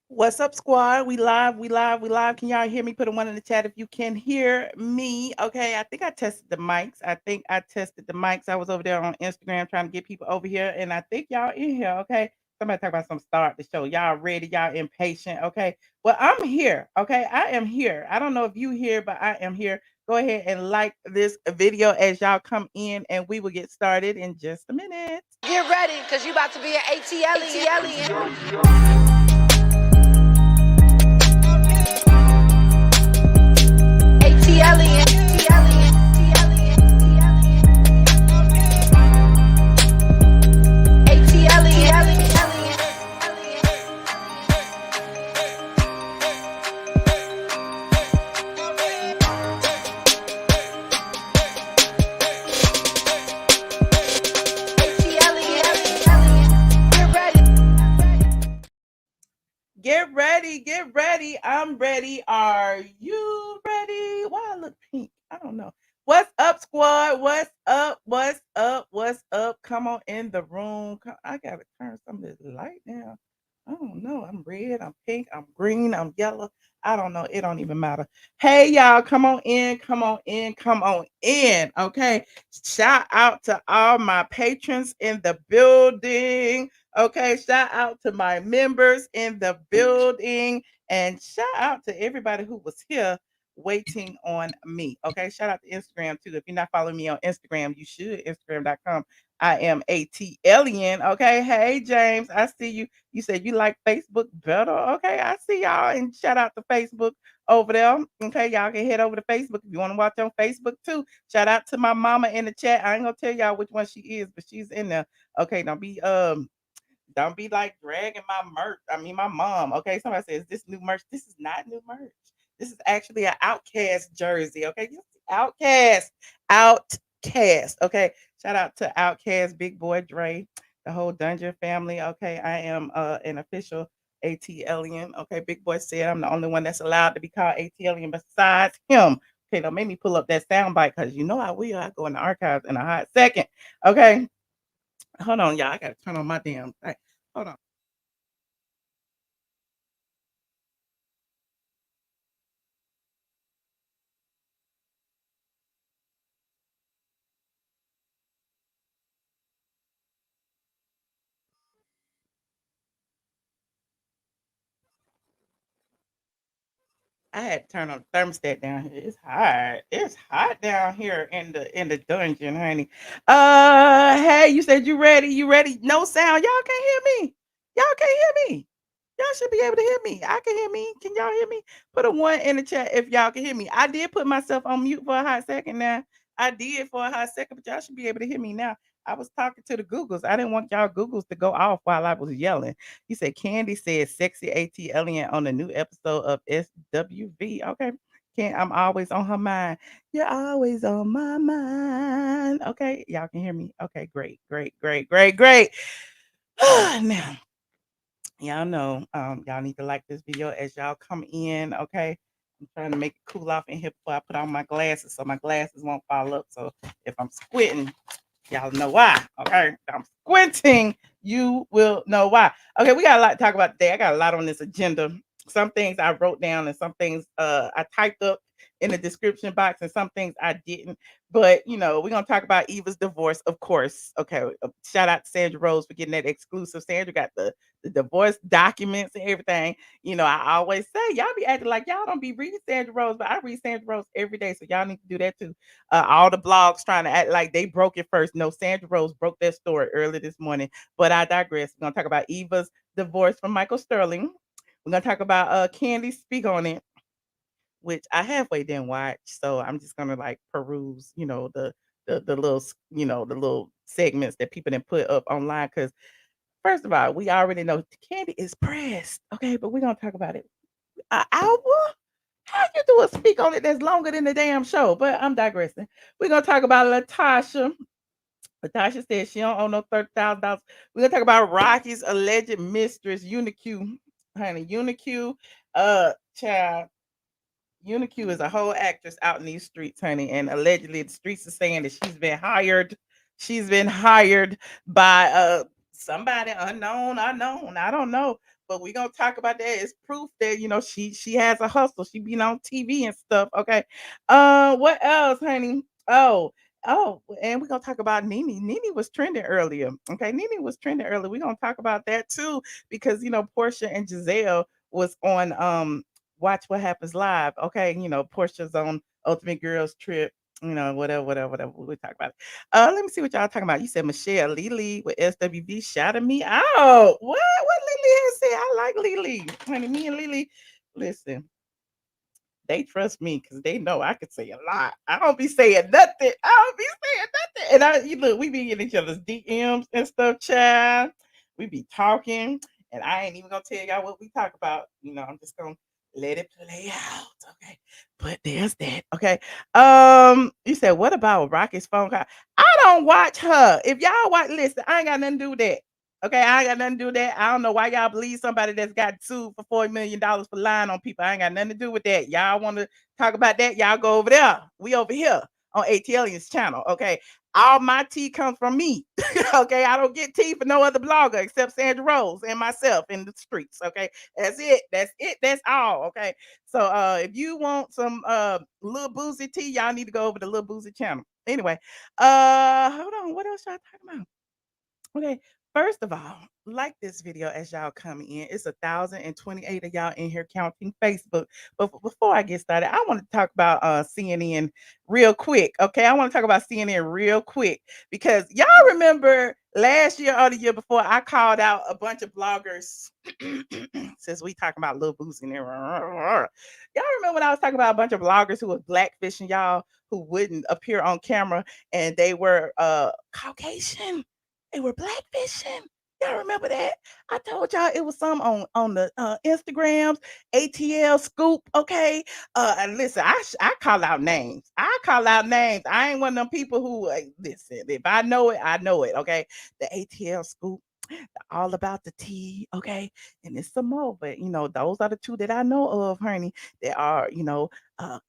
What's up, squad? We live, we live, we live. Can y'all hear me? Put a one in the chat if you can hear me. Okay, I think I tested the mics. I was over there on Instagram trying to get people over here, and I think y'all in here. Okay, somebody talk about some start the show. Y'all ready? Y'all impatient? Okay, well, I'm here. Okay, I am here. I don't know if you here, but I am here. Go ahead and like this video as y'all come in, and we will get started in just a minute. Get ready, because you about to be an ATLien. Get ready, get ready. I'm ready. Are you ready? Why I look pink? I don't know. What's up, squad? What's up? What's up? What's up? Come on in the room. I gotta turn some of this light down. I don't know. I'm red, I'm pink, I'm green, I'm yellow. I don't know. It don't even matter. Hey, y'all, come on in, come on in, come on in. Okay. Shout out to all my patrons in the building. Okay, shout out to my members in the building and shout out to everybody who was here waiting on me. Okay, shout out to Instagram too. If you're not following me on Instagram, you should. Instagram.com. iamATLien. Okay, hey James, I see you. You said you like Facebook better. Okay, I see y'all and shout out to Facebook over there. Okay, y'all can head over to Facebook if you want to watch on Facebook too. Shout out to my mama in the chat. I ain't gonna tell y'all which one she is, but she's in there. Okay, don't be like dragging my merch. I mean, my mom. Okay, somebody says this new merch. This is not new merch. This is actually an Outcast jersey. Okay, Outcast, Outcast. Okay, shout out to Outcast, Big Boy Dre, the whole Dungeon family. Okay, I am an official ATLien. Okay, Big Boy said I'm the only one that's allowed to be called ATLien besides him. Okay, don't make me pull up that soundbite because you know I will. I go in the archives in a hot second. Okay, hold on, y'all. I gotta turn on my damn thing. Hold on. I had to turn on the thermostat down here. It's hot. It's hot down here in the dungeon, honey. Hey, you said you ready? You ready? No sound. Y'all can't hear me. Y'all can't hear me. Y'all should be able to hear me. I can hear me. Can y'all hear me? Put a one in the chat if y'all can hear me. I did put myself on mute for a hot second now. I did for a hot second, but y'all should be able to hear me now. I was talking to the Googles. I didn't want y'all Googles to go off while I was yelling. He said Kandi said sexy ATLien on the new episode of SWV. Okay. I'm always on her mind. You're always on my mind. Okay. Y'all can hear me. Okay, great, great, great, great, great. Now, y'all know y'all need to like this video as y'all come in. Okay. I'm trying to make it cool off in here before I put on my glasses so my glasses won't fall up. So if I'm squinting, y'all know why. Okay. I'm squinting. You will know why. Okay. We got a lot to talk about today. I got a lot on this agenda. Some things I wrote down and some things I typed up in the description box and some things I didn't. But, you know, we're going to talk about Eva's divorce, of course. Okay. Shout out to Sandra Rose for getting that exclusive. Sandra got the divorce documents and everything. You know, I always say, y'all be acting like y'all don't be reading Sandra Rose, but I read Sandra Rose every day. So y'all need to do that too. All the blogs trying to act like they broke it first. No, Sandra Rose broke that story early this morning. But I digress. We're going to talk about Eva's divorce from Michael Sterling. We're going to talk about Kandi Speak on it, which I halfway didn't watch. So I'm just going to like peruse, you know, the little, you know, the little segments that people didn't put up online. Because first of all, we already know Kandi is pressed. Okay, but we're going to talk about it. An hour? How you do a speak on it that's longer than the damn show? But I'm digressing. We're gonna talk about LaTocha. LaTocha said she don't owe no $30,000. We're gonna talk about Rocky's alleged mistress, UNYKUE. Honey, UNYKUE, child. UNYKUE is a whole actress out in these streets, honey, and allegedly the streets are saying that she's been hired. She's been hired by somebody unknown, I don't know. But we're gonna talk about that. It's proof that she has a hustle. She been on TV and stuff. Okay. What else, honey? Oh, and we're gonna talk about Nene. Nene was trending earlier. Okay, Nene was trending earlier. We're gonna talk about that too, because Portia and Giselle was on Watch What Happens Live. Okay, Portia's on Ultimate Girls Trip, whatever. We talk about it. Let me see what y'all talking about. You said Michelle Lily with SWV shouted me out. What Lily has said? I like Lily. Honey, me and Lily, listen, they trust me because they know I can say a lot. I don't be saying nothing. I don't be saying nothing. And you look, we be in each other's DMs and stuff, child. We be talking, and I ain't even gonna tell y'all what we talk about. I'm just gonna let it play out. Okay. But there's that. Okay. You said, what about Rocky's phone call? I don't watch her. If y'all watch, listen, I ain't got nothing to do with that. Okay, I ain't got nothing to do with that. I don't know why y'all believe somebody that's got sued for $40 million for lying on people. I ain't got nothing to do with that. Y'all want to talk about that? Y'all go over there. We over here on ALLEGED's channel. Okay, all my tea comes from me. Okay, I don't get tea for no other blogger except Sandra Rose and myself in the streets. Okay, that's it. That's it. That's all. Okay, so if you want some little boozy tea, y'all need to go over to Little Boozy channel. Anyway, hold on. What else y'all talking about? Okay, first of all, like this video as y'all come in. It's 1,028 of y'all in here counting Facebook. But before I get started, I want to talk about CNN real quick. Okay, I want to talk about CNN real quick because y'all remember last year or the year before I called out a bunch of bloggers. Since we talking about little boozy and y'all remember when I was talking about a bunch of bloggers who was blackfishing y'all who wouldn't appear on camera and they were Caucasian. They were blackfishing. Y'all remember that? I told y'all it was some on the Instagrams, ATL Scoop. Okay, and listen, I call out names. I call out names. I ain't one of them people who listen. If I know it, I know it. Okay, the ATL Scoop, all about the tea. Okay, and it's some more, but those are the two that I know of, honey. They are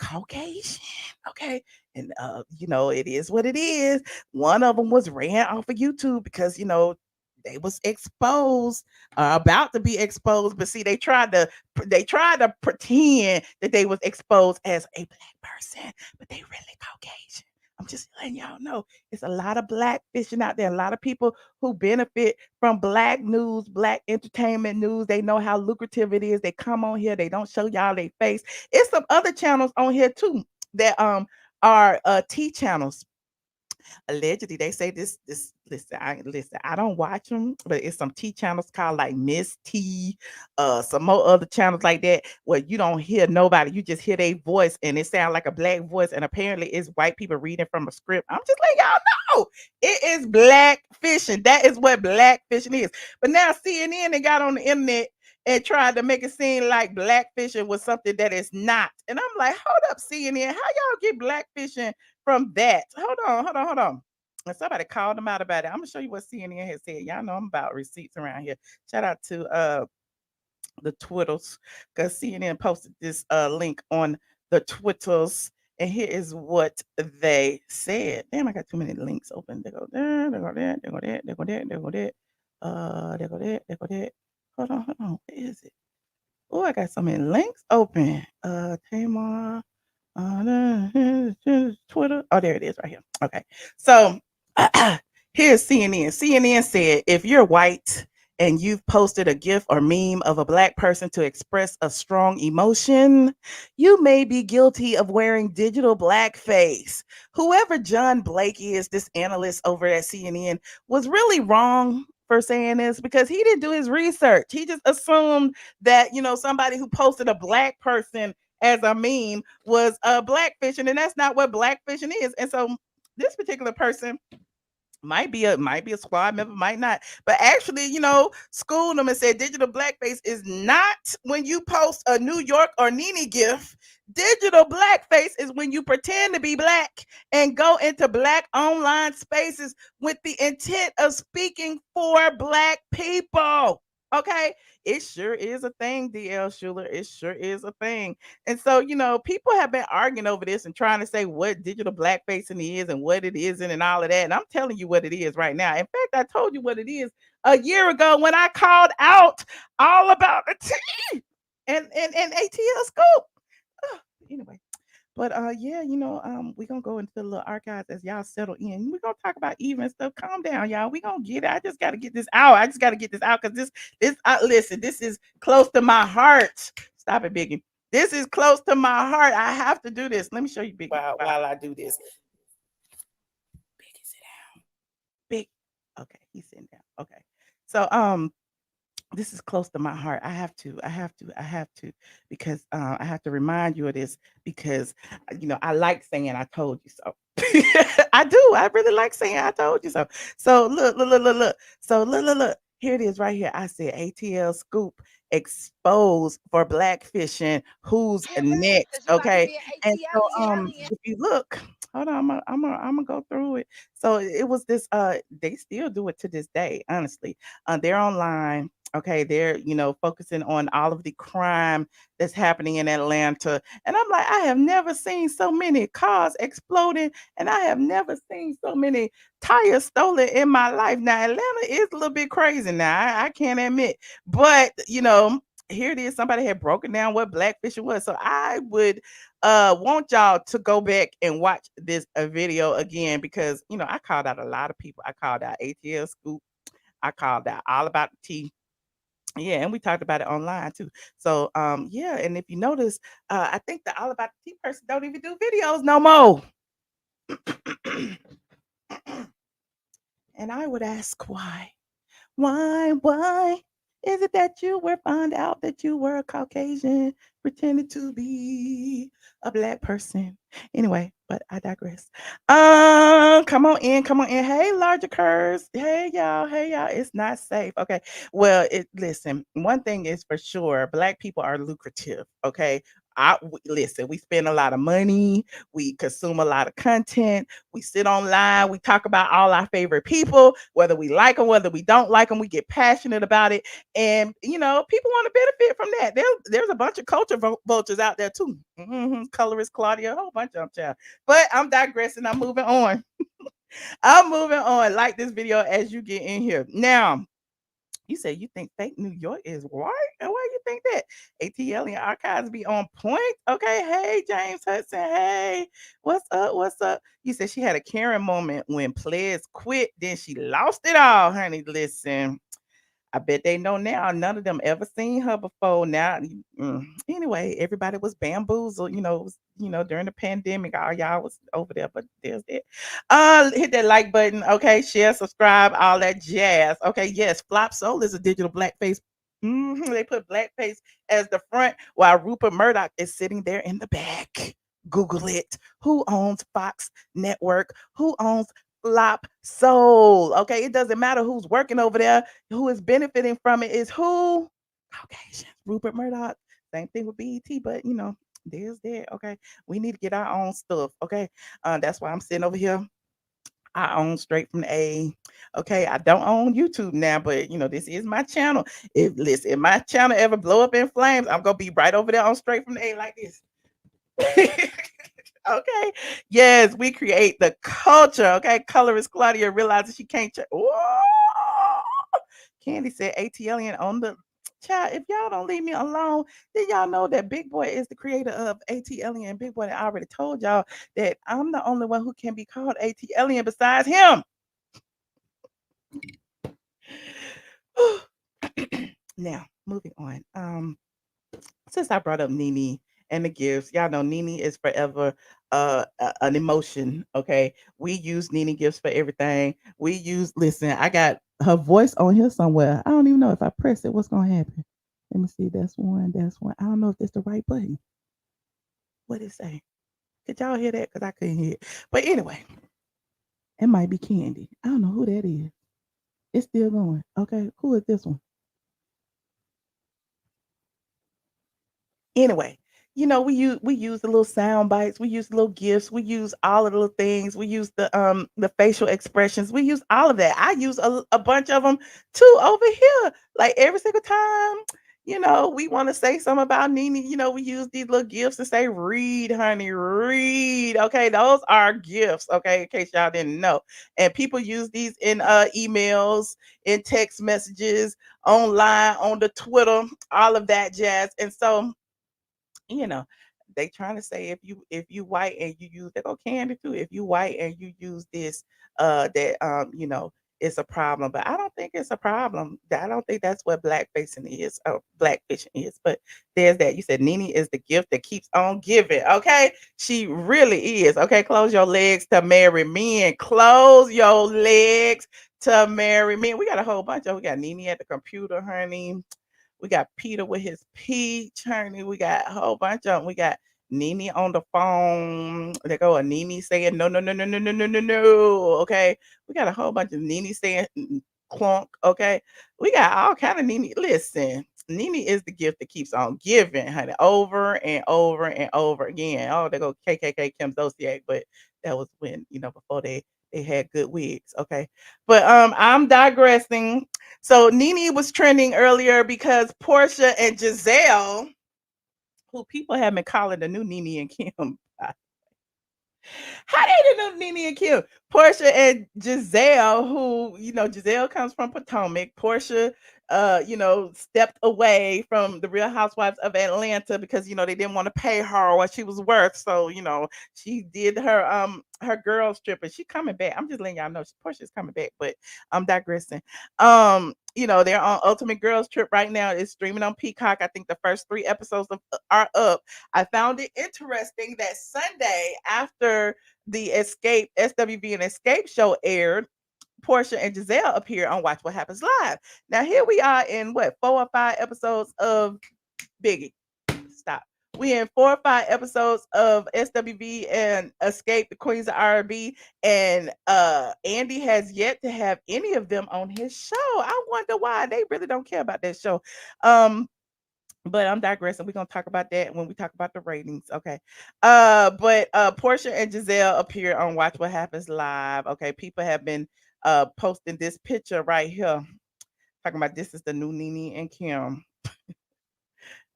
Caucasian. Okay, and it is what it is. One of them was ran off of YouTube because they was exposed, about to be exposed. But see, they tried to pretend that they was exposed as a black person, but they really Caucasian. I'm just letting y'all know it's a lot of black fishing out there. A lot of people who benefit from black news, black entertainment news. They know how lucrative it is. They come on here. They don't show y'all their face. It's some other channels on here too that are T channels. Allegedly, they say this. Listen. I don't watch them, but it's some T channels called like Miss T, some more other channels like that where you don't hear nobody. You just hear their voice, and it sounds like a black voice. And apparently, it's white people reading from a script. I'm just letting y'all know it is black fishing. That is what black fishing is. But now CNN they got on the internet and tried to make it seem like black fishing was something that is not. And I'm like, hold up, CNN, how y'all get black fishing from that? Hold on. And somebody called them out about it. I'm gonna show you what CNN has said. Y'all know I'm about receipts around here. Shout out to the Twitters because CNN posted this link on the Twitters. And here is what they said. Damn, I got too many links open. They go there, they go there, they go there, they go there, they go there. They go there, they go there. Hold on. Where is it? Oh, I got so many links open. Tamar, Twitter. Oh, there it is right here. Okay. So here's CNN. CNN said if you're white and you've posted a gif or meme of a black person to express a strong emotion, you may be guilty of wearing digital blackface. Whoever John Blake is, this analyst over at CNN, was really wrong for saying this because he didn't do his research. He just assumed that, somebody who posted a black person as a meme was blackfishing, and that's not what blackfishing is. And so this particular person might be a squad member, might not. But actually, schooled them and said digital blackface is not when you post a New York or Nene gif. Digital blackface is when you pretend to be black and go into black online spaces with the intent of speaking for black people. Okay, it sure is a thing, DL Schuler. It sure is a thing. And so, people have been arguing over this and trying to say what digital blackfacing is and what it isn't and all of that. And I'm telling you what it is right now. In fact, I told you what it is a year ago when I called out all about the tea and ATL scoop. Ugh, anyway. But yeah, we're gonna go into the little archives as y'all settle in. We're gonna talk about even stuff. Calm down, y'all. We gonna get it. I just gotta get this out. I just gotta get this out because listen, this is close to my heart. Stop it, Biggie. This is close to my heart. I have to do this. Let me show you, Biggie, while I do this. Biggie, sit down. Big. Okay, he's sitting down. Okay. So this is close to my heart. I have to because I have to remind you of this because I like saying I told you so. I do. I really like saying I told you so. So look. So look. Here it is right here. I said ATL scoop exposed for blackfishing. Who's Get ready, next? cause you about to Okay. be an And so ATLien. if you look, hold on, I'm gonna go through it. So it was this they still do it to this day, honestly. They're online. Okay, they're focusing on all of the crime that's happening in Atlanta. And I'm like, I have never seen so many cars exploding, and I have never seen so many tires stolen in my life. Now, Atlanta is a little bit crazy now. I can't admit. But, here it is. Somebody had broken down what blackfishing was. So I would want y'all to go back and watch this video again because I called out a lot of people. I called out ATL Scoop. I called out all about the tea. Yeah, and we talked about it online too. So yeah, and if you notice, I think the all about the tea person don't even do videos no more. And I would ask why. Why is it that you were found out that you were a Caucasian, pretended to be a black person? Anyway, but I digress. Come on in, come on in. Hey, larger curves. Hey y'all. It's not safe. Okay. Well, listen. One thing is for sure, black people are lucrative. Okay. Listen. We spend a lot of money. We consume a lot of content. We sit online. We talk about all our favorite people, whether we like them, whether we don't like them. We get passionate about it, and people want to benefit from that. There's a bunch of culture vultures out there too. Colorist Claudia, a whole bunch of them, child. But I'm digressing. I'm moving on. I'm moving on. Like this video as you get in here now. You say you think fake New York is white? And why you think that? ATL archives be on point. Okay. Hey, James Hudson. Hey, what's up? What's up? You said she had a Karen moment when players quit, then she lost it all, honey. Listen, I bet they know now. None of them ever seen her before. Now, anyway, everybody was bamboozled. During the pandemic, all y'all was over there. But there's that. Hit that like button. Okay, share, subscribe, all that jazz. Okay, yes, Flop Soul is a digital blackface. They put blackface as the front while Rupert Murdoch is sitting there in the back. Google it. Who owns Fox Network? Who owns Flop Soul? Okay, it doesn't matter who's working over there. Who is benefiting from it is who? Caucasians. Rupert Murdoch. Same thing with BET, but there's that. Okay, we need to get our own stuff. Okay, that's why I'm sitting over here. I own straight from the A. Okay, I don't own YouTube now, but this is my channel. If my channel ever blow up in flames, I'm gonna be right over there on straight from the A like this. Okay. Yes, we create the culture. Okay. Colorist Claudia realizes she can't. Kandi said ATLien on the child. If y'all don't leave me alone, then y'all know that Big Boy is the creator of ATLien. Big Boy, I already told y'all that I'm the only one who can be called ATLien besides him. Now, moving on. Since I brought up Nene and the gifts, y'all know Nene is forever an emotion. Okay, we use Nene gifts for everything. Listen, I got her voice on here somewhere. I don't even know if I press it, what's gonna happen. Let me see. That's one. That's one. I don't know if that's the right button. What did it say? Could y'all hear that? Because I couldn't hear it. But anyway, it might be Kandi. I don't know who that is. It's still going. Okay, who is this one? Anyway, we use the little sound bites, we use little gifts, we use all of the little things, we use the facial expressions, we use all of that. I use a bunch of them too over here. Like every single time, we want to say something about Nene, we use these little gifts and say, read, honey, read. Okay, those are gifts, okay, in case y'all didn't know. And people use these in emails, in text messages, online, on the Twitter, all of that jazz. And so, you know, they trying to say if you white and you use, they go Kandi too. If you white and you use this, that it's a problem. But I don't think it's a problem. I don't think that's what blackfacing is, blackfishing is. But there's that. You said Nene is the gift that keeps on giving. Okay, she really is. Okay, close your legs to marry men. Close your legs to marry men. We got a whole bunch of. We got Nene at the computer, honey. We got Peter with his peach, honey. We got a whole bunch of them. We got Nene on the phone. They go a Nene saying no, no, no, no, no, no, no, no, no. Okay. We got a whole bunch of Nene saying clunk. Okay. We got all kind of Nene. Listen, Nene is the gift that keeps on giving, honey, over and over and over again. Oh, they go KKK Kim Zosiak, but that was when, before they had good wigs. Okay. But I'm digressing. So Nene was trending earlier because Portia and Giselle, who people have been calling the new Nene and Kim. How they didn't know Nene and Kim? Portia and Giselle, who, Giselle comes from Potomac. Portia, stepped away from the Real Housewives of Atlanta because, they didn't want to pay her what she was worth. So, she did her girls trip and she coming back. I'm just letting y'all know Portia's coming back, but I'm digressing. They're on Ultimate Girls Trip right now. It's streaming on Peacock. I think the first 3 episodes are up. I found it interesting that Sunday after the Xscape, SWV and Xscape show aired, Portia and Giselle appear on Watch What Happens Live. Now here we are in 4 or 5 episodes of Biggie. Stop. We in 4 or 5 episodes of SWV and Xscape, the Queens of R&B, and Andy has yet to have any of them on his show. I wonder why. They really don't care about that show. But I'm digressing. We're gonna talk about that when we talk about the ratings. Okay. But Portia and Giselle appear on Watch What Happens Live. Okay, people have been posting this picture right here. Talking about this is the new Nene and Kim.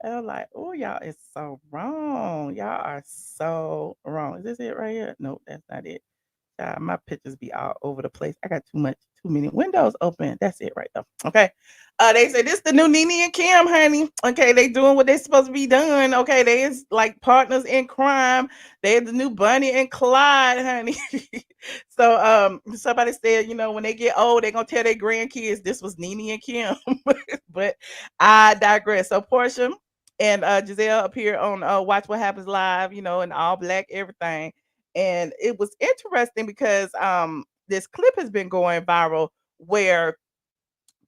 I'm like, oh, y'all is so wrong. Y'all are so wrong. Is this it right here? Nope, that's not it. My pictures be all over the place. I got too many windows open. That's it right there. Okay. They say this the new Nene and Kim, honey. Okay, they doing what they supposed to be doing. Okay, they is like partners in crime. They're the new Bunny and Clyde, honey. So somebody said, when they get old, they're gonna tell their grandkids this was Nene and Kim. But I digress. So Portia and Giselle appear on Watch What Happens Live, in all black everything. And it was interesting because this clip has been going viral where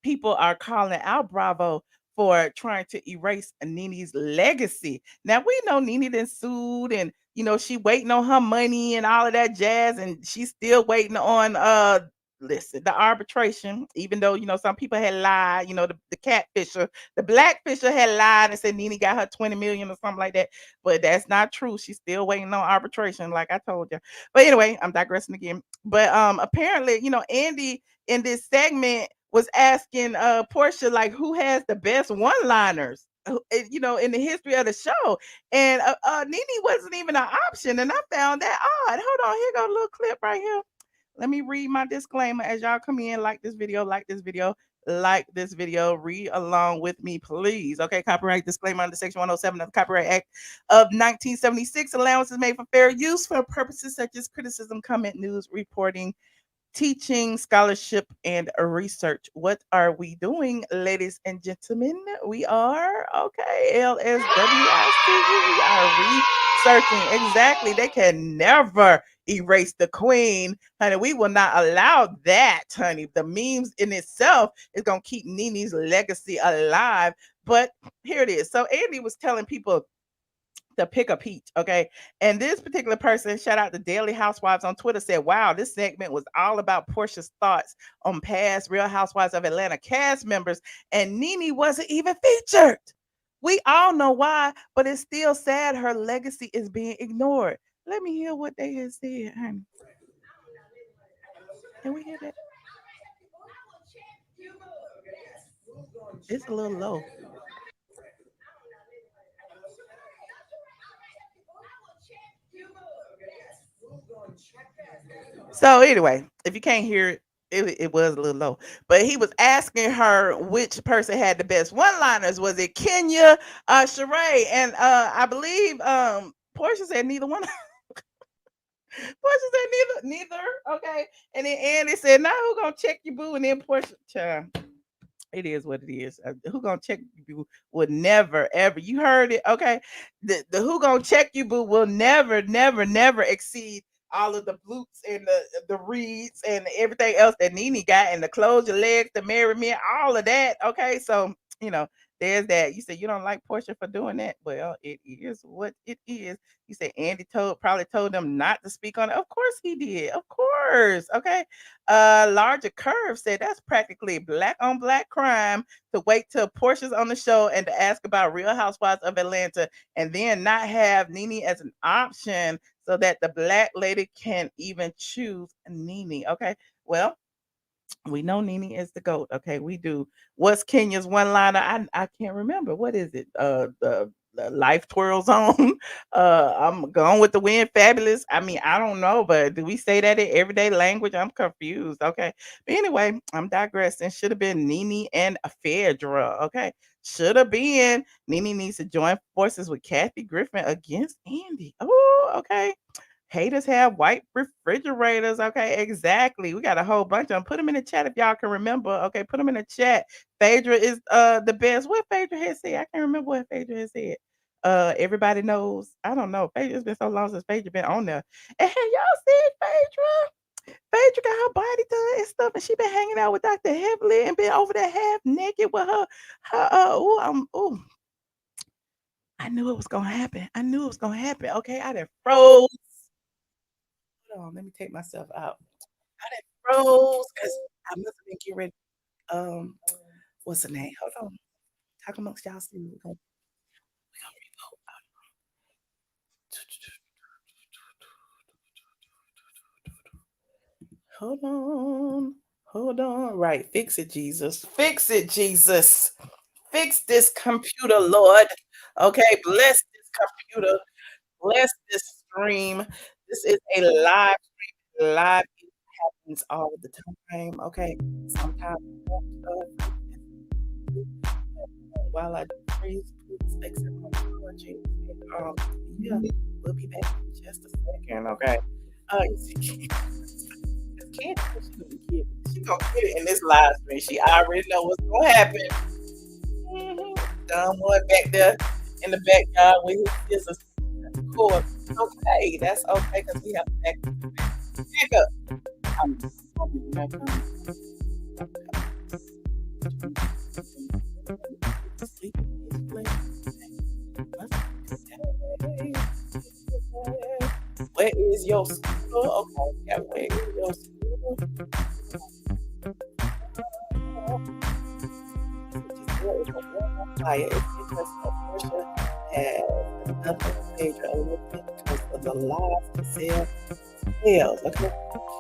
people are calling out Bravo for trying to erase Nene's legacy. Now we know Nene done sued and she waiting on her money and all of that jazz, and she's still waiting on listen, the arbitration, even though some people had lied, the catfisher, the blackfisher had lied and said Nene got her 20 million or something like that. But that's not true. She's still waiting on arbitration, like I told you. But anyway, I'm digressing again. But apparently, Andy in this segment was asking Portia like who has the best one-liners, in the history of the show, and Nene wasn't even an option, and I found that odd. Hold on, here go a little clip right here. Let me read my disclaimer as y'all come in. Like this video, like this video, like this video. Read along with me, please. Okay, copyright disclaimer under Section 107 of the Copyright Act of 1976. Allowances made for fair use for purposes such as criticism, comment, news, reporting, teaching, scholarship, and research. What are we doing, ladies and gentlemen? We are, okay, LSWIC. We are researching. Exactly. They can never erase the queen, honey. We will not allow that, honey. The memes in itself is going to keep Nene's legacy alive. But here it is. So Andy was telling people to pick a peach, okay? And this particular person, shout out to Daily Housewives on Twitter, said, wow, this segment was all about Portia's thoughts on past Real Housewives of Atlanta cast members, and Nene wasn't even featured. We all know why, but it's still sad her legacy is being ignored. Let me hear what they had said, honey. Can we hear that? It's a little low. So anyway, if you can't hear it, it was a little low. But he was asking her which person had the best one-liners. Was it Kenya, Sheree? And I believe Portia said neither one. Portia said neither. Okay. And then Andy said, now who gonna check you, boo? And then Portia, child, it is what it is. Who gonna check you boo would never ever. You heard it, okay? The who gonna check you boo will never exceed all of the bloops and the reads and everything else that Nene got and the close your legs, the marry me, all of that. Okay, so you know. There's that. You said you don't like Portia for doing that. Well, it is what it is. You said Andy probably told them not to speak on it. Of course he did. Of course. Okay. Larger Curve said that's practically black on black crime to wait till Portia's on the show and to ask about Real Housewives of Atlanta and then not have Nene as an option so that the black lady can even choose Nene. Okay. Well, we know Nene is the GOAT. Okay, we do. What's Kenya's one liner? I can't remember. What is it? The life twirls on. I'm going with the wind, fabulous. I mean, I don't know, but do we say that in everyday language? I'm confused. Okay, but anyway, I'm digressing. Should have been Nene and Phaedra. Okay, should have been. Nene needs to join forces with Kathy Griffin against Andy. Oh, okay. Haters have white refrigerators. Okay, exactly. We got a whole bunch of them. Put them in the chat if y'all can remember. Okay, put them in the chat. Phaedra is the best. What Phaedra has said? I can't remember what Phaedra has said. Everybody knows. I don't know. Phaedra, it's been so long since Phaedra been on there. And have y'all seen Phaedra? Phaedra got her body done and stuff, and she been hanging out with Dr. Heavily and been over there half naked with her I knew it was gonna happen. I knew it was gonna happen. Okay, I done froze. Hold on, let me take myself out. I done froze because I must have been getting ready. What's the name? Hold on. Talk amongst y'all. See, we gonna revote. Hold on. Hold on. Right. Fix it, Jesus. Fix it, Jesus. Fix this computer, Lord. Okay. Bless this computer. Bless this stream. This is a live stream. Live happens all the time. Okay. Sometimes while I freeze, please accept my apology. Yeah, we'll be back in just a second. Okay. She gonna get it in this live stream. She already know what's gonna happen. Dumb boy back there in the backyard with his scissors. Of course, okay, that's okay because we have to back up. I'm sleep. Where is your school? Okay, yeah, where is your school? Fire. It's because Portia has nothing major Olympic because of the laws to sell sales. Okay,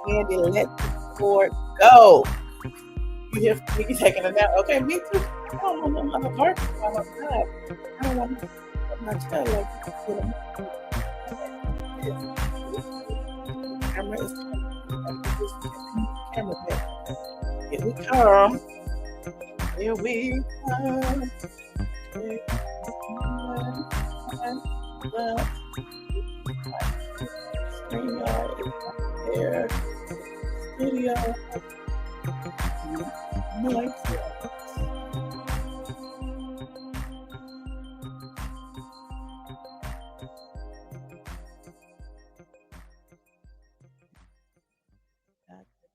Kandi, let the court go. You hear me taking a nap? Okay, me too. I don't want no other person by my side. I don't want my child like camera is camera back. Here we come. Here we come. Here. Studio.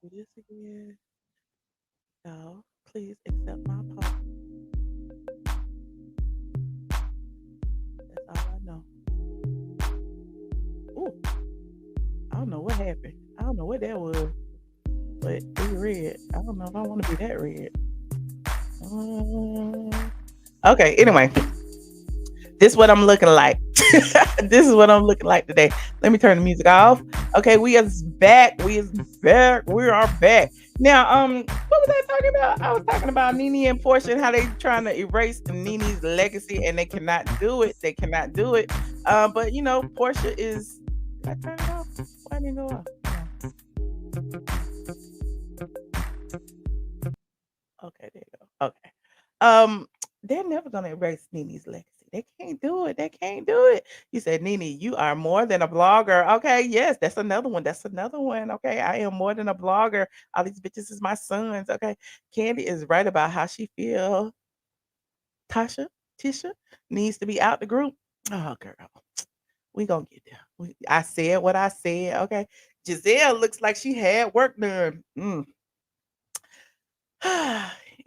Do this again. No, please accept my apology. That's all I know. Ooh, I don't know what happened. I don't know what that was, but it's red. I don't know if I want to be that red. Okay, anyway. This is what I'm looking like. This is what I'm looking like today. Let me turn the music off. Okay, we is back. We is back. We are back. Now, what was I talking about? I was talking about Nene and Portia and how they trying to erase Nene's legacy and they cannot do it. They cannot do it. But you know, Portia is. Did I turn it off? Why didn't it go off? Okay, there you go. Okay. Um, they're never gonna erase Nene's legacy. They can't do it. They can't do it. You said, Nene, you are more than a blogger. Okay, yes, that's another one. That's another one. Okay, I am more than a blogger. All these bitches is my sons. Okay, Kandi is right about how she feel. Tisha needs to be out the group. Oh, girl, we gonna get there. I said what I said. Okay, Giselle looks like she had work done.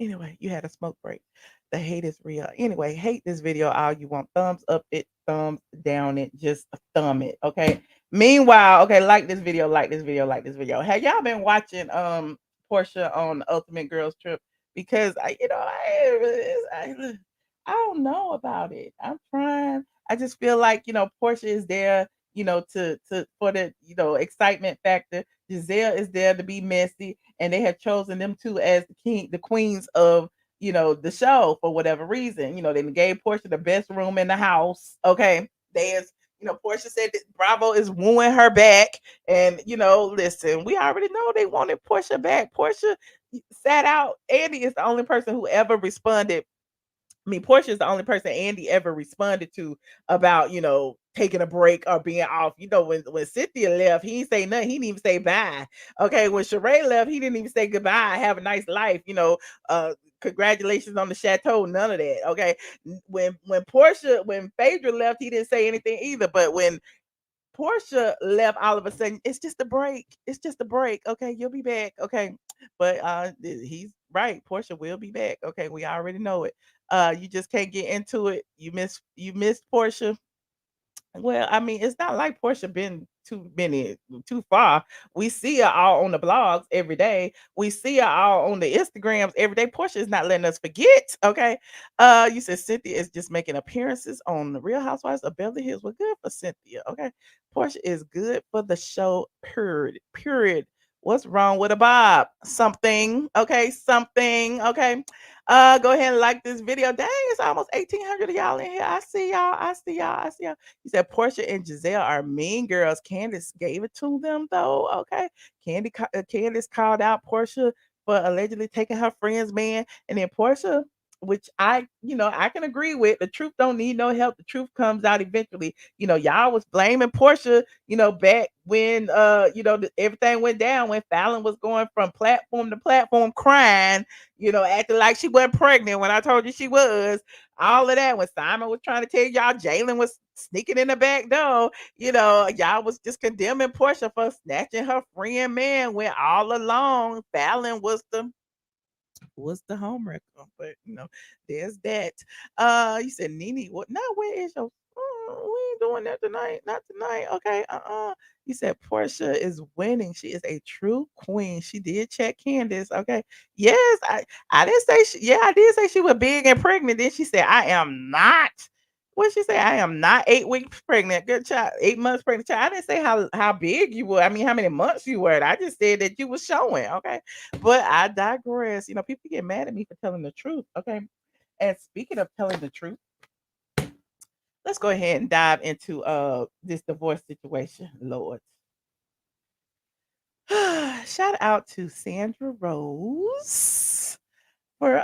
Anyway, you had a smoke break. The hate is real. Anyway, hate this video all you want. Thumbs up it, thumbs down it, just thumb it. Okay. Meanwhile, okay, like this video, like this video, like this video. Have y'all been watching Portia on the Ultimate Girls Trip? Because I don't know about it. I'm trying. I just feel like, Portia is there, to for the, excitement factor. Giselle is there to be messy, and they have chosen them two as the queens of the show for whatever reason. They gave Portia the best room in the house. Okay, there's Portia said that Bravo is wooing her back, and listen, we already know they wanted Portia back. Portia sat out. Andy is the only person who ever responded. I mean, Portia is the only person Andy ever responded to about, taking a break or being off. When Cynthia left, he didn't say nothing. He didn't even say bye. Okay, when Sheree left, he didn't even say goodbye. Have a nice life. Congratulations on the chateau. None of that. Okay, when Phaedra left, he didn't say anything either. But when Portia left all of a sudden, it's just a break. It's just a break. Okay, you'll be back. Okay. But he's right. Portia will be back. Okay, we already know it. You just can't get into it. You missed Portia. Well, I mean, it's not like Portia been too far. We see her all on the blogs every day. We see her all on the Instagrams every day. Portia is not letting us forget. Okay. You said Cynthia is just making appearances on the Real Housewives of Beverly Hills. We're good for Cynthia. Okay. Portia is good for the show. Period. Period. What's wrong with a Bob? Something. Okay. Something. Okay. Go ahead and like this video. Dang, it's almost 1,800 of y'all in here. I see y'all. I see y'all. I see y'all. He said Portia and Giselle are mean girls. Candace gave it to them though. Okay. Candace called out Portia for allegedly taking her friend's man. And then Portia, which I can agree with. The truth don't need no help. The truth comes out eventually. Y'all was blaming Portia, back when everything went down when Fallon was going from platform to platform crying, acting like she wasn't pregnant when I told you she was. All of that when Simon was trying to tell y'all Jalen was sneaking in the back door, y'all was just condemning Portia for snatching her friend man when all along Fallon was the homewrecker. But there's that. You said Nene, what now? Where is your we ain't doing that tonight. Not tonight. Okay. You said Portia is winning. She is a true queen. She did check Candace. Okay. Yes, I didn't say I did say she was big and pregnant. Then she said, I am not. What she say? I am not 8 weeks pregnant. Good child, 8 months pregnant child. I didn't say how big you were. I mean, how many months you were. I just said that you were showing. Okay. But I digress. People get mad at me for telling the truth. Okay. And speaking of telling the truth, let's go ahead and dive into this divorce situation, Lord. Shout out to Sandra Rose for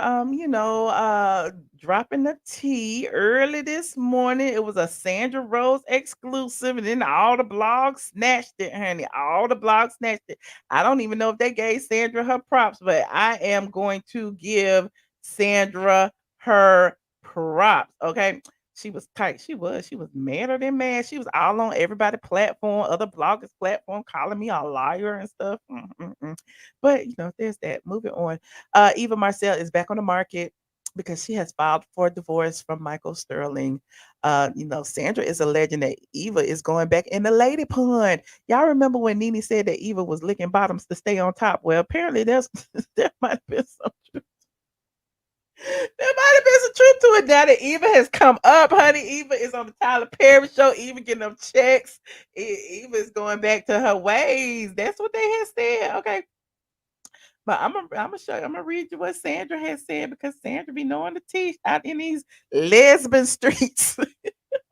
dropping the tea early this morning. It was a Sandra Rose exclusive, and then all the blogs snatched it, honey. All the blogs snatched it. I don't even know if they gave Sandra her props, but I am going to give Sandra her props. Okay. She was tight. She was madder than mad. She was all on everybody's platform, other bloggers' platform, calling me a liar and stuff. But there's that. Moving on. Eva Marcille is back on the market because she has filed for divorce from Michael Sterling. Sandra is alleging that Eva is going back in the lady pond. Y'all remember when Nene said that Eva was licking bottoms to stay on top? Well, apparently there might have been some truth. There might have been some truth to it now that Eva has come up, honey. Eva is on the Tyler Perry show. Eva getting them checks. Eva is going back to her ways. That's what they had said. Okay. But I'm gonna show you, I'm gonna read you what Sandra has said because Sandra be knowing the tea out in these lesbian streets.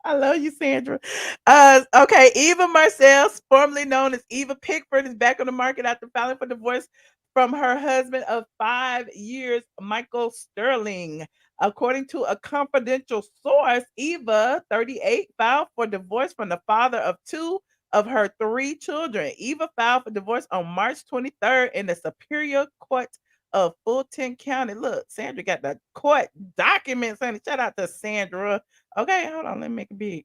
I love you, Sandra. Okay, Eva Marcille, formerly known as Eva Pickford, is back on the market after filing for divorce from her husband of 5 years, Michael Sterling. According to a confidential source, Eva, 38, filed for divorce from the father of two of her three children. Eva filed for divorce on March 23rd in the Superior Court of Fulton County. Look, Sandra got the court documents, honey. Shout out to Sandra. Okay, hold on. Let me make it big.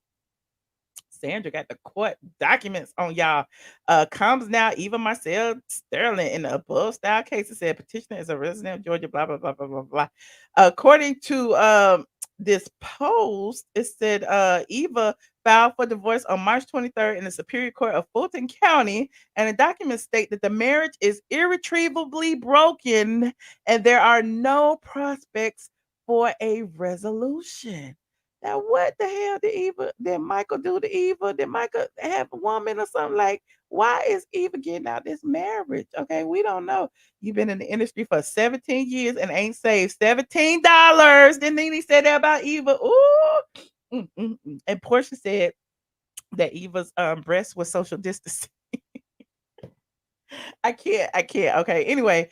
Sandra got the court documents on y'all. Comes now Eva Marcille Sterling in the above style case. It said petitioner is a resident of Georgia, blah, blah, blah, blah, blah, blah. According to this post, it said Eva filed for divorce on March 23rd in the Superior Court of Fulton County. And the documents state that the marriage is irretrievably broken and there are no prospects for a resolution. Now, what the hell did Michael do to Eva? Did Michael have a woman or something? Like, why is Eva getting out this marriage? Okay, we don't know. You've been in the industry for 17 years and ain't saved $17. Didn't he say that about Eva? Ooh. And Portia said that Eva's breast was social distancing. I can't. Okay. Anyway,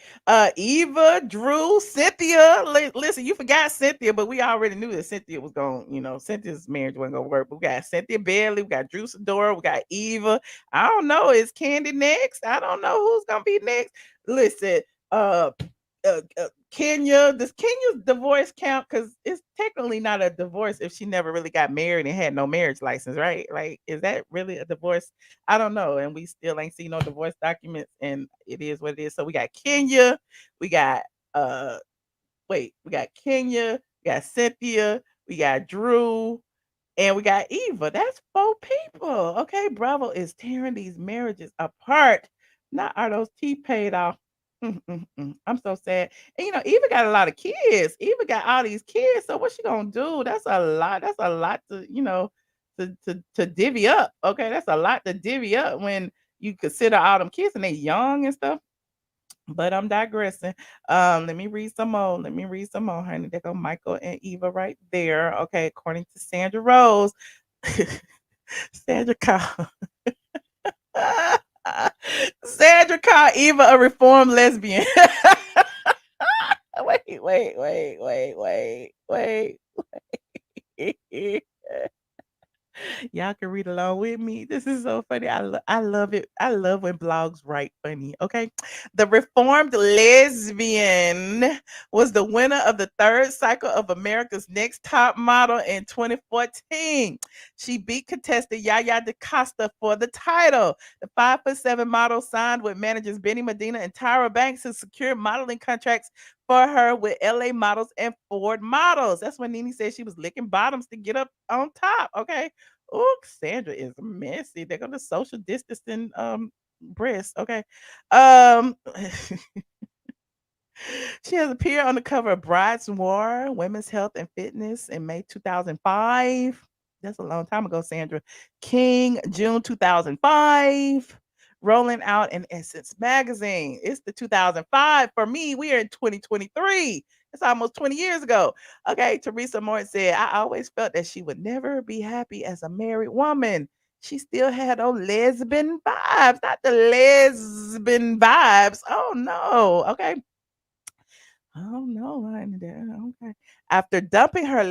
Eva, Drew, Cynthia. Listen, you forgot Cynthia, but we already knew that Cynthia was going, Cynthia's marriage wasn't gonna work. But we got Cynthia Bailey, we got Drew Sidora, we got Eva. I don't know. Is Kandi next? I don't know who's gonna be next. Listen, Kenya, does Kenya's divorce count? Because it's technically not a divorce if she never really got married and had no marriage license, right? Like, is that really a divorce? I don't know. And we still ain't seen no divorce documents, and it is what it is. So we got Kenya, we got we got Kenya, we got Cynthia, we got Drew, and we got Eva. That's 4 people. Okay, Bravo is tearing these marriages apart. Not are those teeth paid off. I'm so sad. And Eva got a lot of kids. Eva got all these kids. So what she gonna do? That's a lot. That's a lot to to divvy up. Okay, that's a lot to divvy up when you consider all them kids and they young and stuff. But I'm digressing. Let me read some more. Let me read some more, honey. There go Michael and Eva right there. Okay, according to Sandra Rose. Sandra called. Sandra called Eva a reformed lesbian. Wait. Y'all can read along with me. This is so funny. I love it. I love when blogs write funny. Okay. The reformed lesbian was the winner of the third cycle of America's Next Top Model in 2014. She beat contestant Yaya DaCosta for the title. The 5'7" model signed with managers Benny Medina and Tyra Banks to secure modeling contracts for her with LA Models and Ford Models. That's when Nene said she was licking bottoms to get up on top. Okay. Oh, Sandra is messy. They're gonna social distancing breasts. Okay. Um She has appeared on the cover of Brides Noir, Women's Health and Fitness in May 2005. That's a long time ago, Sandra. King, June 2005. Rolling out in Essence magazine. It's the 2005. For me, we are in 2023. It's almost 20 years ago. Okay, Teresa Morton said, I always felt that she would never be happy as a married woman. She still had those lesbian vibes, not the lesbian vibes. Oh no. Okay. Oh no, honey. Okay. After dumping her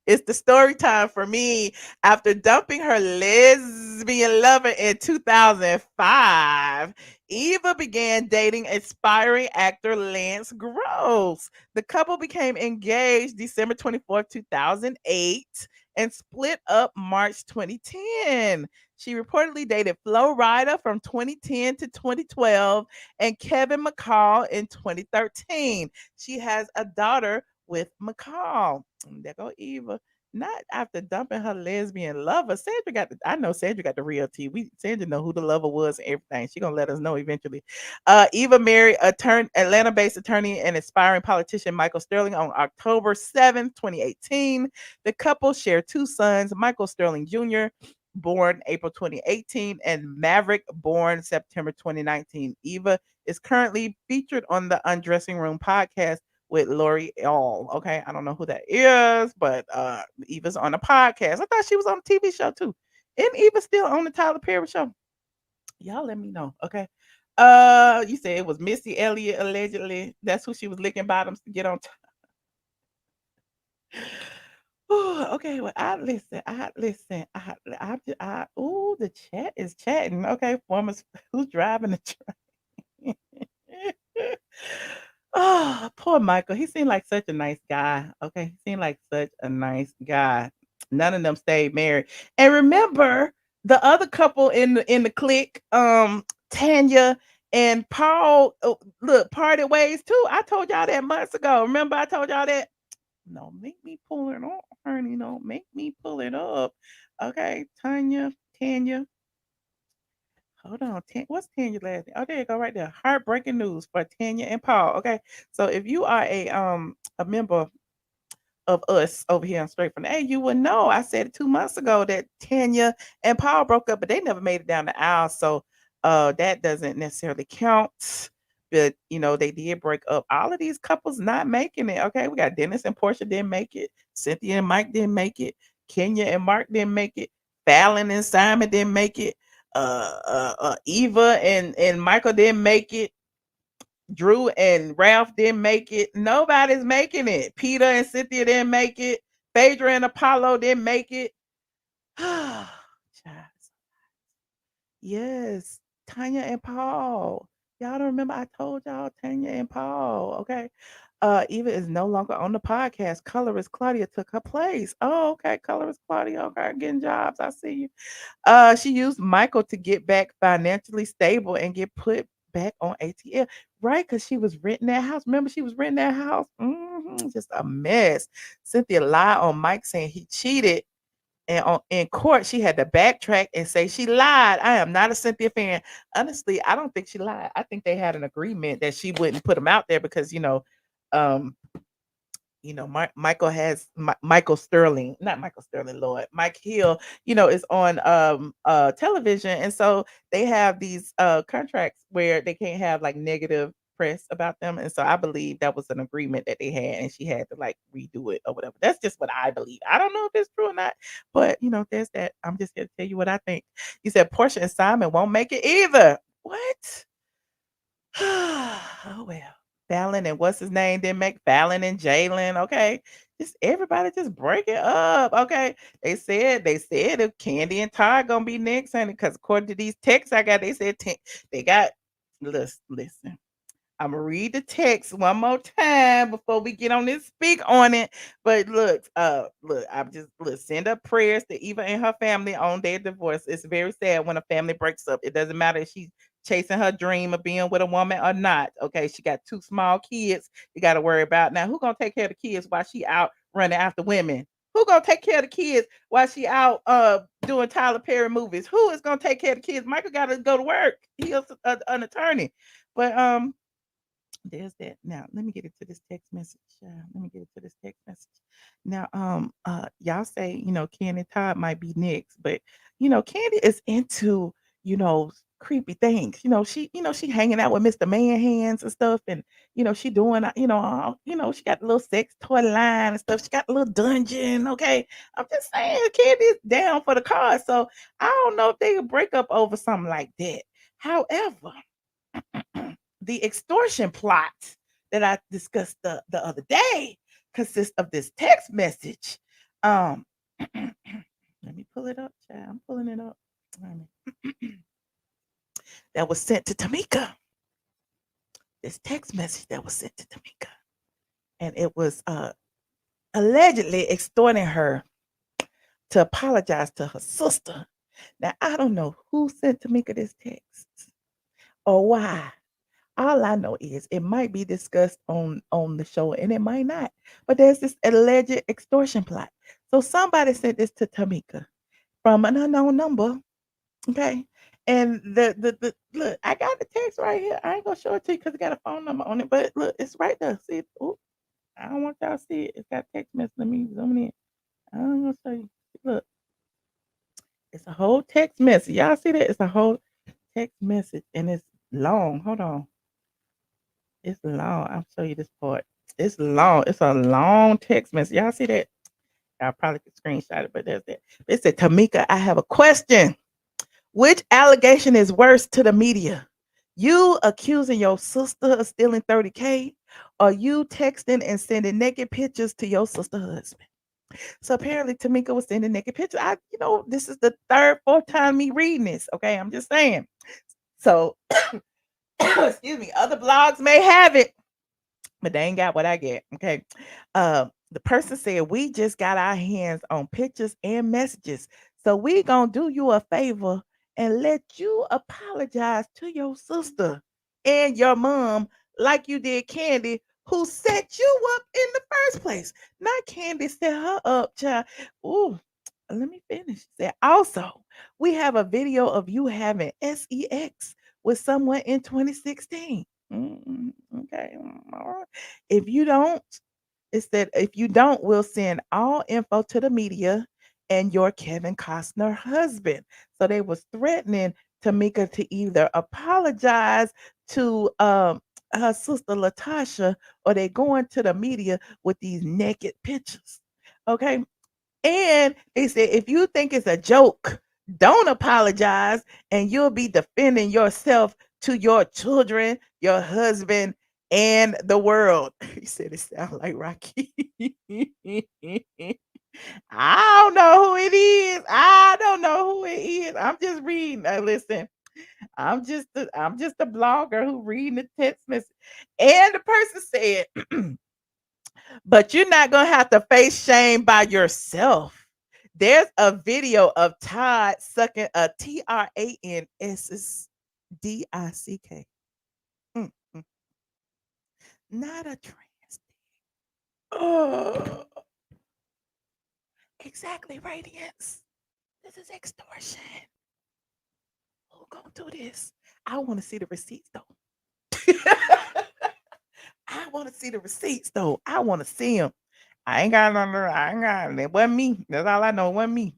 it's the story time for me. After dumping her lesbian lover in 2005, Eva began dating aspiring actor Lance Gross. The couple became engaged December 24th, 2008 and split up March 2010. She reportedly dated Flo Rida from 2010 to 2012 and Kevin McCall in 2013. She has a daughter with McCall. There go Eva. Not after dumping her lesbian lover. Sandra got I know Sandra got the real tea. Sandra know who the lover was and everything. She gonna let us know eventually. Eva married Atlanta-based attorney and aspiring politician Michael Sterling on October 7th, 2018. The couple share two sons, Michael Sterling Jr., born April 2018, and Maverick, born September 2019. Eva is currently featured on the Undressing Room podcast with Lori All. Okay, I don't know who that is, but Eva's on a podcast. I thought she was on a TV show too. Isn't Eva still on the Tyler Perry show? Y'all let me know. Okay. You said it was Missy Elliott allegedly. That's who she was licking bottoms to get on. Okay, well, I listen. I listen. Ooh, the chat is chatting. Okay, formers, who's driving the train? Oh, poor Michael. He seemed like such a nice guy. Okay. He seemed like such a nice guy. None of them stayed married. And remember the other couple in the clique, Tanya and Paul, look, parted ways too. I told y'all that months ago. Remember, I told y'all that. No, make me pull it up, honey. No, make me pull it up. Okay, Tanya, hold on. What's Tanya's last name? Oh, there you go, right there. Heartbreaking news for Tanya and Paul. Okay. So if you are a member of us over here on Straight from the A, you would know. I said it 2 months ago that Tanya and Paul broke up, but they never made it down the aisle. So that doesn't necessarily count. But they did break up. All of these couples not making it. Okay. We got Dennis and Portia didn't make it. Cynthia and Mike didn't make it. Kenya and Mark didn't make it. Fallon and Simon didn't make it. Eva and Michael didn't make it. Drew and Ralph didn't make it. Nobody's making it. Peter and Cynthia didn't make it. Phaedra and Apollo didn't make it. Child. Yes, Tanya and Paul. Y'all don't remember I told y'all Tanya and Paul, okay? Eva is no longer on the podcast. Colorist Claudia took her place. Oh, okay. Colorist Claudia, okay, getting jobs. I see you. She used Michael to get back financially stable and get put back on ATL, right? Because she was renting that house. Remember, she was renting that house. Just a mess. Cynthia lied on Mike saying he cheated, and in court she had to backtrack and say she lied. I am not a Cynthia fan. Honestly, I don't think she lied. I think they had an agreement that she wouldn't put him out there because um, Michael has Michael Sterling, not Michael Sterling, Lord, Mike Hill, is on television, and so they have these contracts where they can't have like negative press about them, and so I believe that was an agreement that they had, and she had to like redo it or whatever. That's just what I believe. I don't know if it's true or not, but there's that. I'm just here to tell you what I think. You said Portia and Simon won't make it either. What? Oh well. Fallon and what's his name didn't make Fallon and Jalen. Okay. Just everybody just break it up. Okay. They said if Kandi and Todd gonna be next, honey, because according to these texts I got, they said they got listen. I'm gonna read the text one more time before we get on this speak on it. But look, I'm just send up prayers to Eva and her family on their divorce. It's very sad when a family breaks up. It doesn't matter if she's chasing her dream of being with a woman or not. Okay, she got two small kids you got to worry about. Now, who gonna take care of the kids while she out running after women? Who gonna take care of the kids while she out doing Tyler Perry movies? Who is gonna take care of the kids? Michael got to go to work. He's an attorney, but there's that. Now, let me get into this text message. Let me get into this text message. Now, y'all say, Candy Todd might be next, but Candy is into, creepy things. She hanging out with Mr. Man Hands and stuff, and she doing, she got a little sex toy line and stuff. She got a little dungeon. Okay, I'm just saying, Candy is down for the cause. So I don't know if they could break up over something like that. However, the extortion plot that I discussed the other day consists of this text message. Let me pull it up, child. I'm pulling it up. That was sent to Tamika. This text message that was sent to Tamika. And it was allegedly extorting her to apologize to her sister. Now, I don't know who sent Tamika this text or why. All I know is it might be discussed on the show and it might not. But there's this alleged extortion plot. So somebody sent this to Tamika from an unknown number. Okay. And the look, I got the text right here. I ain't gonna show it to you because it got a phone number on it, but look, it's right there. See it? Ooh, I don't want y'all to see it. It's got text message. Let me zoom in. I'm gonna show you. Look, it's a whole text message. Y'all see that? It's a whole text message and it's long. Hold on. It's long. I'll show you this part. It's long. It's a long text message. Y'all see that? I probably could screenshot it, but there's that. It said, Tamika, I have a question. Which allegation is worse to the media? You accusing your sister of stealing 30K or you texting and sending naked pictures to your sister husband? So apparently Tamika was sending naked pictures. This is the third, fourth time me reading this. Okay, I'm just saying. So excuse me, other blogs may have it, but they ain't got what I get. Okay. The person said we just got our hands on pictures and messages. So we gonna do you a favor and let you apologize to your sister and your mom like you did Kandi, who set you up in the first place. Not Kandi set her up, child. Ooh, let me finish. Said also, we have a video of you having sex with someone in 2016. Okay. All right. If you don't, it said, if you don't, we'll send all info to the media and your Kevin Costner husband. So they was threatening Tamika to either apologize to her sister LaTocha or they going to the media with these naked pictures. Okay. And they said, if you think it's a joke, don't apologize and you'll be defending yourself to your children, your husband, and the world. He said it sounds like Rocky. I don't know who it is. I don't know who it is. I'm just reading. Listen, I'm just a blogger who reading the text message. And the person said, but you're not gonna have to face shame by yourself. There's a video of Todd sucking a TRANSDICK. Mm, mm. Not a trans. Oh, exactly, Radiance. This is extortion. Who gonna do this? I want to see the receipts though. I want to see the receipts though. I want to see them. I ain't got none. I ain't got it. Wasn't me. That's all I know. It wasn't me.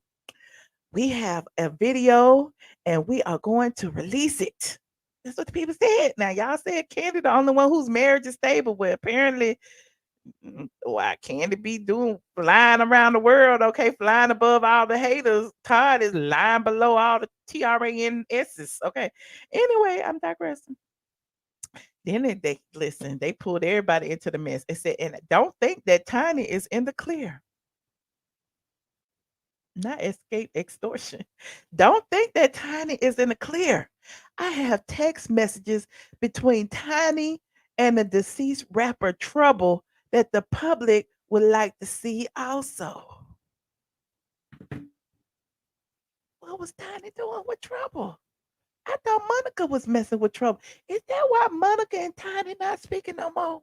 We have a video and we are going to release it. That's what the people said. Now, y'all said Kandi, the only one whose marriage is stable. Well, apparently, why Kandi be doing flying around the world, okay, flying above all the haters. Todd is lying below all the TRANSs. Okay. Anyway, I'm digressing. Then they listen, they pulled everybody into the mess. It said, and don't think that Tiny is in the clear. Not escape extortion. Don't think that Tiny is in the clear. I have text messages between Tiny and the deceased rapper Trouble that the public would like to see also. What was Tiny doing with Trouble? I thought Monica was messing with Trouble. Is that why Monica and Tiny not speaking no more?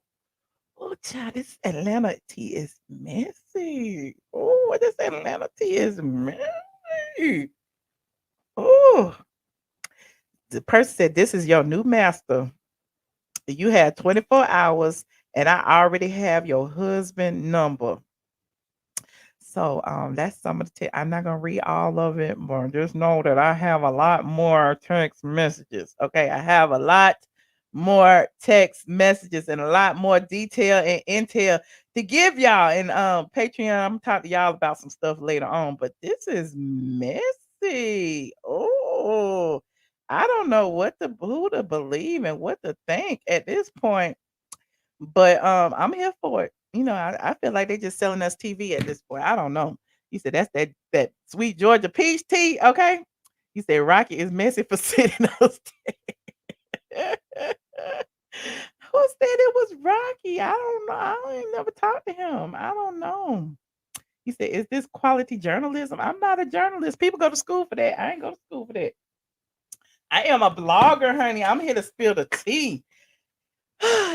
Oh, child, this Atlanta tea is messy. Oh, this Atlanta tea is messy. Oh, the person said, this is your new master. You had 24 hours, and I already have your husband number. So that's some of the I'm not gonna read all of it, but just know that I have a lot more text messages. Okay, I have a lot more text messages and a lot more detail and intel to give y'all. And Patreon, I'm gonna talk to y'all about some stuff later on, but this is messy. Oh, I don't know who to believe and what to think at this point. But I'm here for it. I feel like they're just selling us TV at this point. I don't know. You said that's that sweet Georgia peach tea, okay? You said Rocky is messy for sitting on stage. Who said it was Rocky? I don't know. I ain't never talked to him. I don't know. He said, is this quality journalism? I'm not a journalist. People go to school for that. I ain't go to school for that. I am a blogger, honey. I'm here to spill the tea.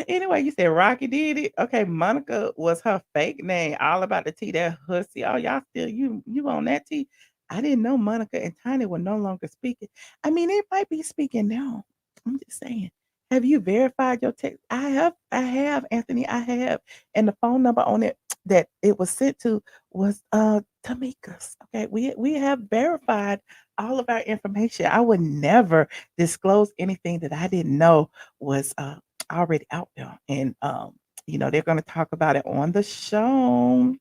Anyway, you said Rocky did it. Okay, Monica was her fake name. All about the tea, that hussy. Oh, y'all still you on that tea? I didn't know Monica and Tiny were no longer speaking. I mean, they might be speaking now. I'm just saying. Have you verified your text? I have, Anthony. I have. And the phone number on it that it was sent to was Tamika's. Okay. We have verified all of our information. I would never disclose anything that I didn't know was already out there. And they're gonna talk about it on the show.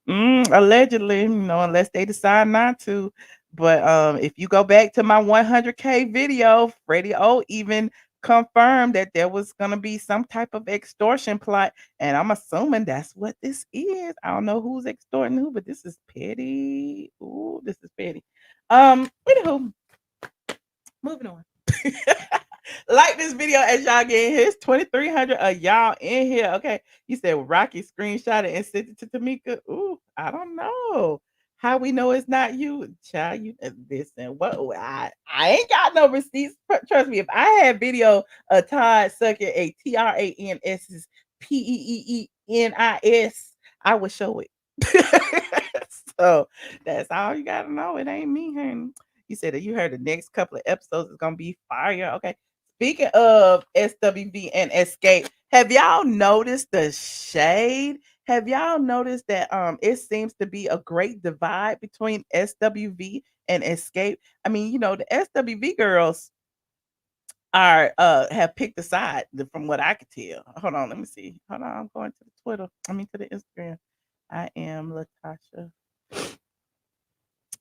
Allegedly, unless they decide not to. But if you go back to my 100K video, Freddie O even confirmed that there was gonna be some type of extortion plot, and I'm assuming that's what this is. I don't know who's extorting who, but this is petty. Ooh, this is petty. Anywho, moving on. Like this video as y'all get here. It's 2,300 of y'all in here. Okay. You said Rocky screenshot it and sent it to Tamika. Ooh, I don't know. How we know it's not you, child? You listen. What I ain't got no receipts. Trust me. If I had video of Todd sucking a TRANS PEEENIS, I would show it. So that's all you gotta know. It ain't me, honey. You said that you heard the next couple of episodes is gonna be fire. Okay. Speaking of SWV and Xscape, have y'all noticed the shade? Have y'all noticed that it seems to be a great divide between SWV and Xscape? I mean, the SWV girls are have picked a side from what I could tell. Hold on, let me see. Hold on, I'm going to the Twitter. I mean to the Instagram. I am LaTocha.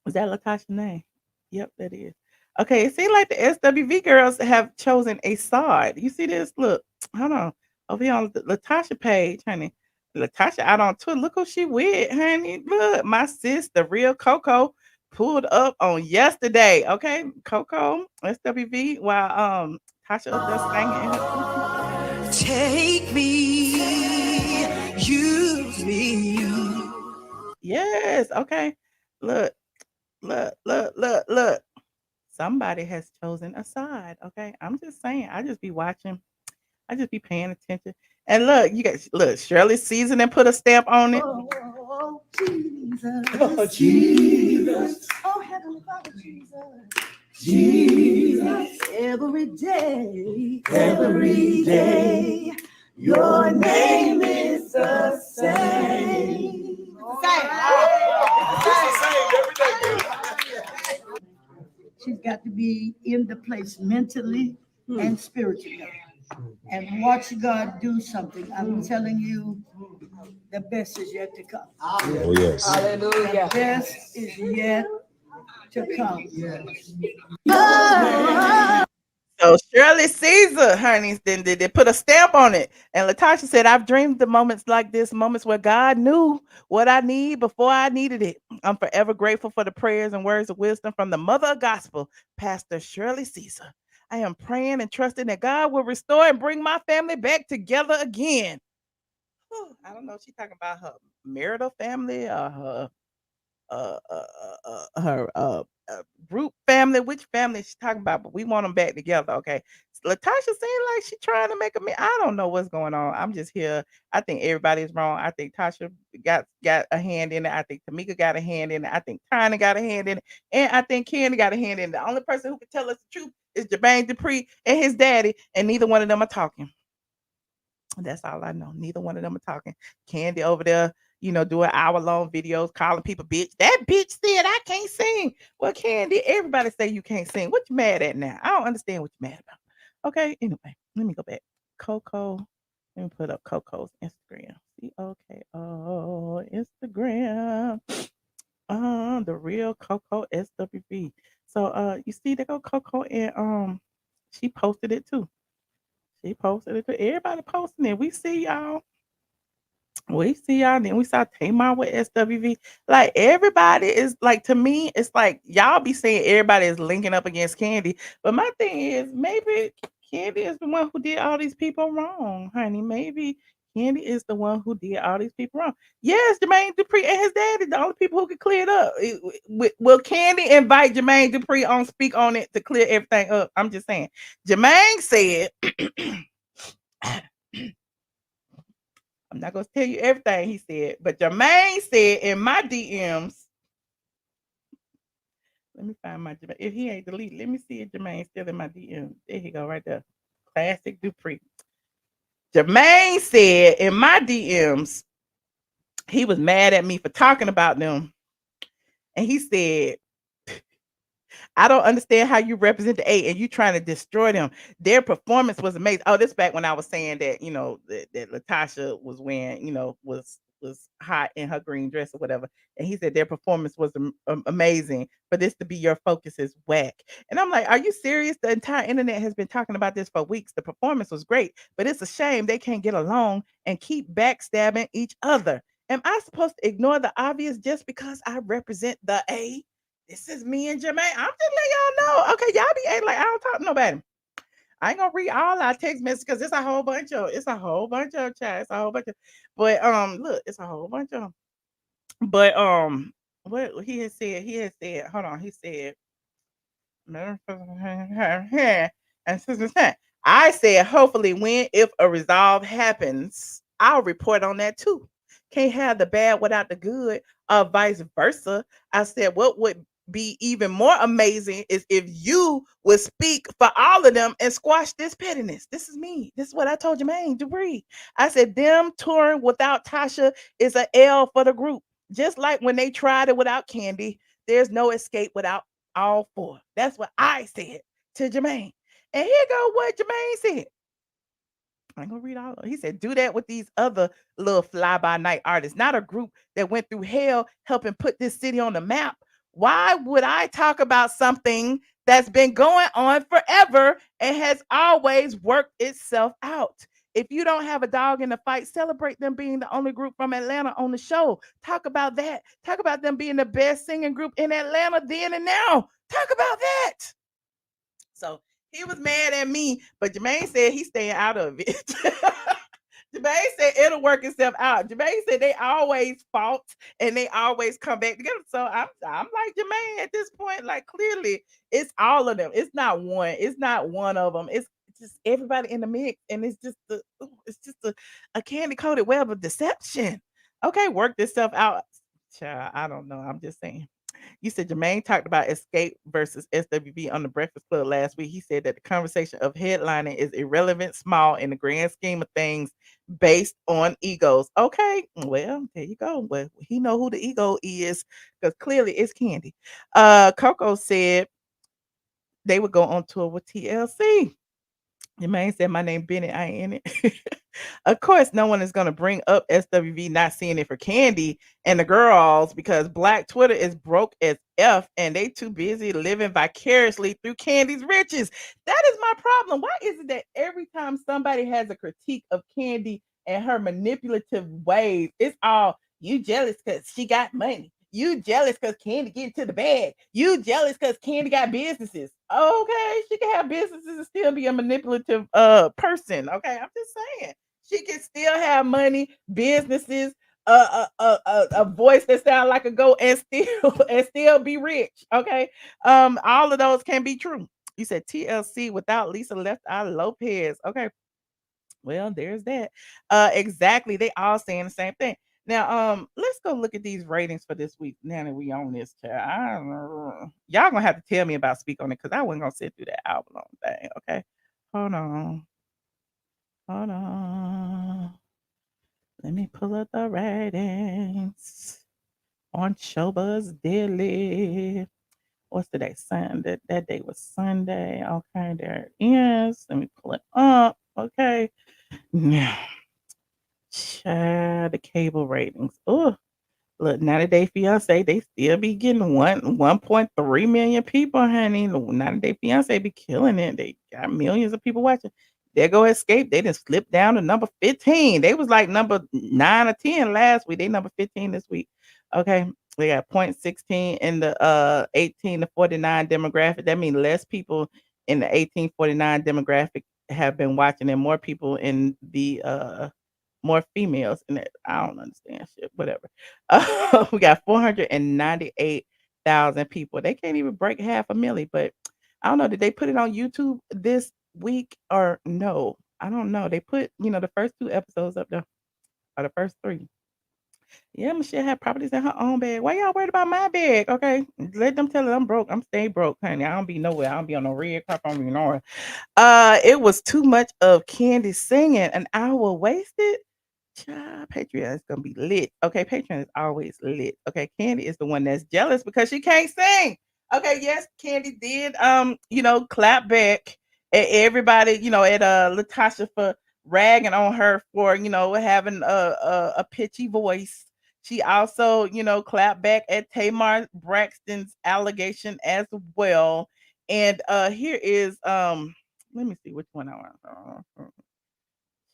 Is that LaTocha's name? Yep, that is. Okay, it seems like the SWV girls have chosen a side. You see this? Look, hold on. Over here on the LaTocha page, honey. LaTocha out on Twitter. Look who she with, honey. Look, my sis, the real Coko, pulled up on yesterday. Okay, Coko, SWV, while Tasha up there singing in her. Take me, use me. Yes, okay. Look, look. Somebody has chosen a side. Okay. I'm just saying. I just be watching. I just be paying attention. And look, you guys look, Shirley seasoned and put a stamp on it. Oh, Jesus. Oh, Jesus. Oh, Heavenly Father, Jesus. Jesus. Every day, your name is the same. She's got to be in the place mentally and spiritually and watch God do something. I'm telling you, the best is yet to come. Oh, yes. The best is yet to come. So Shirley Caesar, honey, then they put a stamp on it. And LaTocha said, I've dreamed the moments like this, moments where God knew what I need before I needed it. I'm forever grateful for the prayers and words of wisdom from the mother of gospel, Pastor Shirley Caesar. I am praying and trusting that God will restore and bring my family back together again. I don't know if she's talking about her marital family or her group family. Which family she's talking about? But we want them back together. Okay. LaTocha seems like she's trying to make a. I don't know what's going on. I'm just here. I think everybody's wrong. I think Tasha got a hand in it. I think Tamika got a hand in it. I think Tiny got a hand in it, and I think Kandi got a hand in it. The only person who can tell us the truth is Jermaine Dupri and his daddy, and neither one of them are talking. That's all I know. Neither one of them are talking. Kandi over there, doing hour-long videos, calling people bitch. That bitch said I can't sing. Well, Kandi, everybody say you can't sing. What you mad at now? I don't understand what you mad about. Okay, anyway, let me go back. Coko. Let me put up Coco's Instagram. COKO Instagram. The real Coko SWV. So you see, they go Coko and she posted it too. She posted it too. Everybody posting it. We see y'all. We see y'all. Then we saw Tamar with SWV. Like everybody is like, to me, it's like y'all be saying everybody is linking up against Kandi. But my thing is, maybe Kandi is the one who did all these people wrong, honey. Maybe Kandi is the one who did all these people wrong. Yes, Jermaine Dupri and his daddy, the only people who can clear it up. Will Kandi invite Jermaine Dupri on speak on it to clear everything up? I'm just saying. Jermaine said I'm not gonna tell you everything he said, but Jermaine said in my DMs. Let me find my Jermaine. If he ain't deleted, let me see if Jermaine's still in my DMs. There he go, right there. Classic Dupree. Jermaine said in my DMs, he was mad at me for talking about them. And he said, I don't understand how you represent the A and you trying to destroy them. Their performance was amazing. Oh, this back when I was saying that, that LaTocha was wearing, was hot in her green dress or whatever. And he said their performance was amazing. For this to be your focus is whack. And I'm like, are you serious? The entire internet has been talking about this for weeks. The performance was great, but it's a shame they can't get along and keep backstabbing each other. Am I supposed to ignore the obvious just because I represent the A? This is me and Jermaine. I'm just letting y'all know. Okay, y'all be acting like I don't talk to nobody. I ain't gonna read all our text messages because it's a whole bunch of chat. It's a whole bunch of, but look, it's a whole bunch of them. But what he had said, hold on, he said, and I said, hopefully, when if a resolve happens, I'll report on that too. Can't have the bad without the good, or vice versa. I said, what would be even more amazing is if you would speak for all of them and squash this pettiness. This is me. This is what I told Jermaine Debris. I said, them touring without Tasha is an L for the group. Just like when they tried it without Kandi, there's no escape without all four. That's what I said to Jermaine. And here go what Jermaine said. I ain't gonna read all of it. He said, do that with these other little fly by night artists, not a group that went through hell helping put this city on the map. Why would I talk about something that's been going on forever and has always worked itself out? If you don't have a dog in the fight, celebrate them being the only group from Atlanta on the show. Talk about that. Talk about them being the best singing group in Atlanta then and now. Talk about that. So he was mad at me, but Jermaine said he's staying out of it. Jermaine said it'll work itself out. Jermaine said they always fought and they always come back together. So I'm like Jermaine at this point. Like clearly, it's all of them. It's not one. It's not one of them. It's just everybody in the mix, and it's just a candy coated web of deception. Okay, work this stuff out. Child, I don't know. I'm just saying. You said Jermaine talked about Xscape versus SWV on the Breakfast Club last week. He said that the conversation of headlining is irrelevant, small in the grand scheme of things, based on egos. Okay, well, there you go. Well, he know who the ego is because clearly it's Kandi. Coko said they would go on tour with TLC. Your man said my name Bennett. I ain't in it. Of course, no one is gonna bring up SWV not seeing it for Kandi and the girls because Black Twitter is broke as F and they too busy living vicariously through Kandi's riches. That is my problem. Why is it that every time somebody has a critique of Kandi and her manipulative ways, it's all you jealous because she got money. You jealous because Kandi get to the bag. You jealous because Kandi got businesses. Okay, she can have businesses and still be a manipulative person. Okay, I'm just saying she can still have money, businesses, a voice that sounds like a goat, and still and still be rich. Okay, all of those can be true. You said TLC without Lisa Left Eye Lopez. Okay, well, there's that. Exactly. They all saying the same thing. Now, let's go look at these ratings for this week. Now that we on this chat, I don't know. Y'all gonna have to tell me about Speak on it because I wasn't gonna sit through that hour long thing. Okay, hold on, hold on. Let me pull up the ratings on Showbuzz Daily. What's today? Sunday. That day was Sunday. Okay, there it is. Let me pull it up. Okay. Now, child, the cable ratings. Oh, look, 90 Day Fiance, they still be getting 1.3 million people, honey. 90 Day Fiance be killing it. They got millions of people watching. There go Escape. They didn't slip down to number 15. They was like number 9 or 10 last week. They number 15 this week. Okay. They got 0.16 in the 18 to 49 demographic. That means less people in the 1849 demographic have been watching and more people in the more females in it. I don't understand shit. Whatever. We got 498,000 people. They can't even break half a million. But I don't know. Did they put it on YouTube this week or no? I don't know. They put the first 2 episodes up there. Or the first 3. Yeah, Michelle had properties in her own bag. Why y'all worried about my bag? Okay, let them tell her I'm broke. I'm stay broke, honey. I don't be nowhere. I don't be on no red carpet. I don't be nowhere. It was too much of Kandi singing. An hour wasted. Child, Patreon is gonna be lit. Okay, Patreon is always lit. Okay, Kandi is the one that's jealous because she can't sing. Okay, yes, Kandi did clap back at everybody, at LaTocha for ragging on her for, having a pitchy voice. She also, clapped back at Tamar Braxton's allegation as well. And here is let me see which one I want.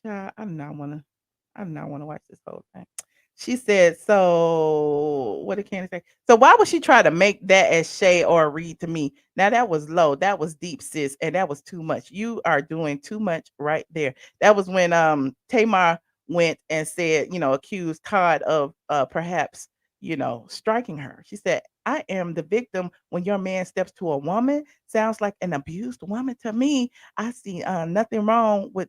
Child, I do not want to watch this whole thing. She said, so what did Candy say? So why would she try to make that as Shay or a read to me? Now that was low. That was deep, sis, and that was too much. You are doing too much right there. That was when Tamar went and said, accused Todd of perhaps, striking her. She said, I am the victim when your man steps to a woman. Sounds like an abused woman to me. I see nothing wrong with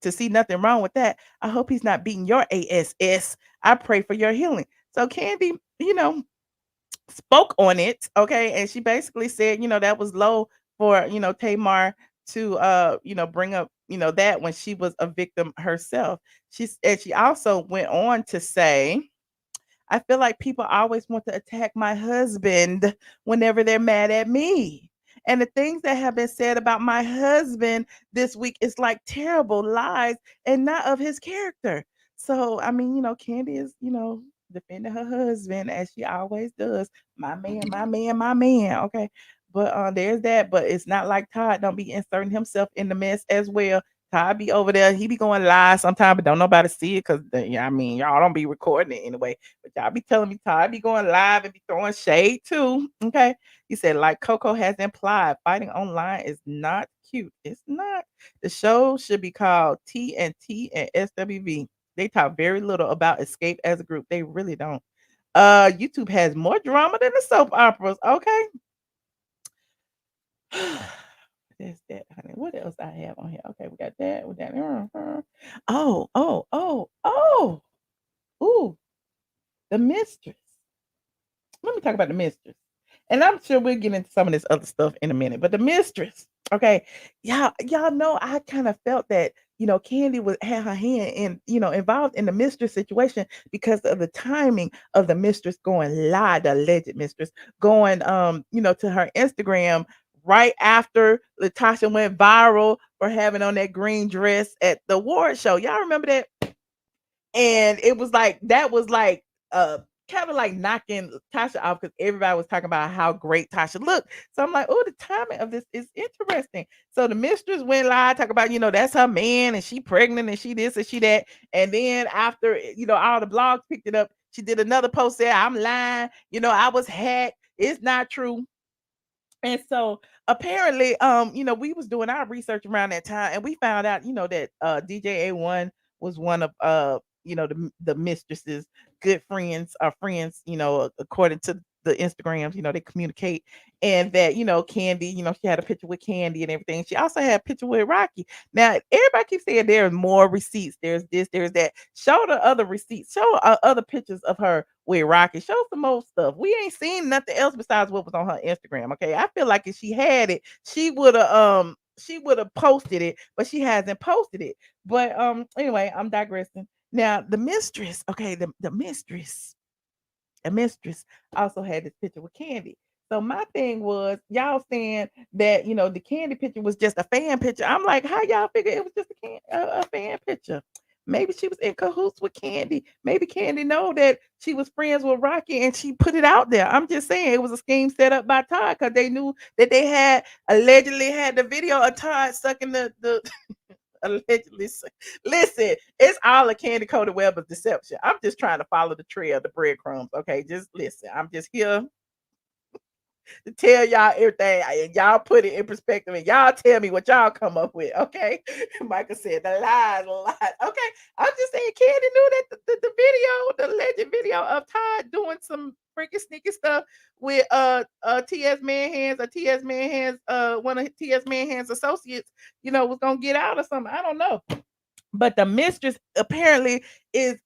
to see nothing wrong with that. I hope he's not beating your ass. I pray for your healing. So Kandi, spoke on it, okay, and she basically said, that was low for, Tamar to bring up, that when she was a victim herself. She also went on to say, I feel like people always want to attack my husband whenever they're mad at me. And the things that have been said about my husband this week is like terrible lies and not of his character. So, I mean, Kandi is, defending her husband as she always does. My man, my man, my man. Okay. But there's that. But it's not like Todd don't be inserting himself in the mess as well. Todd be over there. He be going live sometimes, but don't nobody see it because y'all don't be recording it anyway. But y'all be telling me Todd be going live and be throwing shade too. Okay. He said, like Coko has implied, fighting online is not cute. It's not. The show should be called TNT and SWV. They talk very little about Xscape as a group. They really don't. YouTube has more drama than the soap operas. Okay. That's that, honey. What else I have on here? Okay, we got that. We got oh, oh, oh, oh. Ooh, the mistress. Let me talk about the mistress. And I'm sure we'll get into some of this other stuff in a minute. But the mistress, okay, y'all know I kind of felt that Kandi had her hand in involved in the mistress situation because of the timing of the mistress going live, the alleged mistress going to her Instagram right after LaTocha went viral for having on that green dress at the award show. Y'all remember that? And it was like that was like kind of like knocking Tasha off because everybody was talking about how great Tasha looked. So I'm like, oh, the timing of this is interesting. So the mistress went live, talk about, that's her man and she pregnant and she this and she that. And then after, all the blogs picked it up, she did another post there. I'm lying, I was hacked. It's not true. And so apparently, we was doing our research around that time and we found out, that DJ A1 was one of the mistress's good friends or friends, according to the Instagrams, they communicate. And that, Kandi, she had a picture with Kandi and everything. She also had a picture with Rocky. Now, everybody keeps saying there's more receipts. There's this, there's that. Show the other receipts. Show other pictures of her with Rocky. Show some more stuff. We ain't seen nothing else besides what was on her Instagram. Okay. I feel like if she had it, she would have posted it, but she hasn't posted it. But anyway, I'm digressing. Now the mistress, okay, the mistress, a mistress also had this picture with Kandi. So my thing was y'all saying that the Kandi picture was just a fan picture. I'm like, how y'all figure it was just a fan picture? Maybe she was in cahoots with Kandi. Maybe Kandi know that she was friends with Rocky and she put it out there. I'm just saying it was a scheme set up by Todd because they knew that they had allegedly had the video of Todd sucking the allegedly. Listen, it's all a candy coated web of deception. I'm just trying to follow the trail, the breadcrumbs. Okay, just listen. I'm just here to tell y'all everything, and y'all put it in perspective, and y'all tell me what y'all come up with. Okay, Michael said the lies, Okay, I'm just saying, Kandi knew that the video, the alleged video of Todd doing some freaking sneaky stuff with TS Manhands or TS Manhands one of TS Manhands associates, was gonna get out or something. I don't know. But the mistress apparently is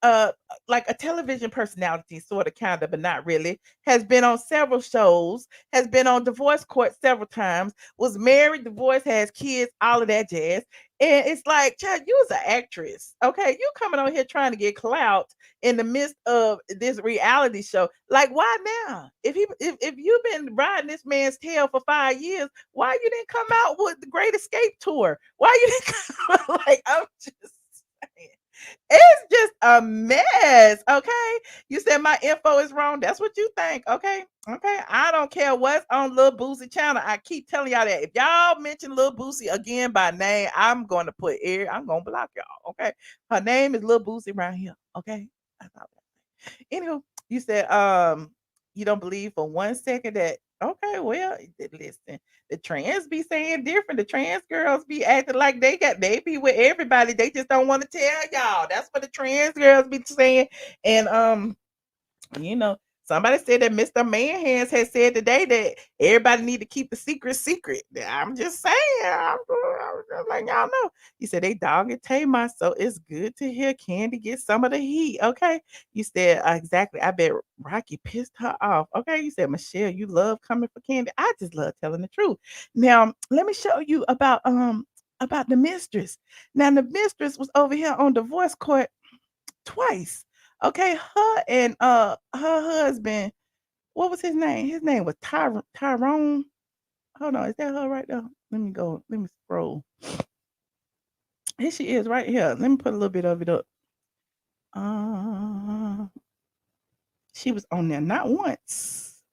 like a television personality, sort of, kind of, but not really. Has been on several shows, has been on divorce court several times, was married, divorced, has kids, all of that jazz. And it's like, child, you was an actress, okay? You coming on here trying to get clout in the midst of this reality show. Like, why now? If you've been riding this man's tail for 5 years, why you didn't come out with the Great Escape tour? Why you didn't come like, I'm just saying. It's just a mess, okay? You said my info is wrong. That's what you think, okay? Okay. I don't care what's on Lil Boosie channel. I keep telling y'all that. If y'all mention Lil Boosie again by name, I'm going to put air. I'm going to block y'all, okay? Her name is Lil Boosie around here, okay? That's all. Anywho, you said you don't believe for 1 second that, okay, well, listen, the trans be saying different. The trans girls be acting like they be with everybody. They just don't want to tell y'all. That's what the trans girls be saying. And you know, somebody said that Mr. Man Hands had said today that everybody need to keep the secret secret. I'm just saying. I'm just like, y'all know. You said they dog it Tamar, so it's good to hear Kandi get some of the heat. Okay. You said exactly. I bet Rocky pissed her off. Okay. You said, Michelle, you love coming for Kandi. I just love telling the truth. Now, let me show you about the mistress. Now, the mistress was over here on divorce court twice. Okay, her and her husband, what was his name? His name was Tyrone. Hold on, is that her right there? Let me go. Let me scroll. Here she is right here. Let me put a little bit of it up. Uh, she was on there not once.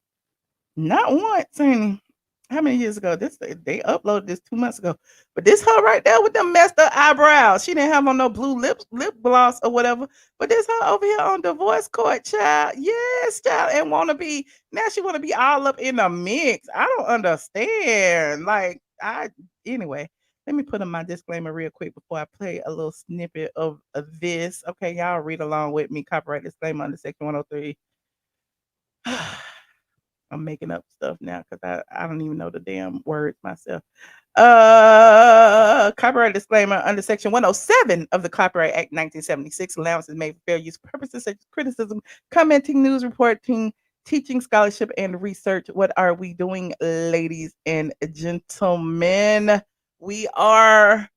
Not once, honey. How many years ago? This they uploaded this 2 months ago. But this her right there with them messed up eyebrows. She didn't have on no blue lip gloss or whatever. But this her over here on divorce court, child. Yes, child. And wanna be now she wanna be all up in the mix. I don't understand. Like I anyway. Let me put in my disclaimer real quick before I play a little snippet of this. Okay, y'all read along with me. Copyright disclaimer under section 103. I'm making up stuff now because I don't even know the damn words myself. Copyright disclaimer under section 107 of the Copyright Act 1976. Allowances made for fair use purposes such as criticism, commenting, news reporting, teaching, scholarship, and research. What are we doing, ladies and gentlemen? We are.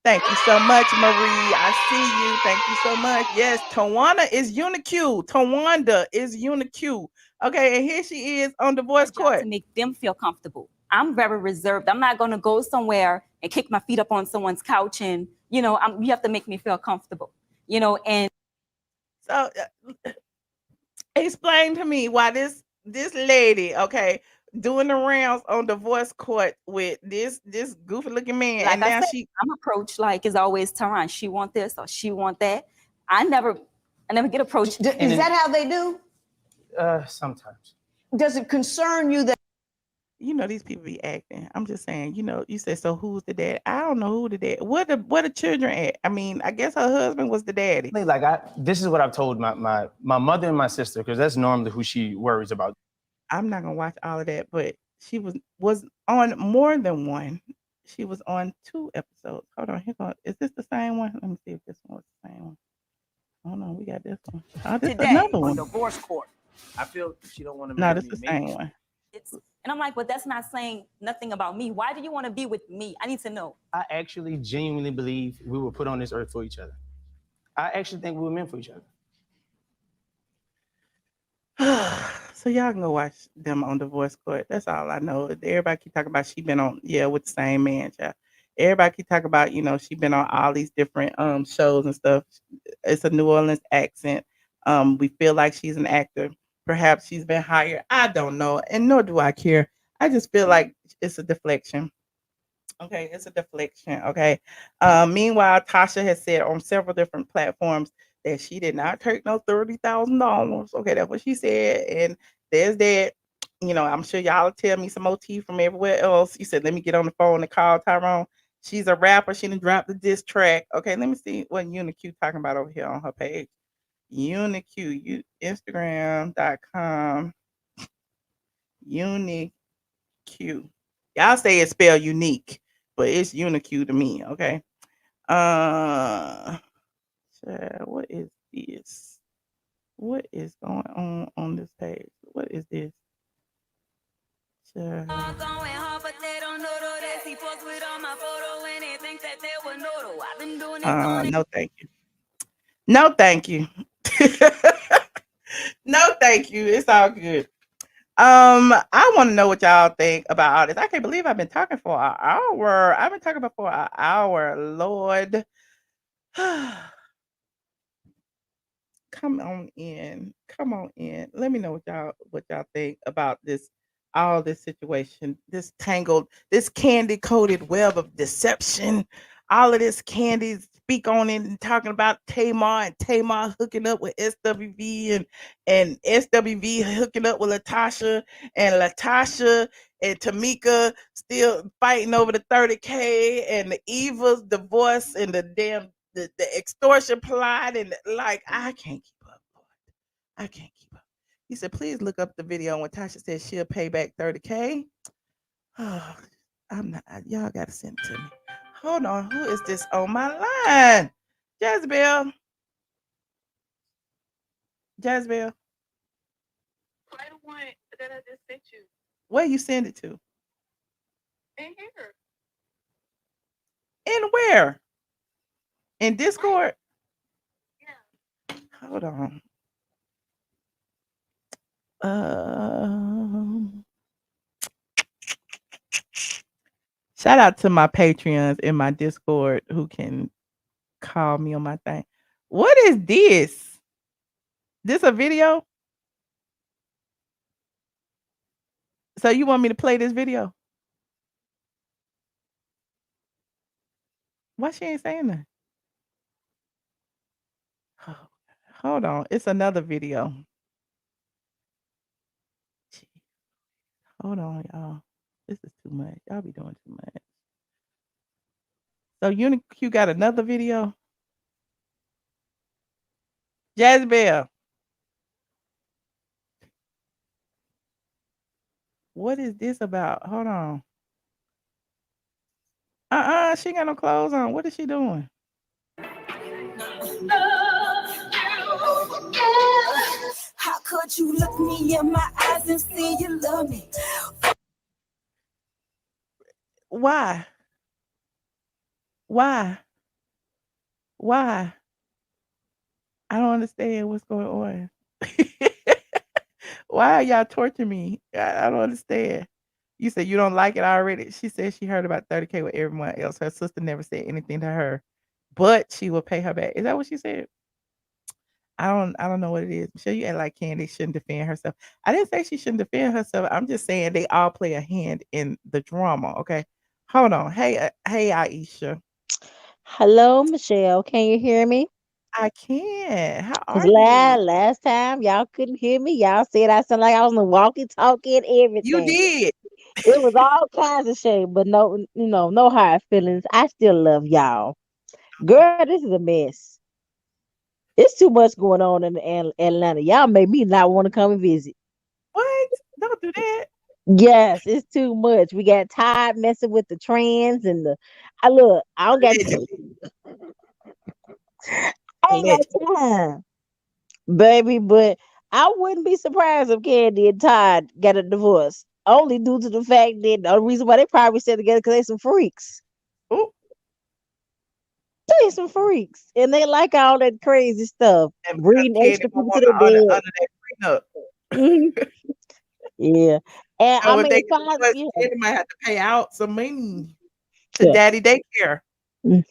Thank you so much, Marie. I see you. Thank you so much. Yes, Tawana is UNYKUE. Tawanda is UNYKUE. Okay, and here she is on divorce court. To make them feel comfortable. I'm very reserved. I'm not going to go somewhere and kick my feet up on someone's couch and, you know, you have to make me feel comfortable, you know, and. So explain to me why this lady, okay, doing the rounds on divorce court with this goofy looking man. Like and I now said, I'm approached like it's always Tehran. She want this or she want that. I never get approached. Is that how they do? Sometimes. Does it concern you that these people be acting? I'm just saying, you said, so who's the dad? I don't know who the dad. What the children at? I mean, I guess her husband was the daddy. Like this is what I've told my mother and my sister, because that's normally who she worries about. I'm not gonna watch all of that, but she was on more than one. She was on 2 episodes. Hold on, is this the same one? Let me see if this one was the same one. Hold on, we got this one. Oh, this is another one. divorce court? I feel she don't want to. No, this is the same one. And I'm like, but that's not saying nothing about me. Why do you want to be with me? I need to know. I actually genuinely believe we were put on this earth for each other. I actually think we were meant for each other. So y'all can go watch them on divorce court. That's all I know. Everybody keep talking about she been on with the same man, child. Everybody keep talking about she been on all these different shows and stuff. It's a New Orleans accent. We feel like she's an actor. Perhaps she's been hired. I don't know, and nor do I care. I just feel like it's a deflection. Okay, it's a deflection. Okay. Meanwhile, Tasha has said on several different platforms that she did not take no $30,000. Okay, that's what she said. And there's that. I'm sure y'all will tell me some OT from everywhere else. You said, let me get on the phone and call Tyrone. She's a rapper. She done dropped the diss track. Okay, let me see what UNYKUE talking about over here on her page. UNYKUE, Instagram.com. UNYKUE. Y'all say it's spelled unique, but it's UNYKUE to me. Okay. Child, what is this? What is going on this page? What is this? Child. No, thank you. No, thank you. No, thank you. It's all good. I want to know what y'all think about all this. I can't believe I've been talking for an hour. I've been talking about for an hour. Lord. Come on in. Come on in. Let me know what y'all think about all this situation, this tangled, this candy coated web of deception. All of this candy speak on it and talking about Tamar and Tamar hooking up with SWV and SWV hooking up with LaTocha and LaTocha and Tamika still fighting over the 30K and the Eva's divorce and the damn the extortion plot and like I can't keep up, Lord. I can't keep up. He said, please look up the video when Tasha said she'll pay back 30K. Oh, I'm not y'all gotta send it to me. Hold on, who is this on my line? Jezebel. Jezebel. Play the one that I just sent you. Where you send it to? In here. In where? In Discord? Yeah. Hold on. Shout out to my Patreons in my Discord who can call me on my thing. What is this? This a video? So you want me to play this video? Why she ain't saying that? Oh, hold on. It's another video. Hold on, y'all. This is too much. Y'all be doing too much. So UNYKUE got another video? Jezebel. What is this about? Hold on. She ain't got no clothes on. What is she doing? How could you look me in my eyes and say you love me? Why? Why? Why? I don't understand what's going on. Why are y'all torturing me? I don't understand. You said you don't like it already. She said she heard about 30K with everyone else. Her sister never said anything to her, but she will pay her back. Is that what she said? I don't know what it is. Michelle, you act like Kandi shouldn't defend herself. I didn't say she shouldn't defend herself. I'm just saying they all play a hand in the drama. Okay, hold on. Hey, Aisha. Hello, Michelle. Can you hear me? I can. How Cause are you? last time y'all couldn't hear me. Y'all said I sound like I was on the walkie-talkie and You everything. did. It was all kinds of shade, but no, no hard feelings. I still love y'all. Girl, this is a mess. It's too much going on in Atlanta. Y'all made me not want to come and visit. What? Don't do that. Yes, it's too much. We got tired messing with the trends and I don't got Allegedly. I ain't got time. Baby, but I wouldn't be surprised if Kandi and Todd got a divorce. Only due to the fact that the reason why they probably stay together because they some freaks. Ooh, They some freaks. And they like all that crazy stuff. and because Breeding Kandi extra won't people to want their to bed. under that prenup. Mhm. Yeah. And I So if mean they it's get fine. divorced, Yeah. Kandi might have to pay out some money to Yeah. daddy daycare. Mm.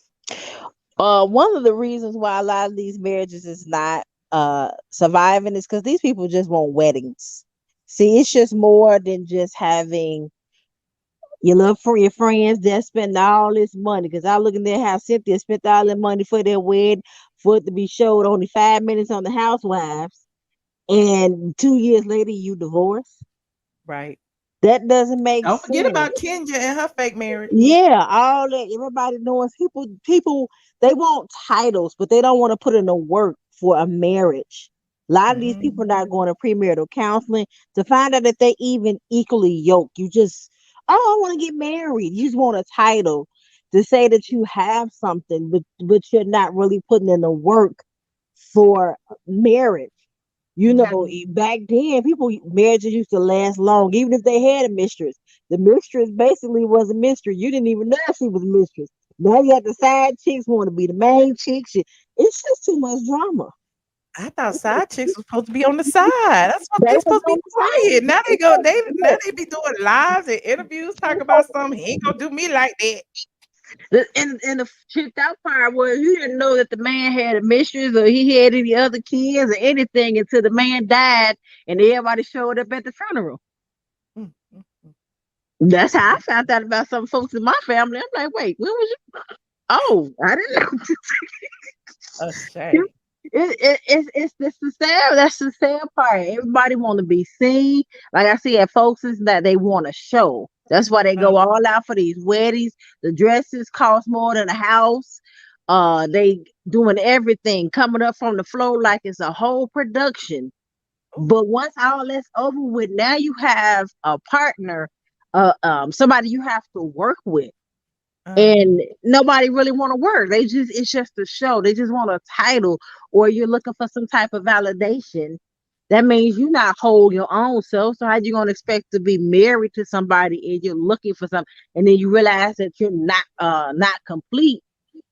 One of the reasons why a lot of these marriages is not surviving is because these people just want weddings. See, it's just more than just having you love for your friends that spend all this money. Because I look in there how Cynthia spent all that money for their wedding, for it to be showed only 5 minutes on the Housewives, and 2 years later you divorce. Right. That doesn't make Don't forget sense. about Kenya and her fake marriage. Yeah, all that everybody knows. People, they want titles, but they don't want to put in the work for a marriage. A lot of these people not going to premarital counseling to find out if they even equally yoked. You just, oh, I want to get married. You just want a title to say that you have something, but you're not really putting in the work for marriage. You know, back then, marriages used to last long, even if they had a mistress. The mistress basically was a mistress. You didn't even know she was a mistress. Now you got the side chicks want to be the main chicks. It's just too much drama. I thought side chicks was supposed to be on the side. That's what They they was supposed to on be the side. quiet. Now they be doing lives and interviews, talk about something. He ain't gonna do me like that. And the tripped out part was you didn't know that the man had a mistress or he had any other kids or anything until the man died and everybody showed up at the funeral. Mm, mm, mm. That's how I found out about some folks in my family. I'm like, wait, when was you? Oh, I didn't know. A shame. It's the sad. That's the sad part. Everybody want to be seen. Like I said, folks is that they want to show. That's why they go all out for these weddings. The dresses cost more than a house. They doing everything, coming up from the floor like it's a whole production. But once all that's over with, now you have a partner, somebody you have to work with. And nobody really want to work. It's just a show. They just want a title, or you're looking for some type of validation. That means you're not whole your own self. So how you gonna expect to be married to somebody and you're looking for something, and then you realize that you're not complete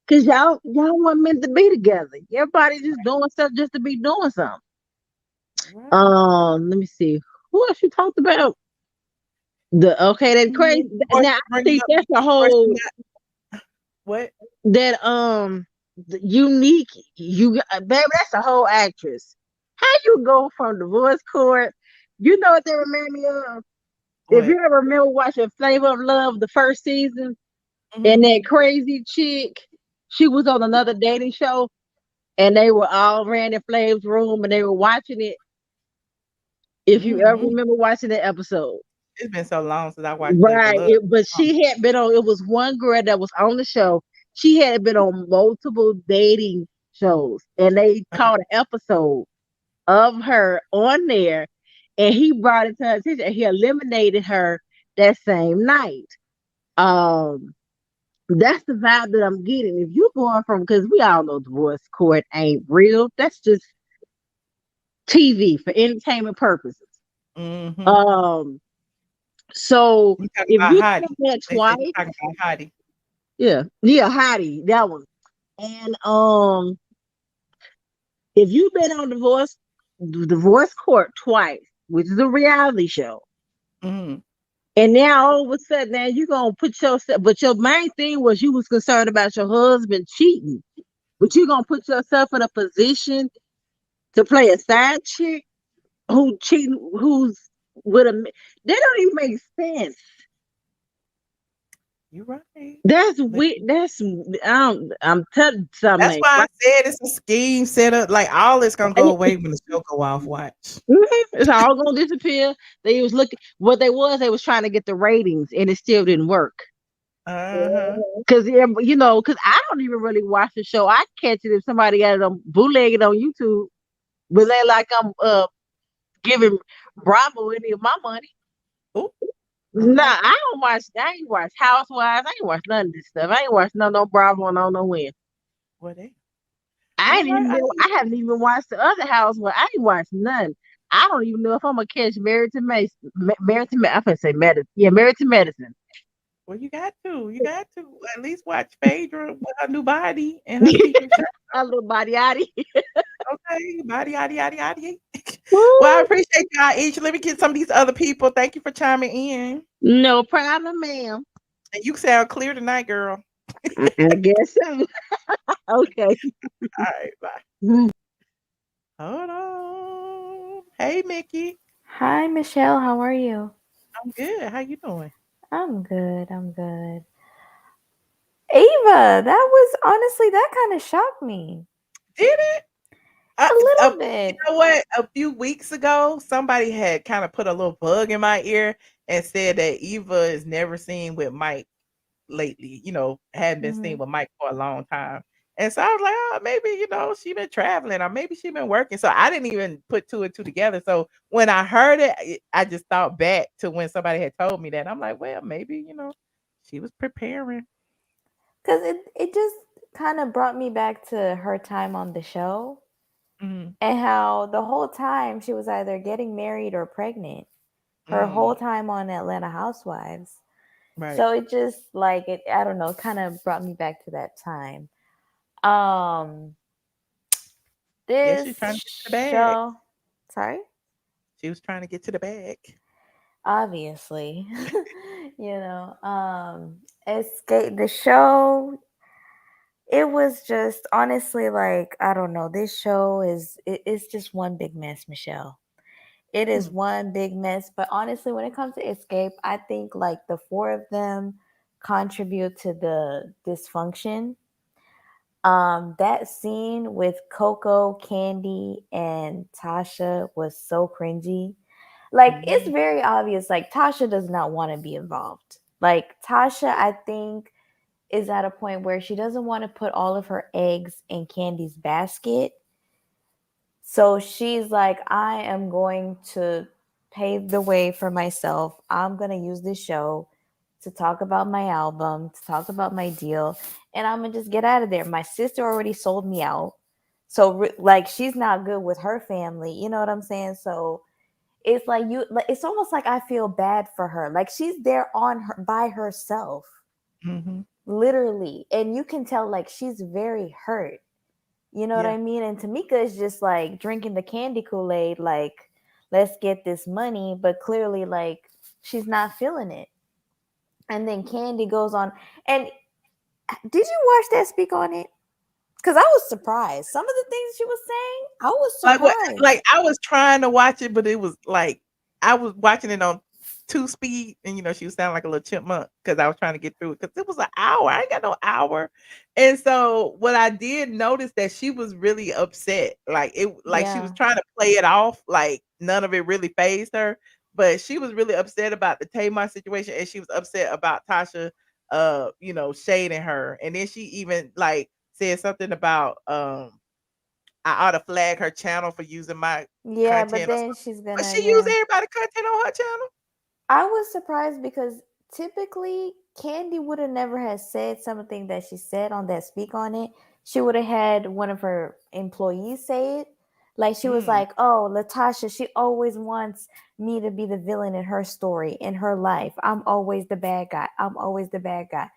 because y'all weren't meant to be together. Everybody just doing stuff just to be doing something. Right. Let me see. Who else you talked about? That crazy. Now I think that's a whole. What? That unique baby, that's a whole actress. How you go from divorce court? You know what they remind me of? If you ever remember watching Flavor of Love the first season, and that crazy chick, she was on another dating show, and they were all ran in Flav's room and they were watching it. If you ever remember watching that episode. It's been so long since I watched Right. Flavor Love. But she had been on, it was one girl that was on the show. She had been on multiple dating shows, and they caught an episode of her on there, and he brought it to her attention, and he eliminated her that same night. That's the vibe that I'm getting. If you're going from, because we all know divorce court ain't real, that's just TV for entertainment purposes. So if you Heidi. that twice, Talking about Heidi. yeah, Heidi, that one. And if you've been on divorce court twice, which is a reality show, and now all of a sudden now you're gonna put yourself, but your main thing was you was concerned about your husband cheating, but you're gonna put yourself in a position to play a side chick who cheating, who's with a, they don't even make sense. You're right. That's weird. I'm telling something. That's why I said it's a scheme set up. Like all it's gonna go away when the show go off. Watch. It's all gonna disappear. They was looking. What they was trying to get the ratings, and it still didn't work. Because because I don't even really watch the show. I catch it if somebody got it on bootleg it on YouTube, but they like I'm giving Bravo any of my money. Nah, I ain't watch Housewives. I ain't watch none of this stuff. I ain't watch no Bravo and I don't know when. What they? I haven't even watched the other Housewives. I ain't watched none. I don't even know if I'm gonna catch Married to Medicine. I'm gonna say Medicine. Yeah, Married to Medicine. Well, you got to at least watch Phaedra with her new body and her secret shirt. A little body yaddy. Okay, body yaddy yaddy yaddy. Well, I appreciate y'all each. Let me get some of these other people. Thank you for chiming in. No problem, ma'am. And you sound clear tonight, girl. I guess so. Okay. All right, bye. Hold on. Hey, Mickey. Hi, Michelle. How are you? I'm good. How you doing? I'm good. Eva, that kind of shocked me. Did it? A little bit. You know what? A few weeks ago, somebody had kind of put a little bug in my ear and said that Eva is never seen with Mike lately. Hadn't been seen with Mike for a long time. And so I was like, oh, maybe, she been traveling or maybe she been working. So I didn't even put two and two together. So when I heard it, I just thought back to when somebody had told me that. I'm like, well, maybe, she was preparing. because it just kind of brought me back to her time on the show Mhm. and how the whole time she was either getting married or pregnant. Her whole time on Atlanta Housewives. Right. So it just like it, I don't know, kind of brought me back to that time. Yeah, This she's trying to get to the bag. show, sorry, She was trying to get to the bag. obviously, Escape the show. It was just honestly like I don't know. This show it's just one big mess, Michelle. It is Mm. one big mess. But honestly, when it comes to Escape, I think like the four of them contribute to the dysfunction. That scene with Coko, Kandi, and Tasha was so cringy. Like it's Mhm. very obvious. Like Tasha does not want to be involved. Like Tasha, I think is at a point where she doesn't want to put all of her eggs in Candy's basket. So she's like, I am going to pave the way for myself. I'm going to use this show to talk about my album, to talk about my deal, and I'm going to just get out of there. My sister already sold me out. So like she's not good with her family, you know what I'm saying? So it's like it's almost like I feel bad for her. Like she's there on her by herself. Mhm. Literally. And you can tell like she's very hurt. You know what Yeah. I mean? And Tamika is just like drinking the candy Kool-Aid, like, let's get this money, but clearly like she's not feeling it. And then Kandi goes on. And did you watch that speak on it? Because I was surprised. Some of the things she was saying, I was Like what? surprised. Like I was trying to watch it, but it was like I was watching it on 2 speed, and she was sounding like a little chipmunk because I was trying to get through it because it was an hour. I ain't got no hour, and so what I did notice that she was really upset. Like she was Yeah. trying to play it off, like none of it really fazed her, but she was really upset about the Tamar situation, and she was upset about Tasha, shading her, and then she even like said something about I ought to flag her channel for using my Yeah, but content or then something. she's But gonna, she used yeah. everybody content on her channel? I was surprised because typically Kandi would have never had said something that she said on that speak on it. She would have had one of her employees say it. Like she was Mm, like, "Oh, LaTocha, she always wants me to be the villain in her story, in her life. I'm always the bad guy. I'm always the bad guy."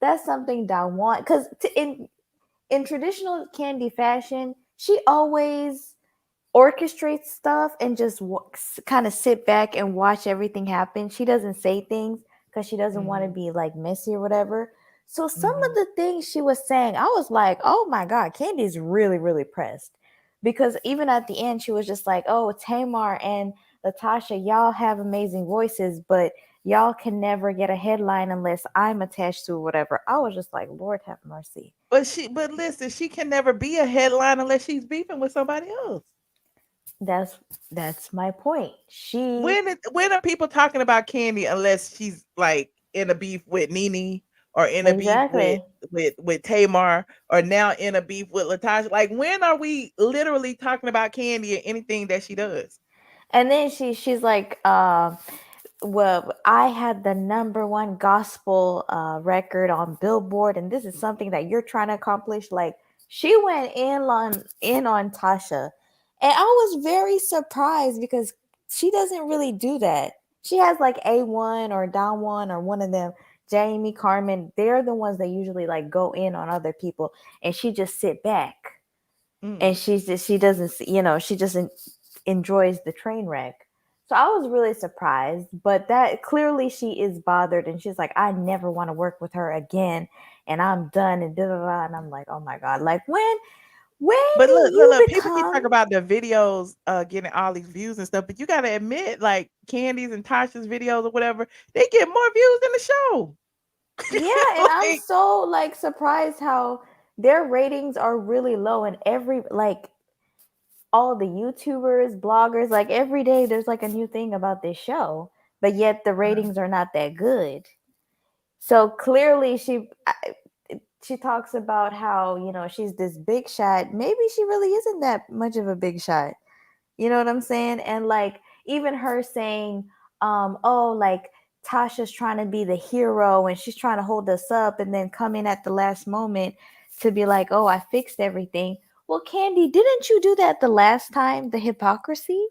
That's something that I want because in traditional Kandi fashion, she always orchestrate stuff and just kind of sit back and watch everything happen. She doesn't say things because she doesn't want to mhm, be like messy or whatever. So some of mhm, the things she was saying, I was like, oh my God, Candy's really, really pressed. Because even at the end, she was just like, oh, Tamar and LaTocha, y'all have amazing voices, but y'all can never get a headline unless I'm attached to whatever. I was just like, Lord have mercy. but listen, she can never be a headline unless she's beefing with somebody else. That's that's my point. She When are people talking about Candy unless she's like in a beef with Nene or in a beef with exactly. with Tamar or now in a beef with Latasha? Like when are we literally talking about Candy and anything that she does? And then she's like, well, I had the number one gospel record on Billboard, and this is something that you're trying to accomplish. Like she went in on Tasha, and I was very surprised because she doesn't really do that. She has like A1 or Don One or one of them, Jamie Carmen. They're the ones that usually like go in on other people, and she just sit back Mm. and she doesn't she just enjoys the train wreck. So I was really surprised, but that clearly she is bothered and she's like, I never want to work with her again and I'm done and da da da. And I'm like, oh my God, like when But do look, you people keep talking become about the videos, getting all these views and stuff, but you gotta admit, like, Candy's and Tasha's videos or whatever, they get more views than the show. yeah, and I'm Like so like surprised how their ratings are really low and every like all the YouTubers, bloggers, like every day there's like a new thing about this show, but yet the ratings are not that good. So clearly she talks about how, she's this big shot. Maybe she really isn't that much of a big shot. You know what I'm saying? And like even her saying, oh, like Tasha's trying to be the hero and she's trying to hold us up and then come in at the last moment to be like, oh, I fixed everything. Well, Kandi, didn't you do that the last time? The hypocrisy?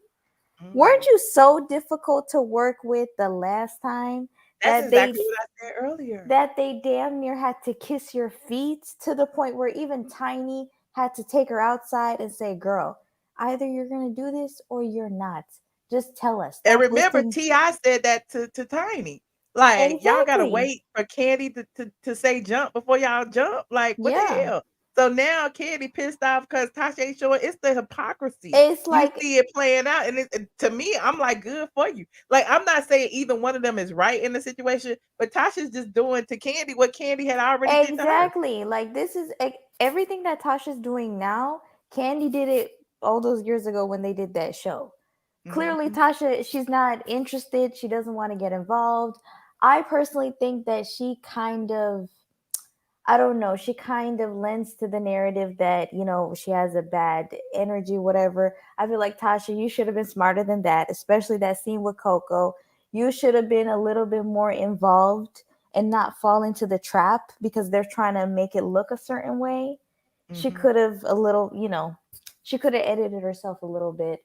Weren't you so difficult to work with the last time That's that exactly what I said earlier. they damn near had to kiss your feet, to the point where even Tiny had to take her outside and say, girl, either you're going to do this or you're not. Just tell us. And Stop remember, listing. T.I. said that to Tiny. Like, y'all gotta Exactly. wait for Kandi to say jump before y'all jump. Like, what the Yeah. hell? So now Kandi pissed off because Tasha ain't showing. It's the hypocrisy. It's You like, see it playing out, and to me, I'm like, good for you. Like, I'm not saying either one of them is right in the situation, but Tasha's just doing to Kandi what Kandi had already did to her. exactly. Like, this is everything that Tasha's doing now. Kandi did it all those years ago when they did that show. Clearly, Tasha, she's not interested. She doesn't want to get involved. I personally think that she kind of, I don't know, she kind of lends to the narrative that, you know, she has a bad energy, whatever. I feel like, Tasha, you should have been smarter than that, especially that scene with Coko. You should have been a little bit more involved and not fall into the trap because they're trying to make it look a certain way. She could have a little, you know, she could have edited herself a little bit.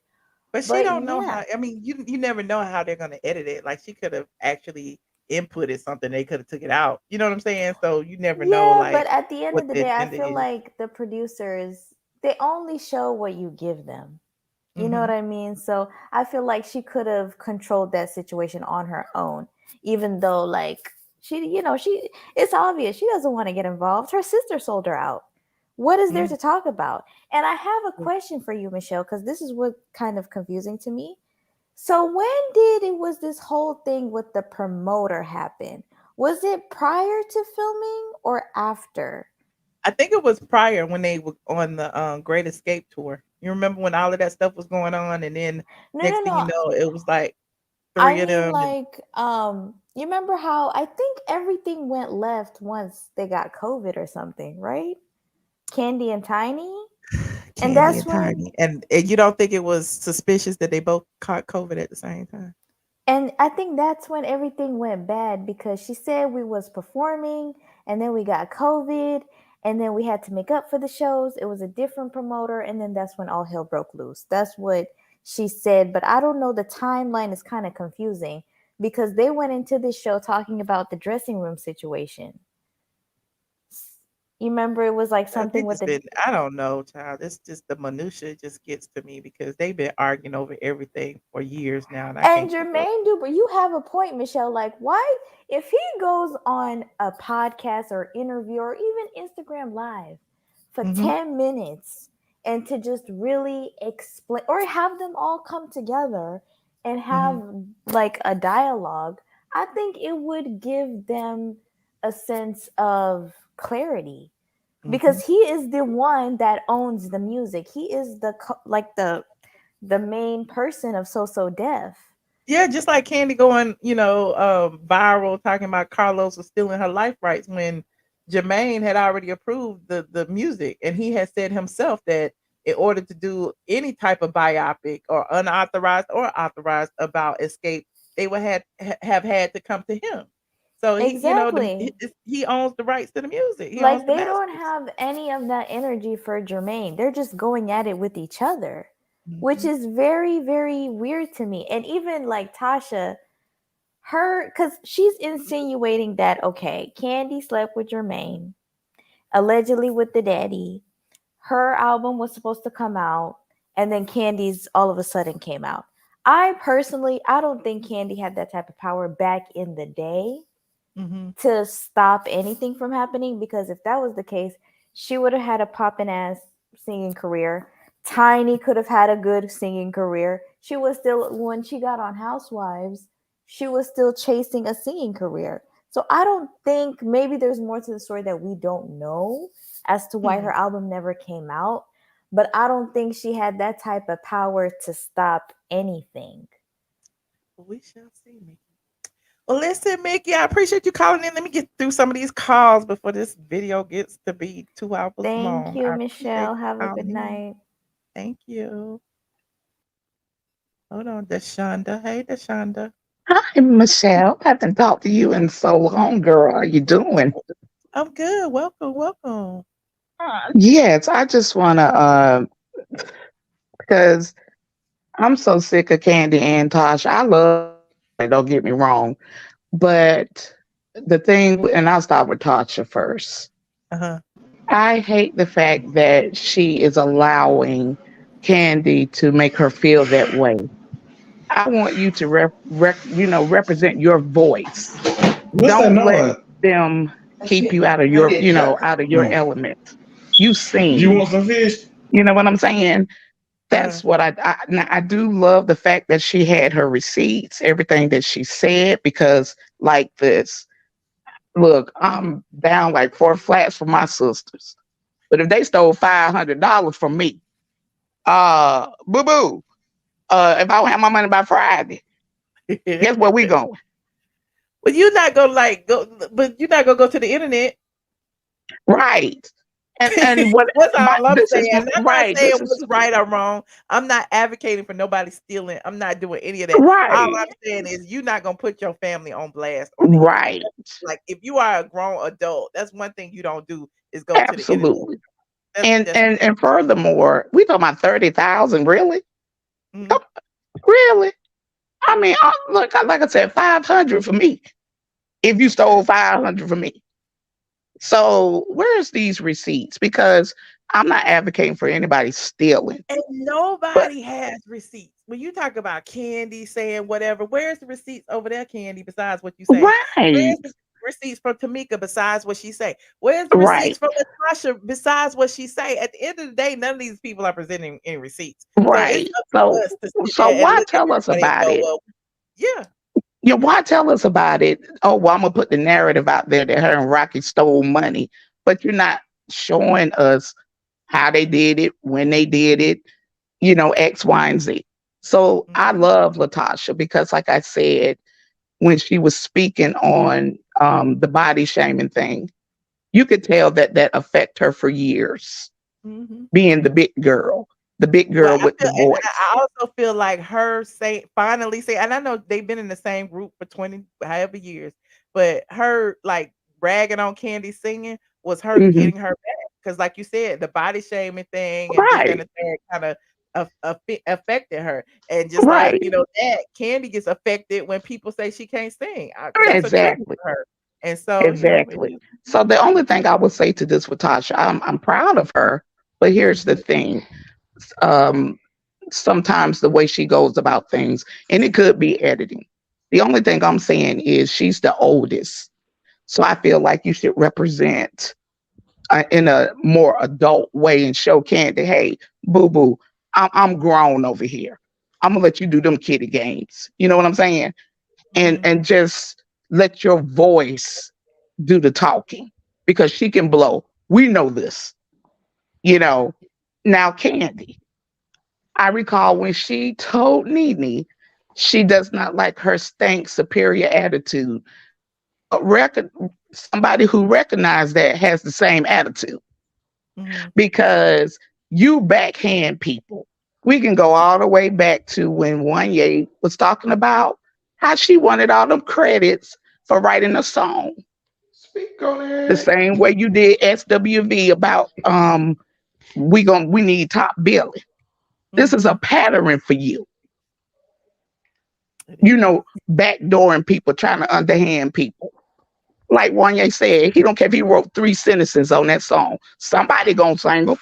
But she don't know how. I mean, you never know how they're gonna edit it. Like, she could have actually inputted something. They could have took it out. You know what I'm saying? So you never know. Yeah, Like, but at the end what of the the day, I agenda feel is. like the producers, they only show what you give them. You know what I mean? So I feel like she could have controlled that situation on her own, even though, like, she, you know, it's obvious she doesn't want to get involved. Her sister sold her out. What is there to talk about? And I have a question for you, Michelle, because this is what kind of confusing to me. So was this whole thing with the promoter happen? Was it prior to filming or after? I think it was prior when they were on the Great Escape tour. You remember when all of that stuff was going on, and then next thing you No. know, it was like I three of mean, them. like, you remember how I think everything went left once they got COVID or something, right? Kandi and Tiny? And Kandi that's and when, Tiny, and you don't think it was suspicious that they both caught COVID at the same time? and I think that's when everything went bad because she said we was performing and then we got COVID and then we had to make up for the shows. It was a different promoter, and then that's when all hell broke loose. That's what she said, but I don't know, the timeline is kind of confusing because they went into this show talking about the dressing room situation. You remember it was like something with the, I don't know, child. It's just the minutia just gets to me because they've been arguing over everything for years now, and I and can't keep up. Jermaine Duper, you have a point, Michelle. Like, why, if he goes on a podcast or interview or even Instagram Live for 10 minutes and to just really explain or have them all come together and have like a dialogue, I think it would give them a sense of clarity because he is the one that owns the music. He is the main person of So Def. Yeah, just like Kandi going, viral talking about Carlos was stealing her life rights when Jermaine had already approved the music, and he had said himself that in order to do any type of biopic or unauthorized or authorized about Xscape, they would have had to come to him. So Exactly. he owns the rights to the music. He owns Like, the they don't masters. have any of that energy for Jermaine. They're just going at it with each other, which is very, very weird to me. And even like Tasha, because she's insinuating that, okay, Kandi slept with Jermaine, allegedly with the daddy. Her album was supposed to come out, and then Kandi's all of a sudden came out. I don't think Kandi had that type of power back in the day to stop anything from happening, because if that was the case, she would have had a poppin' ass singing career. Tiny could have had a good singing career. She was still, when she got on Housewives, she was still chasing a singing career. So I don't think, maybe there's more to the story that we don't know as to why her album never came out, but I don't think she had that type of power to stop anything. We shall see, Mickey. Well, listen, Mickey, I appreciate you calling in. Let me get through some of these calls before this video gets to be 2 hours Thank long. you, I appreciate Michelle. you Have a good calling in. night. Thank you. Hold on, Deshonda. Hey, Deshonda. Hi, Michelle. I haven't talked to you in so long, girl. How you doing? I'm good. Welcome, welcome. Yes, I just want to, because I'm so sick of Kandi and Tosh. I love it, don't get me wrong. But the thing, and I'll start with Tasha first. Uh-huh. I hate the fact that she is allowing Kandi to make her feel that way. I want you to represent your voice. What's that Don't let noise? them keep you out of your, out of your Oh. element. You You sing. want some fish? You know what I'm saying? That's Uh-huh. what now I do love the fact that she had her receipts, everything that she said, because like this, look, I'm down like 4 flats for my sisters. But if they stole $500 from me, boo boo, if I don't have my money by Friday, guess where we going? But you're not gonna like go. But you're not gonna go to the internet. Right. And what That's all I'm this is saying. I'm not right. saying This is what's right or wrong. I'm not advocating for nobody stealing. I'm not doing any of that. All right. I'm saying is you're not gonna put your family on blast on the internet. Right. Like if you are a grown adult, that's one thing you don't do is go to the internet. Absolutely. That's And furthermore, we talking about 30,000, really? Mhm. Really? I mean, look, like I said, 500 for me. If you stole 500 from me. So where's these receipts? Because I'm not advocating for anybody stealing. And But nobody has receipts. When you talk about Kandi saying whatever, where's the receipts over there, Kandi, besides what you say? right, Where's the receipts from Tamika besides what she say? Where's the right, receipts from LaTocha besides what she say? At the end of the day, none of these people are presenting any receipts. So it's right. up to So us to sit so there and why look at tell us everybody and about go, it? well, yeah. Yeah, why tell us about it? Oh, well, I'm gonna put the narrative out there that her and Rocky stole money, but you're not showing us how they did it, when they did it, X, Y, and Z. So I Mhm. love LaTocha because, like I said, when she was speaking on the body shaming thing, you could tell that affect her for years, Mhm. being the big Well, girl I with the feel, and voice. I also feel like her finally say, and I know they've been in the same group for 20 however years, but her like bragging on Kandi singing was her Hmm. getting her back. Because like you said, the body shaming thing and this and Right, the third kind of affected her. And just like, right, that Kandi gets affected when people say she can't sing. That's a trigger exactly, for her. And so, exactly. So the only thing I would say to this with Tasha, I'm proud of her, but here's the Mhm. thing. Um, Sometimes the way she goes about things, and it could be editing. The only thing I'm saying is she's the oldest. So I feel like you should represent in a more adult way and show Kandi, hey, boo boo, I'm grown over here. I'm gonna let you do them kitty games. You know what I'm saying? And Mhm. and just let your voice do the talking because she can blow. We know this. You know. Now Kandi, I recall when she told Nene she does not like her stank superior attitude. Record somebody who recognized that has the same attitude Mhm. because you backhand people. We can go all the way back to when Wanye was talking about how she wanted all them credits for writing a song. Speak on The it. same way you did SWV about we need top billing. This is a Mhm. pattern for you. It is. Backdooring people, trying to underhand people. Like Wanye said, he don't care if he wrote 3 sentences on that song. Somebody gonna sing them.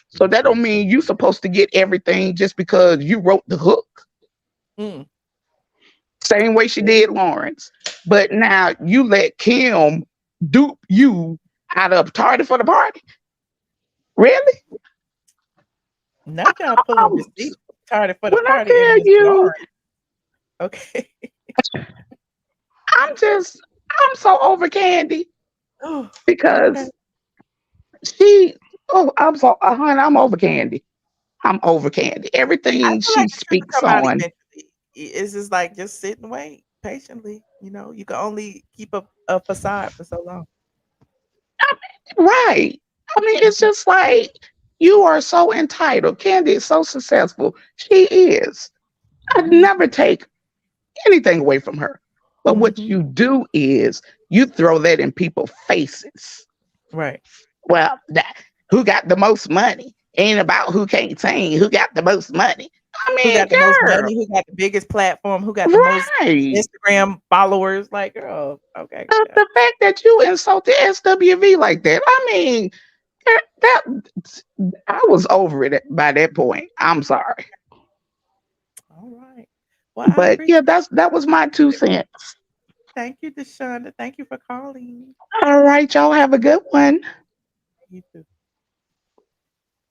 So that don't mean you supposed to get everything just because you wrote the hook. Mm. Same way she did Lawrence. But now you let Kim dupe you out of Tardy for the Party. Really? Not y'all pulling Um, receipts tardy for the when I party and tell Miss you, Lawrence. Okay. I'm so over Kandi Oh, okay. because honey, I'm over Kandi. I'm over Kandi. I Everything feel like she the truth speaks will come out on, eventually. It's just like just sit and wait patiently. You can only keep a facade for so long. right? I mean, it's Mhm. just like you are so entitled. Kandi is so successful. She is. I'd Mhm. never take anything away from her. But what Mhm. you do is you throw that in people's faces. Right. Well, who got the most money? Ain't about who can't sing. Who got the most money? I Who mean, got the most girl, money? Who got the biggest platform? Who got the most right. Instagram followers? Like, girl, okay. Yeah. The fact that you insulted SWV like that, I mean, that I was over it by that point. I'm sorry. All right. Well, I But yeah, appreciate that was my 2 cents. Thank you, Deshonda. Thank you for calling. All right, y'all have a good one. You too.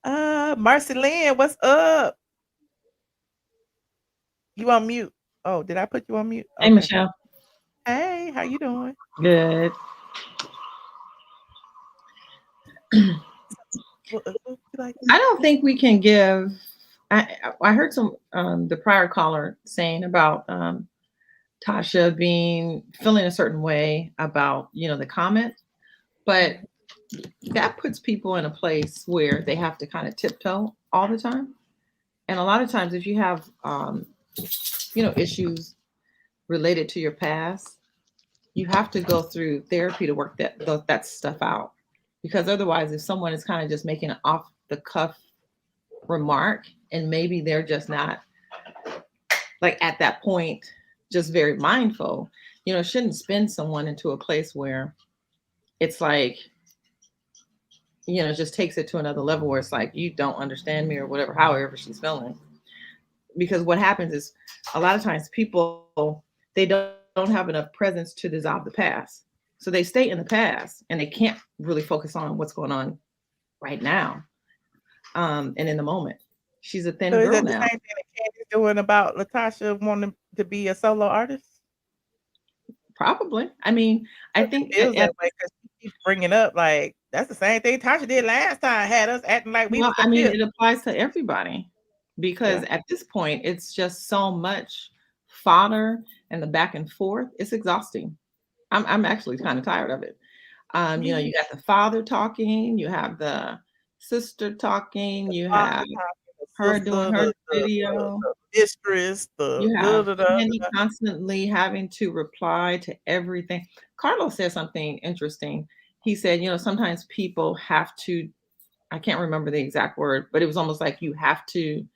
Marceline, what's up? You on mute. Oh, did I put you on mute? Hey, Michelle. Hey, how you doing? Good. What you like to I don't think we can give. I heard some the prior caller saying about Tasha feeling a certain way about the comment, but that puts people in a place where they have to kind of tiptoe all the time. And a lot of times, if you have issues related to your past, you have to go through therapy to work that stuff out. Because otherwise, if someone is kind of just making an off the cuff remark, and maybe they're just not like at that point, just very mindful, shouldn't spin someone into a place where it's like, just takes it to another level where it's like, you don't understand me or whatever, however she's feeling. Because what happens is a lot of times people, they don't have enough presence to dissolve the past. So they stay in the past and they can't really focus on what's going on right now. And in the moment. She's a thin So is girl that the now. same thing that Candy's doing about LaTocha wanting to be a solo artist? Probably. I mean, I think it feels that way because she keeps bringing up like that's the same thing Tasha did last time, had us acting like we well, was the I mean, fifth. it applies to everybody because at this point, it's just so much fodder and the back and forth. It's exhausting. I'm actually kind of tired of it. You got the father talking, you have the sister talking, you have her doing her video. The mistress, You have Kandi constantly having to reply to everything. Carlos said something interesting. He said, sometimes people have to, I can't remember the exact word, but it was almost like you have to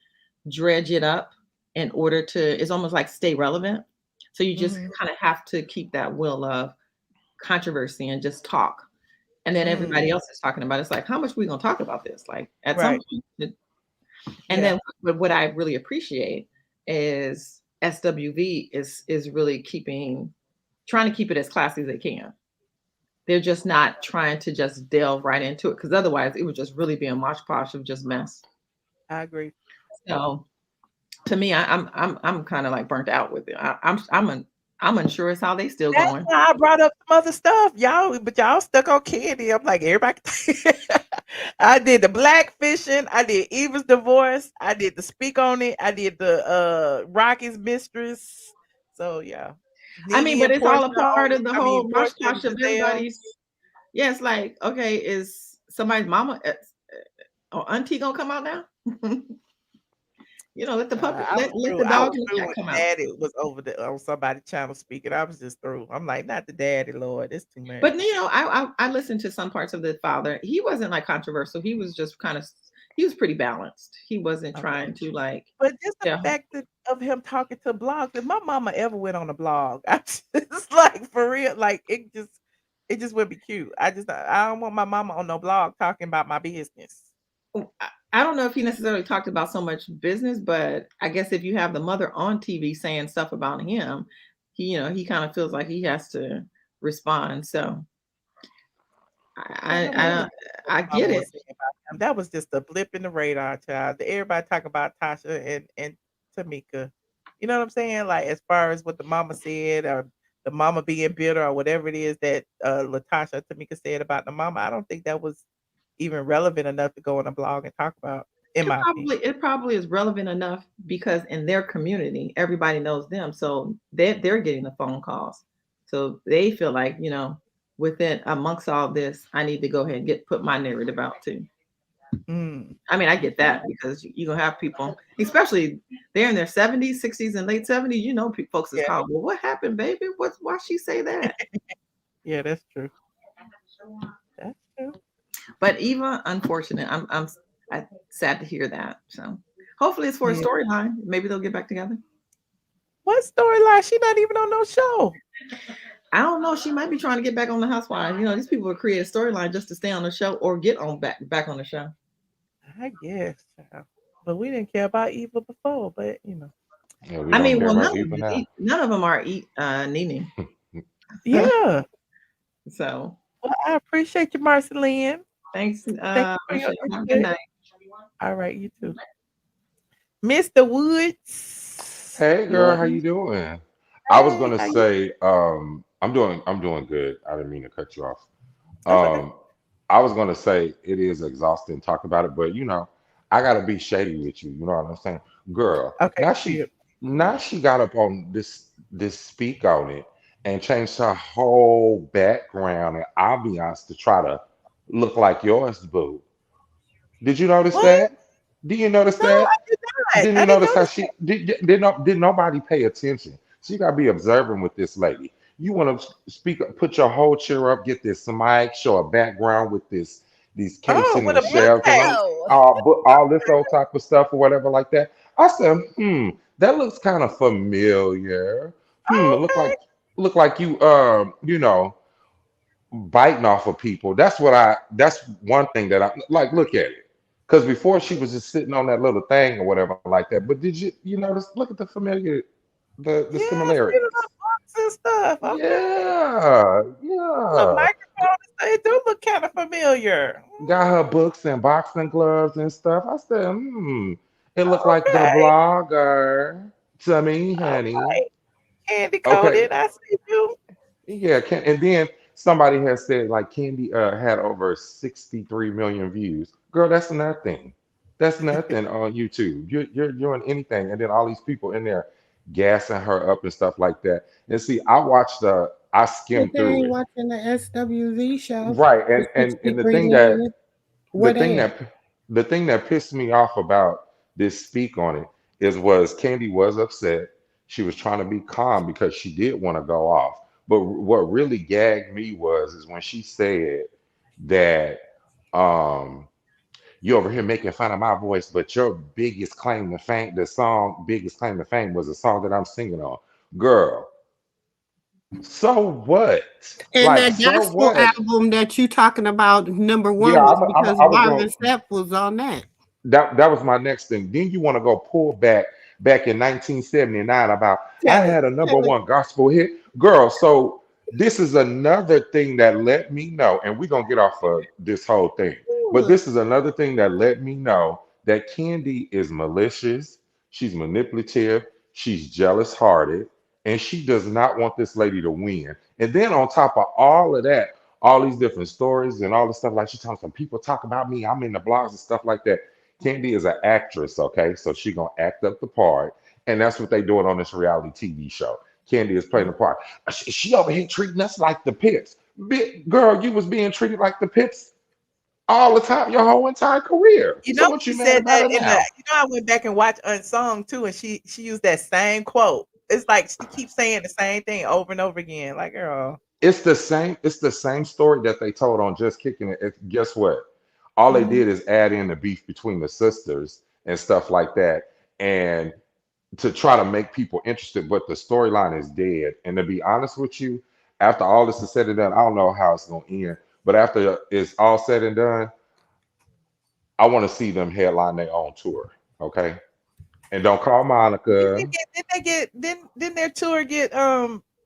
dredge it up in order to, it's almost like stay relevant. So you just kind of have to keep that will of controversy and just talk. And then everybody else is talking about it. It's like, how much are we going to talk about this? Like at some point. And then what I really appreciate is SWV is really trying to keep it as classy as they can. They're just not trying to just delve right into it because otherwise it would just really be a mosh posh of just mess. I agree. So to me, I'm kind of like burnt out with it. I'm unsure as how they still That's going. why I brought up some other stuff, but y'all stuck on Kandi. I'm like, everybody. I did the black fishing. I did Eva's divorce. I did the speak on it. I did the Rocky's mistress. So yeah. I mean, but it's all a part of the whole Portia mosh of everybody's. Yeah, it's like, okay, is somebody's mama or auntie gonna come out now? Let the puppy, let the dog and the cat come out. Daddy was over on somebody's channel speaking. I was just through. I'm like, not the daddy, Lord. It's too much. But I listened to some parts of the father. He wasn't like controversial. He was just he was pretty balanced. He wasn't trying to like. But just the fact of him talking to blogs, if my mama ever went on a blog, it's like for real, like it just would be cute. I don't want my mama on no blog talking about my business. I don't know if he necessarily talked about so much business, but I guess if you have the mother on TV saying stuff about him, he kind of feels like he has to respond. So I get it. That was just a blip in the radar, child. Everybody talk about Tasha and Tamika. You know what I'm saying? Like as far as what the mama said or the mama being bitter or whatever it is that LaTocha Tamika said about the mama, I don't think that was even relevant enough to go on a blog and talk about. It probably is relevant enough because in their community, everybody knows them. So they're getting the phone calls. So they feel like, within amongst all this, I need to go ahead and put my narrative out too. Mm. I mean, I get that because you're gonna have people, especially they're in their 70s, 60s, and late 70s. You know, folks is Yeah. called. Well, what happened, baby? Why she say that? Yeah, that's true. That's true. But Eva, unfortunate. I'm sad to hear that. So hopefully it's for a Yeah. storyline. Maybe they'll get back together. What storyline? She not even on no show. I don't know. She might be trying to get back on the Housewives. You know, these people will create a storyline just to stay on the show or get on back on the show. I guess. But we didn't care about Eva before, but you know. Yeah, we I don't mean, care well, about Eva now. none of them are Nene. Yeah. So Well, I appreciate you, Marceline. thanks. Thank you for your Have a good input. night. All right, you too. Mr. Woods. Hey girl, how you doing? I was Hey, gonna how you? say, I'm doing good. I didn't mean to cut you off. That's okay. I was gonna say it is exhausting talking about it, but you know, I gotta be shady with you. You know what I'm saying, girl? Okay. Now she got up on this speak on it and changed her whole background and ambiance to try to look like yours, boo. Did you notice What? that? Did you notice No, that? I did not. Didn't I you didn't notice how notice she that. did nobody pay attention? So you gotta be observant with this lady. You want to speak, put your whole chair up, get this mic, show a background with these Oh, casing with and a shells and bookcase. No. all this old type of stuff or whatever like that. I said, that looks kind of familiar. It Okay. look like you you know, biting off of people. That's one thing that I like. Look at it. Because before she was just sitting on that little thing or whatever like that. But did you notice? Look at the familiar, the Yeah, I see the similarities. little books and stuff. Okay. Yeah, Little yeah. microphone and stuff. It do look kind of familiar. Got her books and boxing gloves and stuff. I said, it looked like the Okay. blogger to me, All honey. right. Candy Okay, coated. I see you. yeah, and then somebody has said like Kandi had over 63 million views. Girl, that's nothing. That's nothing on YouTube. You're doing anything, and then all these people in there gassing her up and stuff like that. And see, I But skimmed they through ain't it. watching the SWV show. Right, The and 63 million. the What thing they? that pissed me off about this speak on it was Kandi was upset. She was trying to be calm because she did want to go off. But what really gagged me is when she said that you over here making fun of my voice, but your biggest claim to fame, the song biggest claim to fame was a song that I'm singing on. Girl, so what? And Like, that so gospel what? album that you talking about, number Yeah, one, was because I was going. Marvin Sapp was on that. That was my next thing. Then you want to go pull back in 1979 about I Tell it. had a number Tell it. one gospel hit, girl. So this is another thing that let me know, and we're gonna get off of this whole thing. But Ooh. this is another thing that let me know that Kandi is malicious, she's manipulative, she's jealous hearted, and she does not want this lady to win. And then on top of all of that, all these different stories and all the stuff like she talks, some people talk about me, I'm in the blogs and stuff like that. Kandi is an actress, okay? So she gonna act up the part, and that's what they doing on this reality TV show. Kandi is playing the part. She over here treating us like the pits. Big girl, you was being treated like the pits all the time, your whole entire career. You So know, what she you mad said about that it in the. now? You know, I went back and watched Unsung too, and she used that same quote. It's like she keeps saying the same thing over and over again. Like, girl. It's the same story that they told on Just Kicking It. Guess what? All they Mhm. did is add in the beef between the sisters and stuff like that. And to try to make people interested, but the storyline is dead. And to be honest with you, after all this is said and done, I don't know how it's gonna end. But after it's all said and done, I want to see them headline their own tour. Okay. And don't call Monica. Didn't their tour get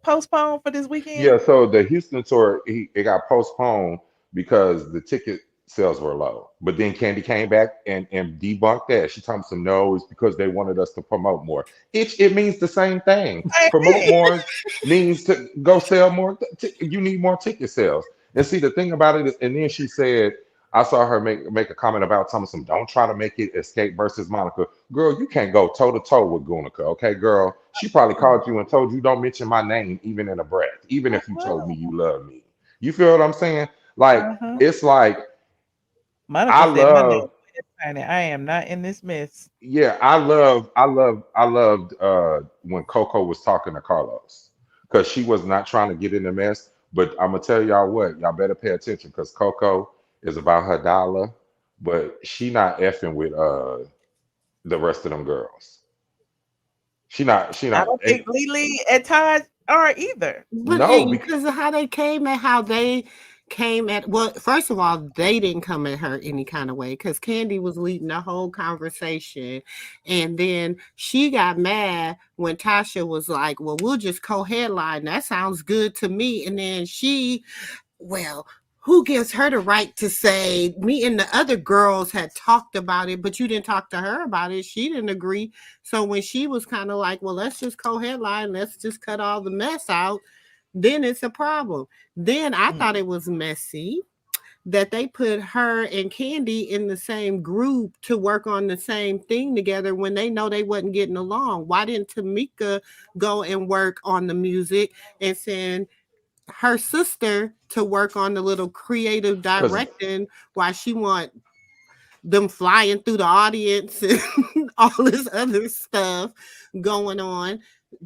postponed for this Yeah, weekend? so the Houston tour, it got postponed because the ticket sales were low. But then Candy came back and debunked that. She told me some no, it's because they wanted us to promote more. It means the same thing. Same Promote thing. more means to go sell more. You need more ticket sales. And see, the thing about it is, and then she said, I saw her make a comment about some don't try to make it Escape versus Monica. Girl, you can't go toe to toe with Gunica, okay, girl? She probably called you and told you don't mention my name even in a breath, even if you told me you love me. You feel what I'm saying? Like Uh-huh. it's like I Monica said my love name. honey, I am not in this mess. Yeah, I loved when Coco was talking to Carlos because she was not trying to get in the mess. But I'm gonna tell y'all what, y'all better pay attention because Coco is about her dollar, but she not effing with the rest of them girls. She I not don't and think Lily and Todd are either. But no, because because of how they came and how they came at, well, first of all, they didn't come at her any kind of way because Kandi was leading the whole conversation. And then she got mad when Tasha was like, well, we'll just co-headline. That sounds good to me. And then well, who gives her the right to say, me and the other girls had talked about it, but you didn't talk to her about it. She didn't agree. So when she was kind of like, well, let's just co-headline, let's just cut all the mess out, then it's a problem. Then I thought it was messy that they put her and Kandi in the same group to work on the same thing together when they know they wasn't getting along. Why didn't Tamika go and work on the music and send her sister to work on the little creative directing while she want them flying through the audience and all this other stuff going on?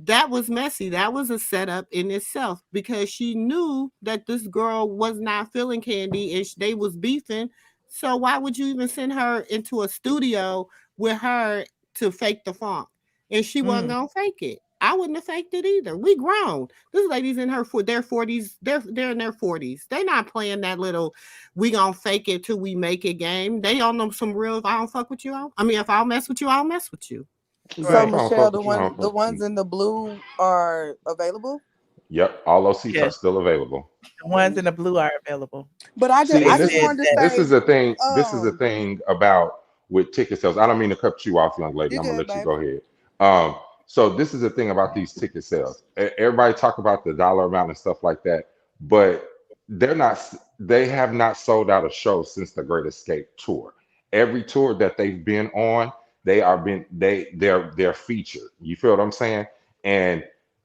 That was messy. That was a setup in itself because she knew that this girl was not feeling Kandi and they was beefing. So why would you even send her into a studio with her to fake the funk? And she wasn't gonna fake it. I wouldn't have faked it either. We grown. This lady's in their 40s. They're in their 40s. They're not playing that little we gonna fake it till we make it game. They on them some real, if I don't fuck with you, if I don't mess with you, I'll mess with you. So Michelle, the ones in the blue are available. Yep, all those seats are Yes. still available. The ones in the blue are available. But I just, See, I and just wanted to say, this is the thing. This is the thing about with ticket sales. I don't mean to cut you off, young lady. You I'm gonna good, let you baby. go ahead. So this is the thing about these ticket sales. Everybody talk about the dollar amount and stuff like that, but they're not. They have not sold out a show since the Great Escape tour. Every tour that they've been on, they're featured. You feel what I'm saying? And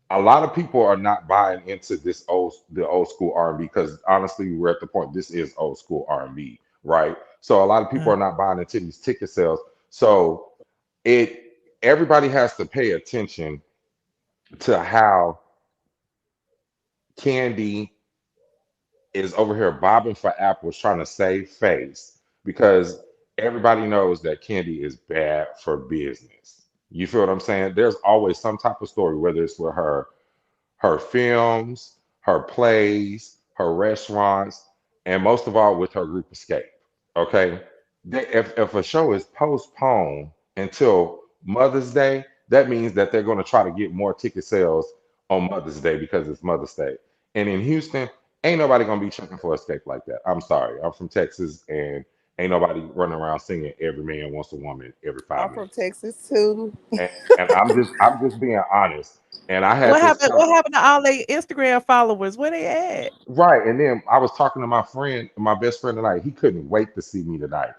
a lot of people are not buying into the old school R&B because honestly, we're at the point this is old school R&B, right? So a lot of people are not buying into these ticket sales. So everybody has to pay attention to how Kandi is over here bobbing for apples trying to save face because everybody knows that Kandi is bad for business. You feel what I'm saying? There's always some type of story, whether it's with her films, her plays, her restaurants, and most of all with her group Xscape. Okay. If a show is postponed until Mother's Day, that means that they're going to try to get more ticket sales on Mother's Day because it's Mother's Day. And in Houston, ain't nobody going to be checking for Xscape like that. I'm sorry. I'm from Texas and ain't nobody running around singing Every Man Wants a Woman every 5 I'm minutes. from Texas too. And I'm just being honest. And I had What this happened? What happened to all their Instagram followers? Where they at? right. And then I was talking to my best friend tonight. He couldn't wait to see me tonight.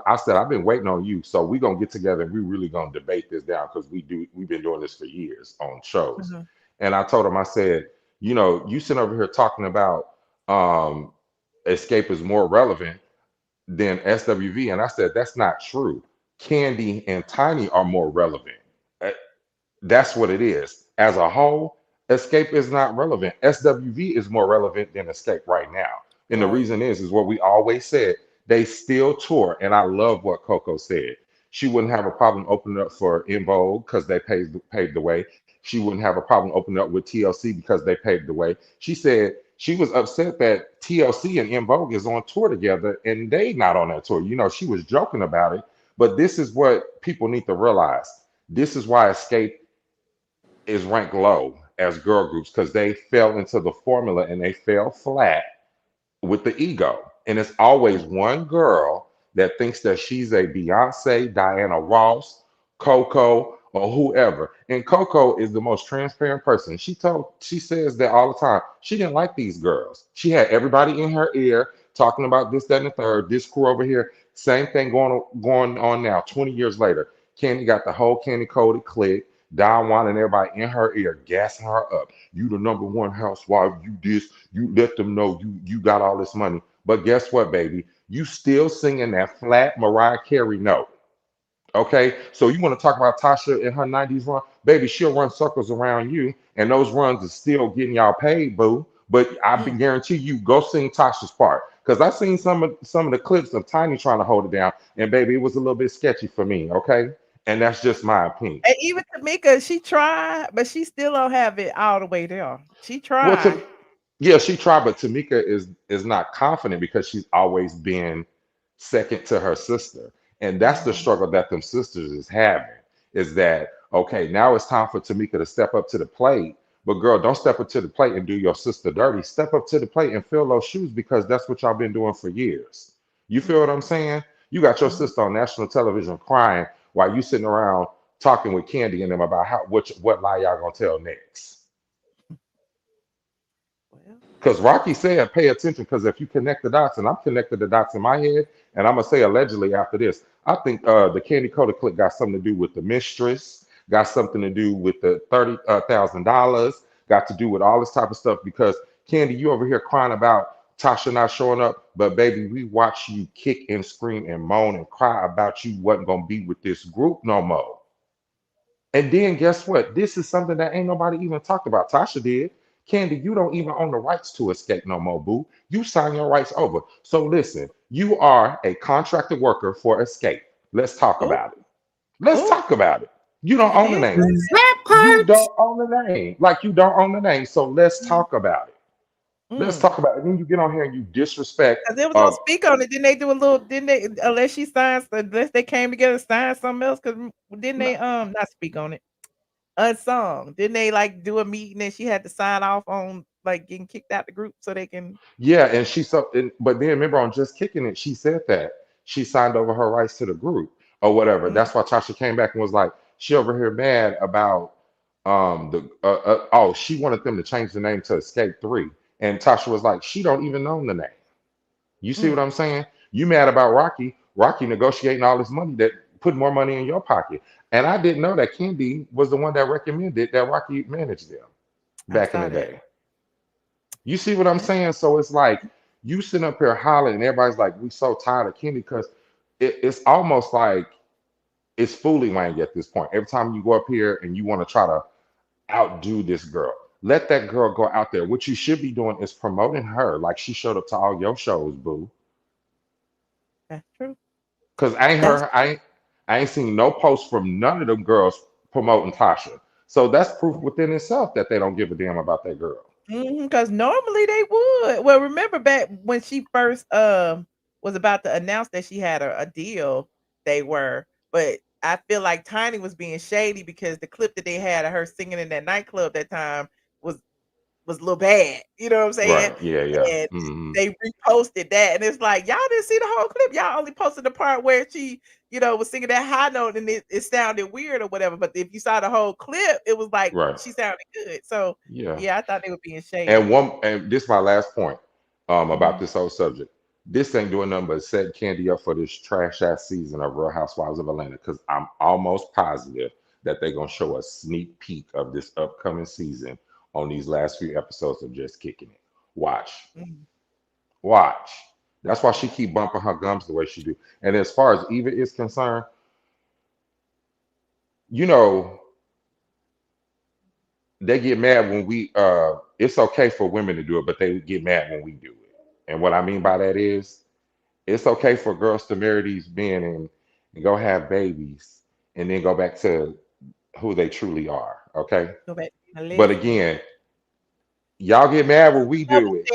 I said, I've been waiting on you. So we're gonna get together and we really gonna debate this down because we've been doing this for years on shows. And I told him, I said, you sit over here talking about Xscape is more relevant than SWV. And I said, that's not true. Kandi and Tiny are more relevant. That's what it is. As a whole, Xscape is not relevant. SWV is more relevant than Xscape right now. And the reason is what we always said. They still tour. And I love what Coko said. She wouldn't have a problem opening up for In Vogue because they paved the way. She wouldn't have a problem opening up with TLC because they paved the way. She said she was upset that TLC and In Vogue is on tour together and they not on that tour. She was joking about it. But this is what people need to realize. This is why Xscape is ranked low as girl groups because they fell into the formula and they fell flat with the ego. And it's always one girl that thinks that she's a Beyonce, Diana Ross, Coko, or whoever. And Coko is the most transparent person. She says that all the time. She didn't like these girls. She had everybody in her ear talking about this, that, and the third, this crew over here. Same thing going on now, 20 years later. Kandi got the whole Kandi coded clique. Don Juan and everybody in her ear, gassing her up. You the number one housewife. You this. You let them know you got all this money. But guess what, baby? You still singing that flat Mariah Carey note. Okay, so you want to talk about Tasha in her 90s run? Baby, she'll run circles around you, and those runs are still getting y'all paid, boo. But I Mm. guarantee you, go sing Tasha's part. Because I seen some of the clips of Tiny trying to hold it down, and baby, it was a little bit sketchy for me, okay? And that's just my opinion. And even Tamika, she tried, but she still don't have it all the way there. She Well, tried. yeah, she tried, but Tamika is not confident because she's always been second to her sister, and that's the struggle that them sisters is having. Is that okay? Now it's time for Tamika to step up to the plate, but girl, don't step up to the plate and do your sister dirty. Step up to the plate and fill those shoes because that's what y'all been doing for years. You feel what I'm saying? You got your sister on national television crying while you sitting around talking with Kandi and them about what lie y'all gonna tell next. Because Rocky said, pay attention, because if you connect the dots, and I'm connected the dots in my head, and I'm going to say allegedly after this, I think the Kandi Coda clip got something to do with the mistress, got something to do with the $30,000, got to do with all this type of stuff, because Kandi, you over here crying about Tasha not showing up, but baby, we watch you kick and scream and moan and cry about you wasn't going to be with this group no more. And then guess what? This is something that ain't nobody even talked about. Tasha did. Kandi, you don't even own the rights to Xscape no more, boo. You sign your rights over. So listen, you are a contracted worker for Xscape. Let's talk about it. Let's talk about it. You don't own the name. You don't own the name. Like you don't own the name. So let's talk about it. Let's talk about it. Then you get on here and you disrespect. Because it was on speak on it. Didn't they do a little? Didn't they? Unless she signs, unless they came together and signed something else. Because didn't they not speak on it? Unsung. Didn't they like do a meeting and she had to sign off on like getting kicked out the group so they can? Yeah, and but then remember on Just Kicking It, she said that she signed over her rights to the group or whatever. That's why Tasha came back and was like, she over here mad about she wanted them to change the name to Escape 3. And Tasha was like, she don't even own the name. You see what I'm saying? You mad about Rocky negotiating all this money that put more money in your pocket. And I didn't know that Kandi was the one that recommended that Rocky manage them back in the day. You see what I'm saying? So it's like you sitting up here hollering, and everybody's like, we so tired of Kandi because it's almost like it's fooling Wang at this point. Every time you go up here and you want to try to outdo this girl, let that girl go out there. What you should be doing is promoting her like she showed up to all your shows, boo. That's true. Because I ain't seen no posts from none of them girls promoting Tasha. So that's proof within itself that they don't give a damn about that girl. Because normally they would. Well, remember back when she first was about to announce that she had a deal, they were. But I feel like Tiny was being shady because the clip that they had of her singing in that nightclub that time was a little bad. You know what I'm saying? Right. Yeah, yeah. And they reposted that, and it's like y'all didn't see the whole clip. Y'all only posted the part where she, was singing that high note, and it sounded weird or whatever. But if you saw the whole clip, it was like she sounded good. So yeah, I thought they were being shady. And this is my last point about this whole subject. This ain't doing nothing but set Kandi up for this trash ass season of Real Housewives of Atlanta, because I'm almost positive that they're gonna show a sneak peek of this upcoming season on these last few episodes of Just Kicking It. Watch. Watch. That's why she keep bumping her gums the way she do. And as far as Eva is concerned, they get mad when we it's okay for women to do it, but they get mad when we do it. And what I mean by that is it's okay for girls to marry these men and go have babies and then go back to who they truly are. Okay. Go back to But again, y'all get mad when we do it,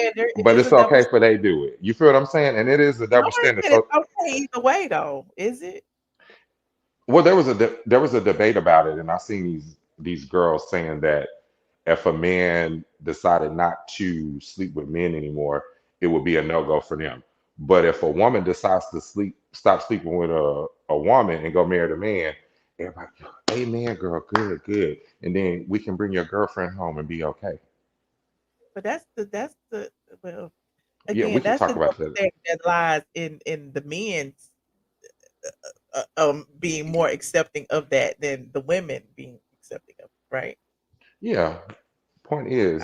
but it's okay for they do it. You feel what I'm saying? And it is a double standard. It's okay either way, though, is it? Well, there was a debate about it, and I seen these girls saying that if a man decided not to sleep with men anymore, it would be a no-go for them. But if a woman decides to stop sleeping with a woman and go marry the man, everybody, hey man, girl, good. And then we can bring your girlfriend home and be okay. But that's the well, Yeah, we again, can that's talk the about double that. standard that lies in the men's being more accepting of that than the women being accepting of, right? Yeah. Point is,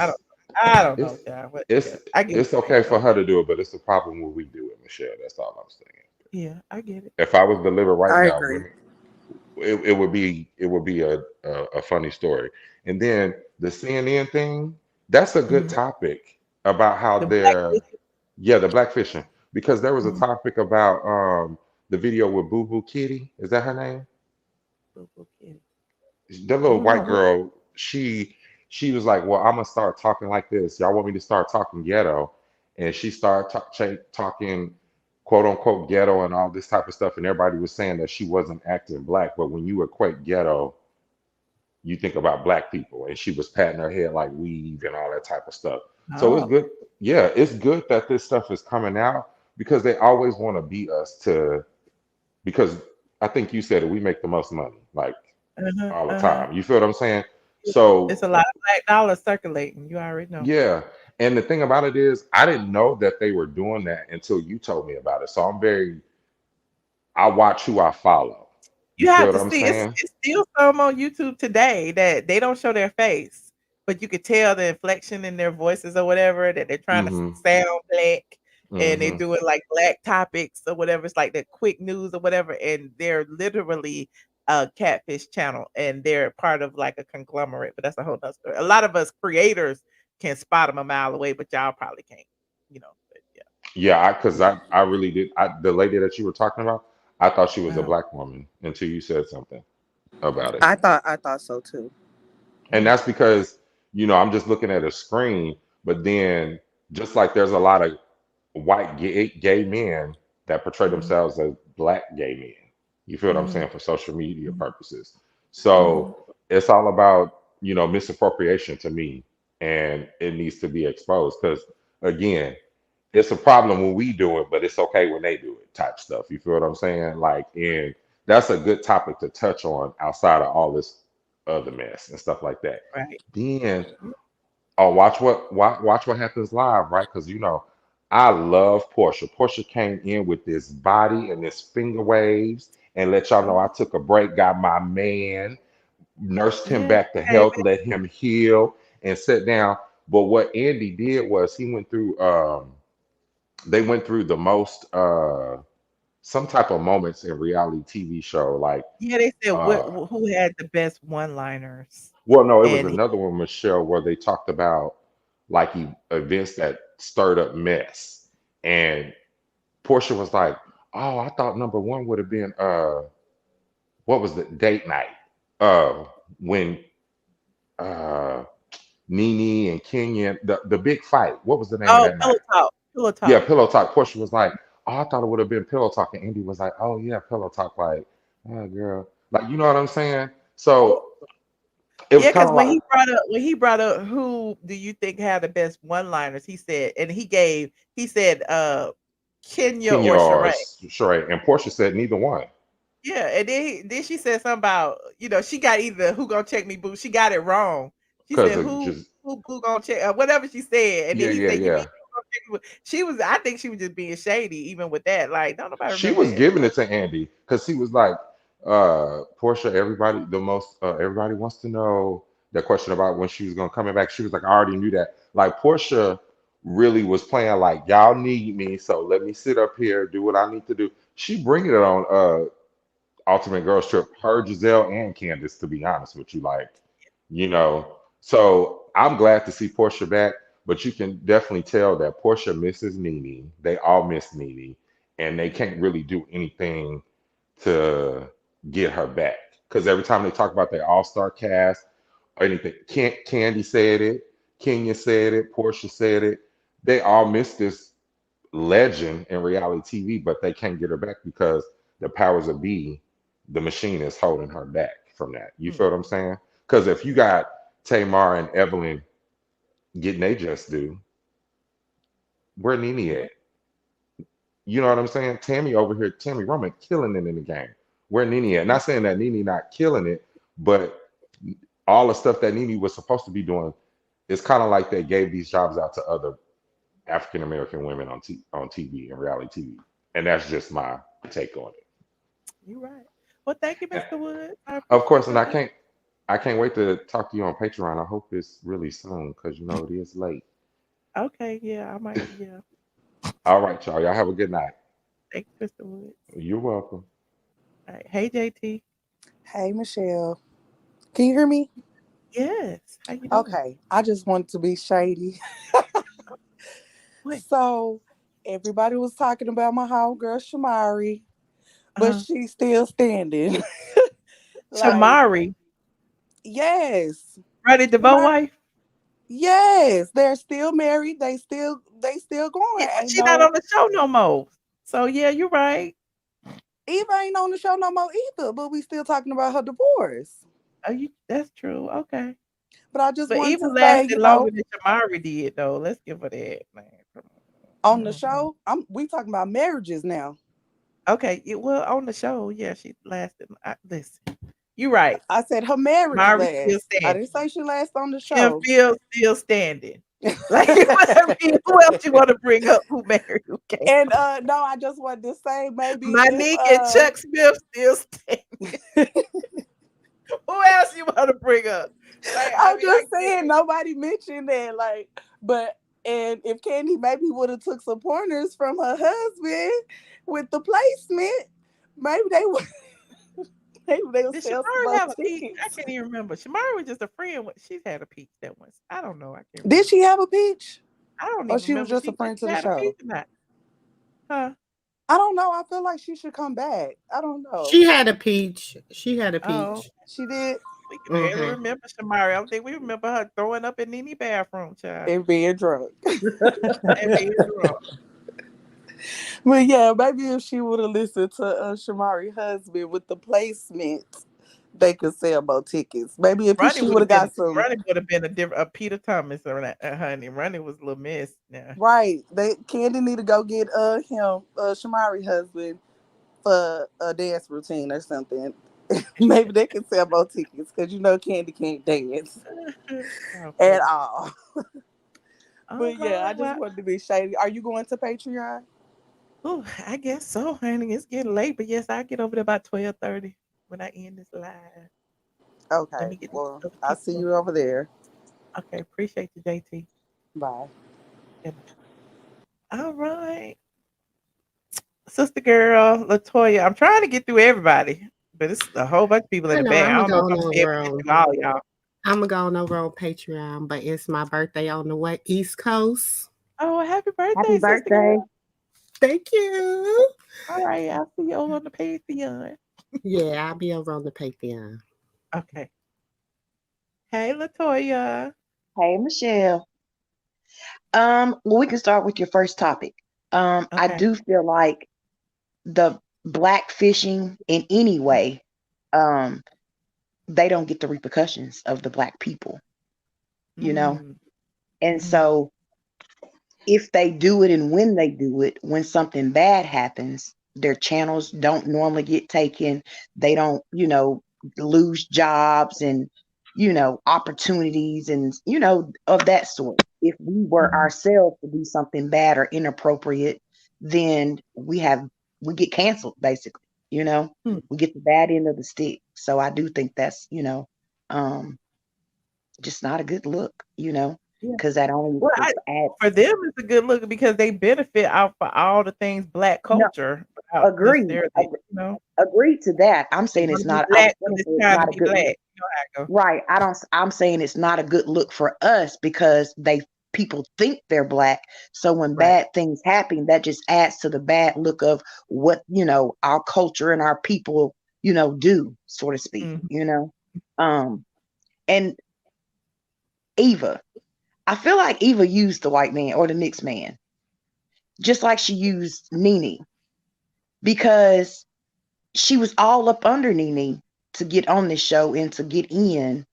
I don't know, It's John. But it's yeah, I get it's what you're okay for saying. her to do it, but it's a problem when we do it, Michelle. That's all I'm saying. Yeah, I get it. If I was delivered right I now, agree. women, it would be a funny story. And then the CNN thing, that's a good Mhm. topic about how The they're, blackfish. yeah, the blackfishing, because there was a Mhm. topic about the video with Boo Boo Kitty. Is that her name? Boo Boo Kitty. The I little don't know white who. girl. She was like, "Well, I'm gonna start talking like this. Y'all want me to start talking ghetto?" And she started talking quote unquote ghetto and all this type of stuff. And everybody was saying that she wasn't acting black. But when you equate ghetto, you think about black people. And she was patting her head like weave and all that type of stuff. So it's Oh, good. Yeah, it's good that this stuff is coming out because they always want to beat us to, because I think you said it, we make the most money, like uh-huh, all the uh-huh. time. You feel what I'm saying? It's a So lot of black dollars circulating. You already know. yeah. And the thing about it is, I didn't know that they were doing that until you told me about it. So I watch who I follow. You You feel have what to I'm see saying? it's still some on YouTube today that they don't show their face, but you could tell the inflection in their voices or whatever that they're trying to Mm-hmm. sound black and they're Mm-hmm. doing like black topics or whatever. It's like the quick news or whatever, and they're literally a catfish channel and they're part of like a conglomerate. But that's a whole nother story. A lot of us creators can spot them a mile away, but y'all probably can't. But yeah. Yeah, because I really did. The lady that you were talking about, I thought she was a Uh, black woman until you said something about it. I thought so too. And mm, that's because, I'm just looking at a screen, but then just like there's a lot of white gay men that portray mhm, themselves as black gay men. You feel what I'm mhm, saying? For social media mhm, purposes. mhm. So it's all about, misappropriation to me, and it needs to be exposed because, again, it's a problem when we do it, but it's okay when they do it type stuff. You feel what I'm saying? Like, and that's a good topic to touch on outside of all this other mess and stuff like that. Right. Then, oh, watch what happens live, right? Because I love Portia. Portia came in with this body and this finger waves and let y'all know Oh, I took a break, got my man, nursed him yeah, back to baby. health, let him heal, and sit down. But what Andy did was he went through. They went through the most some type of moments in reality TV show, like Yeah, they said uh, who had the best one-liners, well, no, it was and another one, Michelle, where they talked about like events that stirred up mess. And Portia was like, "Oh, I thought number one would have been what was the date night? When uh Nene and Kenya, the big fight. What was the name of oh, that pillow night?" talk, pillow Yeah, talk. Pillow Talk. Portia was like, "Oh, I thought it would have been Pillow Talk." And Andy was like, "Oh yeah, Pillow Talk." Like, oh girl, like you know what I'm saying? So it was Yeah, kind because of like, when he brought up who do you think had the best one-liners, he said, and he said, Kenya Kenya or or Sheree. Sheree, and Portia said neither one. Yeah, and then she said something about, she got either who gonna check me, boo. She got it wrong. She Because said it just, who boo gonna check whatever she said, and then yeah, he yeah, said, you mean yeah. who gonna check me? She was, I think she was just being shady, even with that. Like, don't nobody She remember was that. giving it to Andy because he was like, Portia, everybody wants to know that question about when she was gonna coming back. She was like, I already knew that. Like Portia really was playing like y'all need me, so let me sit up here, do what I need to do. She bringing it on Ultimate Girls Trip, her, Giselle, and Candace, to be honest with you. Like, so I'm glad to see Portia back, but you can definitely tell that Portia misses Nene. They all miss Nene, and they can't really do anything to get her back. Because every time they talk about their all-star cast or anything, Kandi said it, Kenya said it, Portia said it. They all miss this legend in reality TV, but they can't get her back because the powers of be, the machine is holding her back from that. You Hmm. feel what I'm saying? Because if you got Tamar and Evelyn getting they just do, where Nene Yeah. at? You know what I'm saying? Tammy over here, Tammy Roman killing it in the game. Where Nene at? Yeah. Not saying that Nene not killing it, but all the stuff that Nene was supposed to be doing, it's kind of like they gave these jobs out to other African American women on TV and reality TV, and that's just my take on it. You're right. Well, thank you, And Mr. Wood. I of course, appreciate and your I time. can't. I can't wait to talk to you on Patreon. I hope it's really soon because you know it is late. Okay, yeah, I might. Yeah, All right, y'all. Y'all have a good night. thanks, Mr. Woods. You're welcome. All right. Hey, JT. Hey, Michelle. Can you hear me? Yes. How you doing? Okay. I just wanted to be shady. What? So everybody was talking about my homegirl Shamari, but Uh-huh. she's still standing. Like, Shamari, yes. Freddie DeVoe Shamari, wife. yes, they're still married. They still going. Yeah, but Ain't she not on no the show no more. So yeah, you're right. Eva ain't on the show no more either, but we still talking about her divorce. That's true. Okay. But I just But wanted even to say, lasted you longer know, than Shamari did, though. Let's give her that, man. on the show, we talking about marriages now. Okay, well, on the show, yeah, she lasted. Listen, you're right. I said her marriage Shamari still lasts. I standing. didn't say she lasts on the Kim show. Fields still standing. Like, I mean, who else you want to bring up who married who came? And no, I just wanted to say maybe Monique and Chuck Smith still standing. Who else you want to bring up? Like, I'm just saying nobody mentioned that. And if Kandi maybe would have took some pointers from her husband with the placement, maybe they would Did sell some Shamari more have a peach? tickets. I can't even remember. Shamari was just a friend. She's had a peach that once. I don't know. I can't remember. Did she have a peach? I don't Or even she was remember. just She a friend to the had a show? peach or not. Huh? I don't know. I feel like she should come back. I don't know. She had a peach. She had a Oh, peach. She did. we can barely remember Shamari. I don't think we remember her throwing up in Nene bathroom, child. And being drunk. And being drunk. But yeah, maybe if she would have listened to Shamari's husband with the placement, they could sell more tickets. Maybe if she would have got some. Ronnie would have been a Peter Thomas or that, honey. Ronnie was a little mess. Yeah. Right. Kandi need to go get Shamari's husband for a dance routine or something. Maybe they can sell more tickets because you know Kandi can't dance at all. But yeah, I just wanted to be shady. Are you going to Patreon? Oh, I guess so, honey. It's getting late, but yes, I get over there about 12:30 when I end this live. Okay. Well, I'll see you over there. Okay, appreciate you, JT. Bye. All right. Sister girl, LaTocha. I'm trying to get through everybody, but it's a whole bunch of people in the back. I don't know if I'm able to get through all y'all. I'm gonna go over on Patreon, but it's my birthday on the way East Coast. Oh, happy birthday! Happy birthday! Thank you. All right, I'll see you over on the Patreon. Yeah, I'll be over on the Patreon. Okay. Hey, LaTocha. Hey, Michelle. Well, we can start with your first topic. I do feel like the black fishing in any way, they don't get the repercussions of the black people, you know? And so if they do it and when they do it, when something bad happens, their channels don't normally get taken. They don't, lose jobs and, opportunities and, of that sort. If we were ourselves to do something bad or inappropriate, then we get canceled basically, we get the bad end of the stick. So I do think that's, just not a good look, because that only adds. For them, it's a good look because they benefit out for all the things black culture. Agreed to that. I'm saying it's not. Black, it's not a good black. Right. I'm saying it's not a good look for us because people think they're black. So when bad things happen, that just adds to the bad look of what, our culture and our people, do, so to speak, and Eva, I feel like Eva used the white man or the mixed man, just like she used Nene, because she was all up under Nene to get on this show and to get in,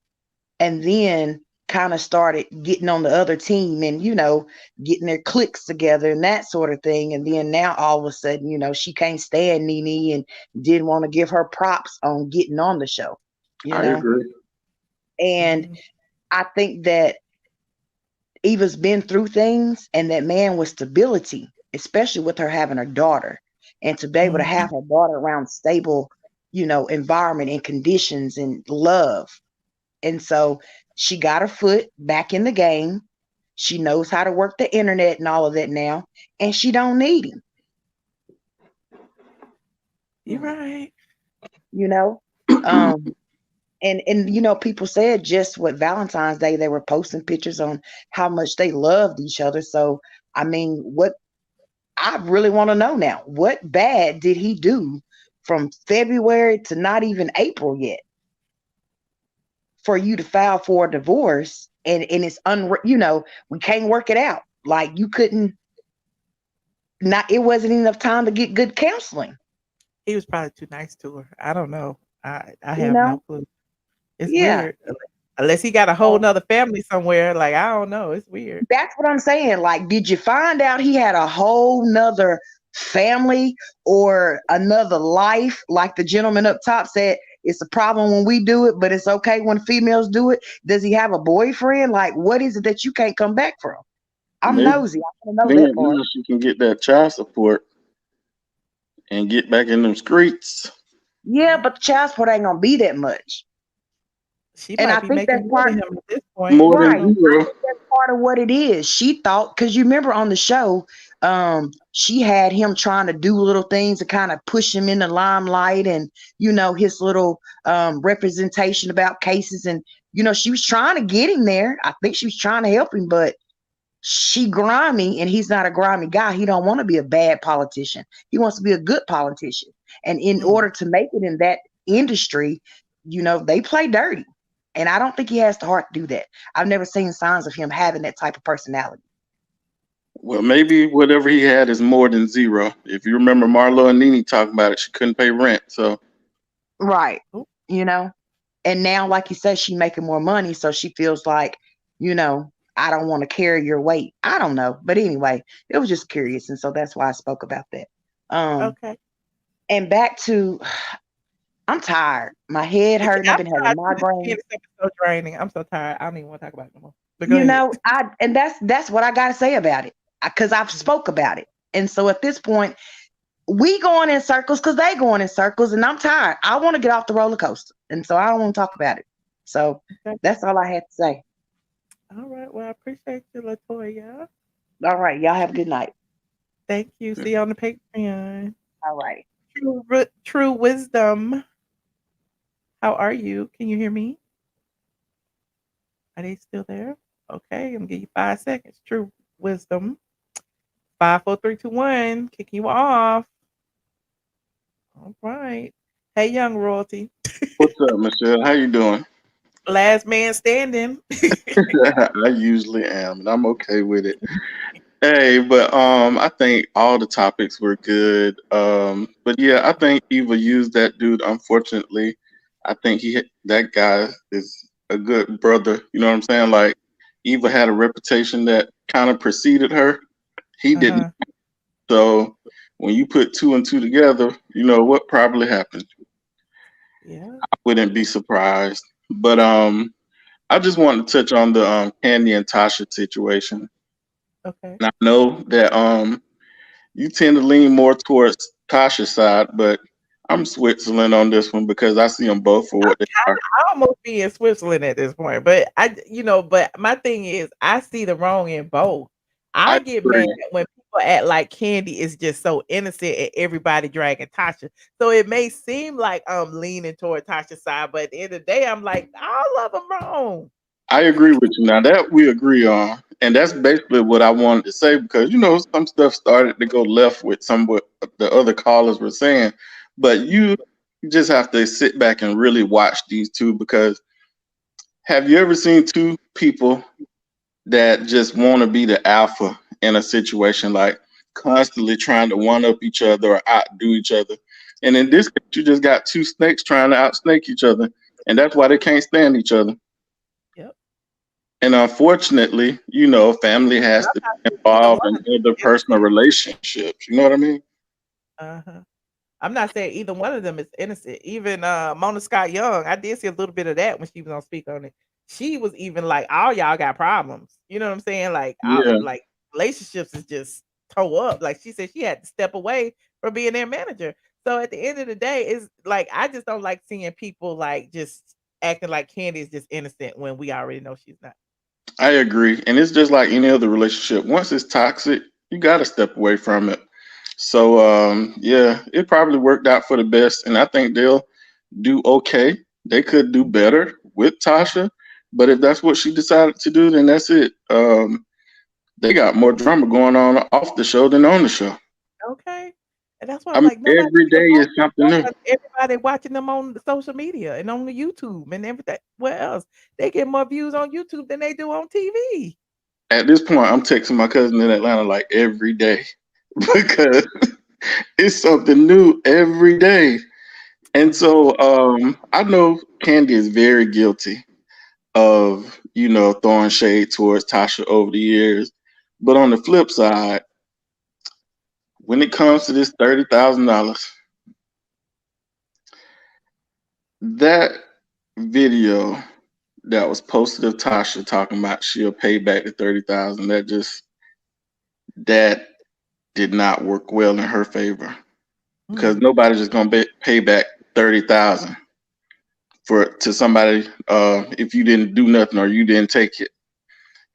and then kind of started getting on the other team and, getting their cliques together and that sort of thing. And then now all of a sudden, she can't stand Nene and didn't want to give her props on getting on the show, I agree. And I think that Eva's been through things, and that man was stability, especially with her having her daughter, and to be able to have her daughter around stable, environment and conditions and love. And so she got her foot back in the game. She knows how to work the internet and all of that now, and she don't need him. You're right. You know, and you know, people said just with Valentine's Day they were posting pictures on how much they loved each other. So I mean, what I really want to know now, what bad did he do from February to not even April yet for you to file for a divorce? And it's you know, we can't work it out. Like you couldn't, not, it wasn't enough time to get good counseling. He was probably too nice to her. I don't know. I You have know? no clue. It's Yeah. weird. Unless he got a whole nother family somewhere. Like, I don't know. It's weird. That's what I'm saying. Like, did you find out he had a whole nother family or another life? Like the gentleman up top said, it's a problem when we do it, but it's okay when females do it. Does he have a boyfriend? Like, what is it that you can't come back from? I'm Maybe nosy. I want to know then that part. now she can get that child support and get back in them streets. Yeah, but the child support ain't gonna be that much. She And might I be think making that's more part, than him at this point. More right. than zero. I think that's part of what it is. She thought, because you remember on the show, she had him trying to do little things to kind of push him in the limelight, and you know, his little representation about cases, and you know, she was trying to get him there. I think she was trying to help him, but she grimy, and he's not a grimy guy. He don't want to be a bad politician. He wants to be a good politician. And in order to make it in that industry, you know, they play dirty. And I don't think he has the heart to do that. I've never seen signs of him having that type of personality. Well, maybe whatever he had is more than zero. If you remember Marlo and Nene talking about it, she couldn't pay rent. So Right. You know, and now, like you said, she making more money. So she feels like, you know, I don't want to carry your weight. I don't know. But anyway, it was just curious. And so that's why I spoke about that. Okay. And back to, I'm tired. My head hurting. I've been having migraines. It's so draining. I'm so tired. I don't even want to talk about it no more. But go You ahead. know, and that's what I gotta say about it. Because I've spoke about it. And so at this point, we going in circles because they going in circles, and I'm tired. I want to get off the roller coaster. And so I don't want to talk about it. So that's all I had to say. All right. Well, I appreciate you, LaTocha. All right. Y'all have a good night. Thank you. See you on the Patreon. All right. True Wisdom. How are you? Can you hear me? Are they still there? Okay. I'm going to give you 5 seconds. True Wisdom. 5, 4, 3, 2, 1. Kicking you off. All right. Hey, young royalty. what's up, Michelle? How you doing? Last man standing. I usually am, and I'm okay with it. Hey, but I think all the topics were good. But yeah, I think Eva used that dude. Unfortunately, I think that guy is a good brother. You know what I'm saying? Like Eva had a reputation that kind of preceded her. He didn't. So when you put 2 and 2 together, you know what probably happened. Yeah. I wouldn't be surprised. But I just wanted to touch on the Kandi and Tasha situation. Okay. And I know that you tend to lean more towards Tasha's side, but I'm Switzerland on this one because I see them both for what they are. I almost be in Switzerland at this point, but but my thing is, I see the wrong in both. I get mad when people act like Kandi is just so innocent and everybody dragging Tasha. So it may seem like I'm leaning toward Tasha's side, but at the end of the day, I'm like, all of them wrong. I agree with you. Now that we agree on, and that's basically what I wanted to say because you know some stuff started to go left with some what the other callers were saying, but you just have to sit back and really watch these two because have you ever seen two people that just want to be the alpha in a situation, like constantly trying to one up each other or outdo each other? And in this case, you just got two snakes trying to outsnake each other, and that's why they can't stand each other. Yep. And unfortunately, you know, family has to be involved in other personal relationships. You know what I mean? I'm not saying either one of them is innocent. Even Mona Scott Young, I did see a little bit of that when she was on Speak on It. She was even like, all y'all got problems. You know what I'm saying? Like, like relationships is just toe up. Like she said, she had to step away from being their manager. So at the end of the day, it's like I just don't like seeing people like just acting like Kandi is just innocent when we already know she's not. I agree. And it's just like any other relationship. Once it's toxic, you got to step away from it. So, yeah, it probably worked out for the best. And I think they'll do okay. They could do better with Tasha. But if that's what she decided to do, then that's it. They got more drama going on off the show than on the show. Okay. And that's why I I'm mean, like, nobody every even day is posting something new. because everybody watching them on the social media and on the YouTube and everything. Where else? They get more views on YouTube than they do on TV. At this point, I'm texting my cousin in Atlanta like every day because it's something new every day. And so I know Kandi is very guilty of, throwing shade towards Tasha over the years. But on the flip side, when it comes to this $30,000, that video that was posted of Tasha talking about she'll pay back the 30,000, that did not work well in her favor because nobody's just gonna pay back 30,000 to somebody if you didn't do nothing or you didn't take it.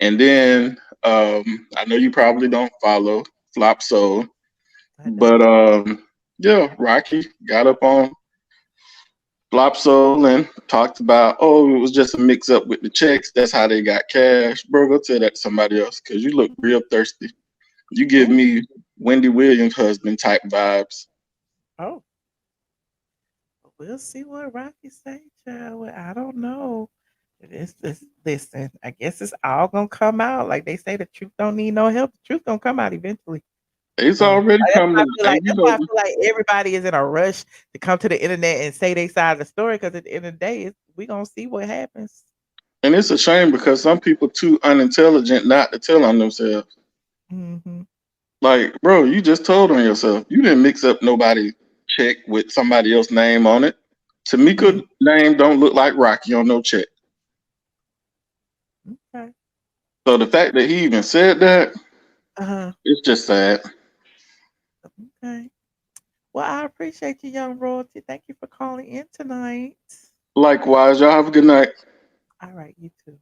And then I know you probably don't follow Flop Soul, but yeah, Rocky got up on Flop Soul and talked about, oh, it was just a mix up with the checks. That's how they got cash. Bro, go tell that to somebody else because you look real thirsty. You give me Wendy Williams' husband type vibes. Oh. We'll see what Rocky say, child. Well, I don't know. Listen, I guess it's all gonna come out. Like they say, the truth don't need no help. The truth gonna come out eventually. It's already coming. That's why I feel like everybody is in a rush to come to the internet and say their side of the story. Because at the end of the day, we gonna see what happens. And it's a shame because some people too unintelligent not to tell on themselves. Mm-hmm. Like, bro, you just told on yourself. You didn't mix up nobody check with somebody else's name on it. Tamika name don't look like Rocky on no check. Okay. So the fact that he even said that, it's just sad. Okay. Well, I appreciate you, young royalty. Thank you for calling in tonight. Likewise, y'all have a good night. All right, you too.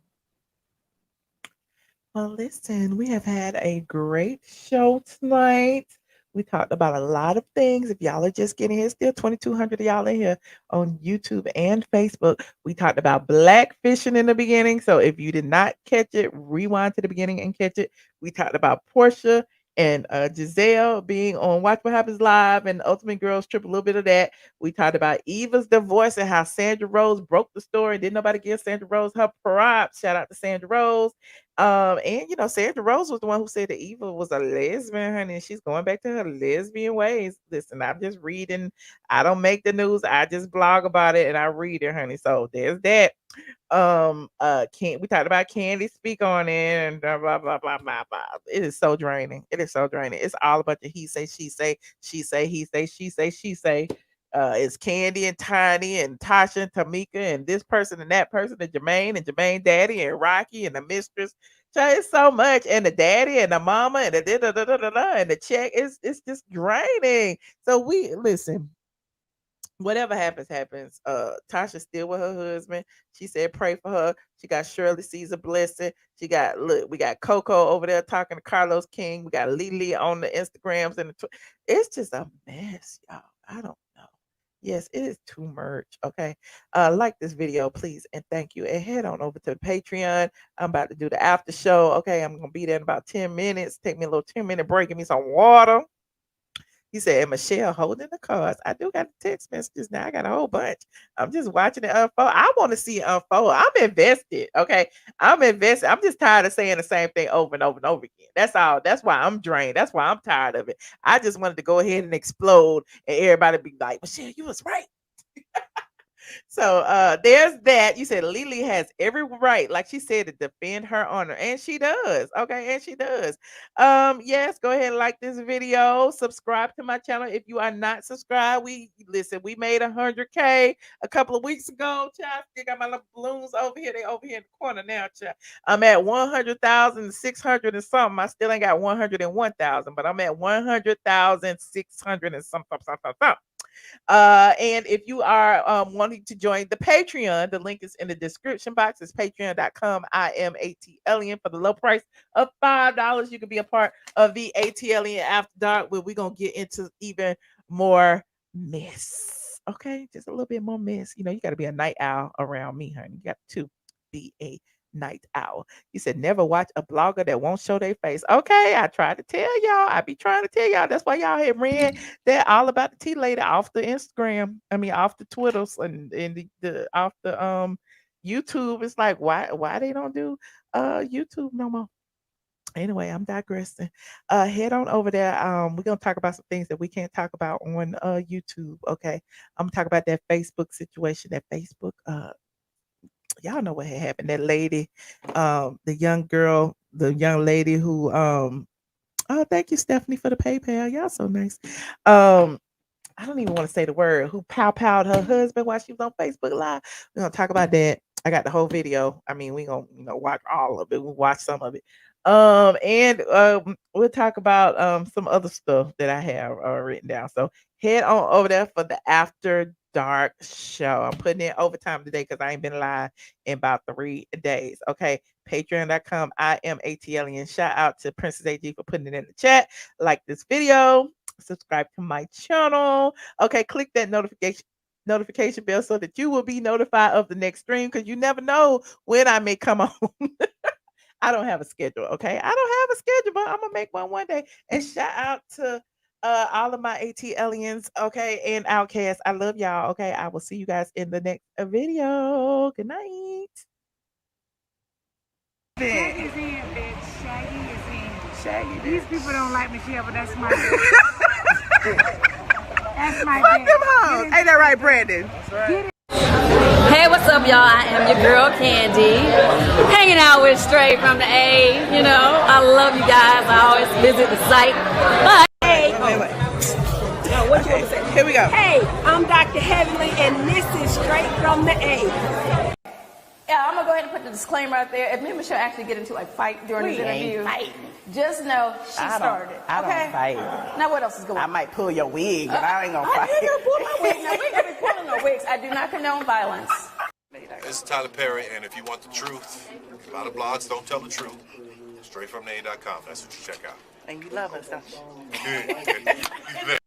Well, listen, we have had a great show tonight. We talked about a lot of things. If y'all are just getting here, still 2,200 of y'all in here on YouTube and Facebook. We talked about blackfishing in the beginning. So if you did not catch it, rewind to the beginning and catch it. We talked about Portia and Giselle being on Watch What Happens Live and Ultimate Girls Trip, a little bit of that. We talked about Eva's divorce and how Sandra Rose broke the story. Didn't nobody give Sandra Rose her props. Shout out to Sandra Rose. And Sandra Rose was the one who said that Eva was a lesbian, honey, and she's going back to her lesbian ways. Listen, I'm just reading. I don't make the news. I just blog about it and I read it, honey. So there's that. We talked about Kandi speak on it and blah blah blah blah blah blah. It is so draining. It is so draining. It's all about the he say, she say, she say, he say, she say, she say. It's Kandi and Tiny and Tasha and Tamika and this person and that person and Jermaine daddy and Rocky and the mistress. So it's so much, and the daddy and the mama and the da da da da da and the check. It's just draining. So we listen. Whatever happens, happens. Tasha's still with her husband. She said, pray for her. She got Shirley Caesar blessing. We got Coko over there talking to Carlos King. We got Lily on the Instagrams and it's just a mess, y'all. I don't know. Yes, it is too much. Okay. Like this video, please, and thank you. And head on over to the Patreon. I'm about to do the after show. Okay, I'm gonna be there in about 10 minutes. Take me a little 10-minute break, give me some water. He said, and Michelle holding the cards. I do got the text messages now. I got a whole bunch. I'm just watching it unfold. I want to see it unfold. I'm invested. Okay. I'm invested. I'm just tired of saying the same thing over and over and over again. That's all. That's why I'm drained. That's why I'm tired of it. I just wanted to go ahead and explode and everybody be like, Michelle, you was right. So there's that. You said Lily has every right, like she said, to defend her honor, and she does. Okay, and she does. Yes, go ahead and like this video, subscribe to my channel if you are not subscribed. We made 100K a couple of weeks ago. Child, still got my little balloons over here. They over here in the corner now, child. I'm at 100,600 and something. I still ain't got 101,000, but I'm at 100,600 and something. And if you are wanting to join the Patreon, the link is in the description box. It's patreon.com. iamATLien for the low price of $5. You can be a part of the ATLien After Dark, where we're gonna get into even more mess. Okay, just a little bit more mess. You know, you got to be a night owl around me, honey. You got to be a night owl. You said never watch a blogger that won't show their face. Okay, I tried to tell y'all. I be trying to tell y'all. That's why y'all had ran that all about the tea lady off the Instagram. I mean, off the Twitters and the off the YouTube. It's like why they don't do YouTube no more. Anyway, I'm digressing. Head on over there. We're gonna talk about some things that we can't talk about on YouTube. Okay, I'm gonna talk about that Facebook situation. That Facebook, y'all know what had happened. That lady, the young girl, the young lady who, oh, thank you, Stephanie, for the PayPal. Y'all so nice. I don't even want to say the word. Who pow-powed her husband while she was on Facebook Live. We're gonna talk about that. I got the whole video. I mean, we gonna watch all of it. We'll watch some of it. And we'll talk about some other stuff that I have written down. So head on over there for the After Dark show. I'm putting in overtime today because I ain't been live in about 3 days. Okay, patreon.com. iamATLien. Shout out to Princess AG for putting it in the chat. Like this video, subscribe to my channel. Okay, click that notification bell so that you will be notified of the next stream, because you never know when I may come on. I don't have a schedule, okay? I don't have a schedule, but I'm gonna make one day. And shout out to all of my ATLiens, okay, and Outcasts. I love y'all, okay? I will see you guys in the next video. Good night. Shaggy's in, bitch. Shaggy is in. Shaggy. These people don't like Michelle, but that's my that's my Fuck them hoes. Ain't that right, Brandon? That's right. Hey, what's up, y'all? I am your girl, Kandi. Hanging out with Straight from the A. You know, I love you guys. I always visit the site. But hey. Wait. No, what you want to say? Here we go. Hey, I'm Dr. Heavenly, and this is Straight from the A. Yeah, I'm going to go ahead and put the disclaimer out there. If me and Michelle actually get into a fight during this interview, just know she started. I okay? don't fight. Now, what else is going on? I might pull your wig, but I ain't gonna fight. I ain't gonna pull my wig. Now, we ain't gonna be pulling no wigs. I do not condone violence. This is Tyler Perry, and if you want the truth, a lot of blogs don't tell the truth. StraightfromtheA.com. That's what you check out. And you love us, don't you? Good.